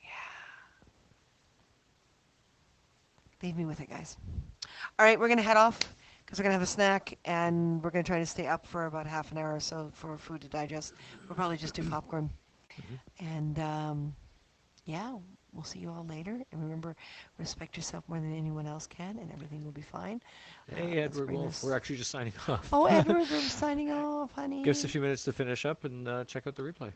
Yeah. Leave me with it, guys. All right, we're going to head off because we're going to have a snack and we're going to try to stay up for about half an hour or so for food to digest. We'll probably just do popcorn. And yeah, we'll see you all later. And remember, respect yourself more than anyone else can, and everything will be fine. Hey, Let's Edward bring Wolf, this. we're actually just signing off. Oh, Edward, we're signing off, honey. Give us a few minutes to finish up and check out the replay.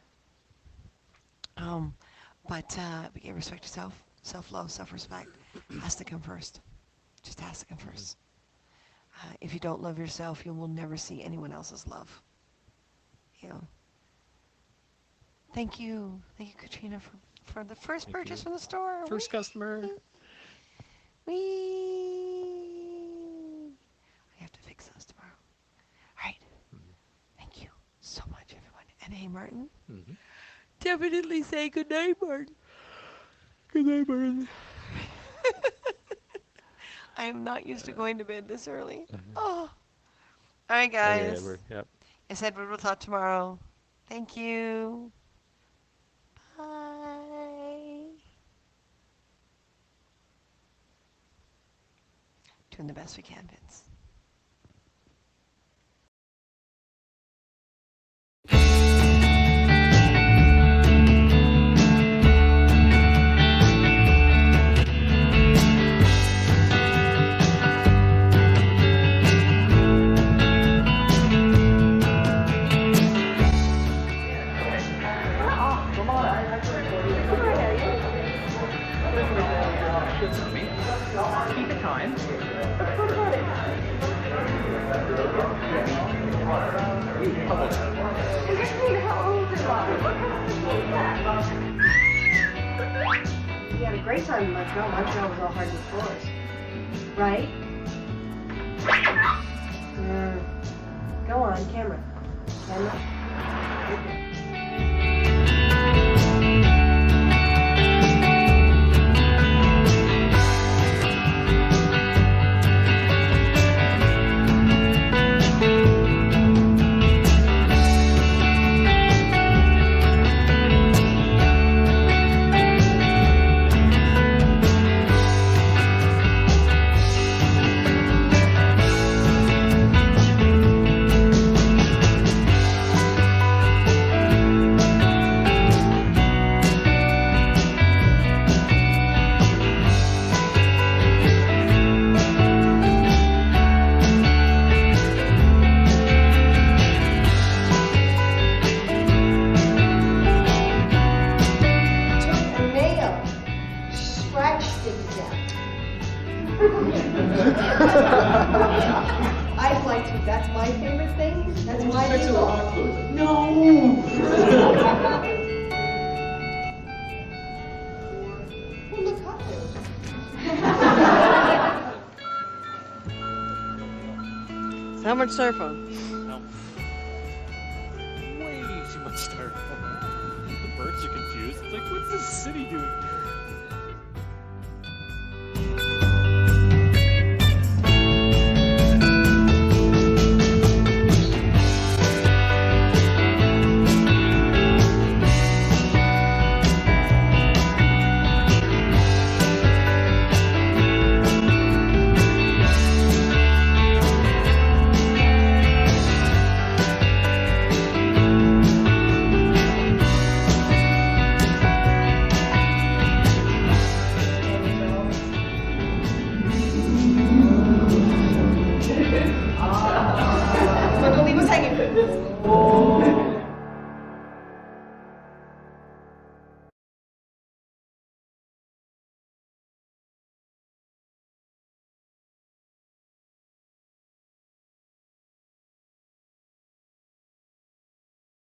But yeah, respect yourself. Self-love, self-respect has to come first. Just has to come first. If you don't love yourself, you will never see anyone else's love. You know. Thank you, Katrina, for the first Thank purchase you. from the store. First customer. Whee! I have to fix those tomorrow. All right. Thank you so much, everyone. And hey, Martin. Mm-hmm. Definitely say good night, Martin. Good night, Martin. I am not used to going to bed this early. Oh. All right, Okay, guys. Edward. Yep. Yes, Edward, we'll talk tomorrow. Thank you. Bye. Doing the best we can, Vince. Keep the time. We had a great time in Montreal. Montreal was all hard and floors. Right? Go on, camera. Camera. Took a nail, scratched it to death. I'd like to. That's my favorite thing. That's my favorite. No. Well, look, cocktails. How much styrofoam? Way too much styrofoam. The birds are confused. It's like, what's this city doing?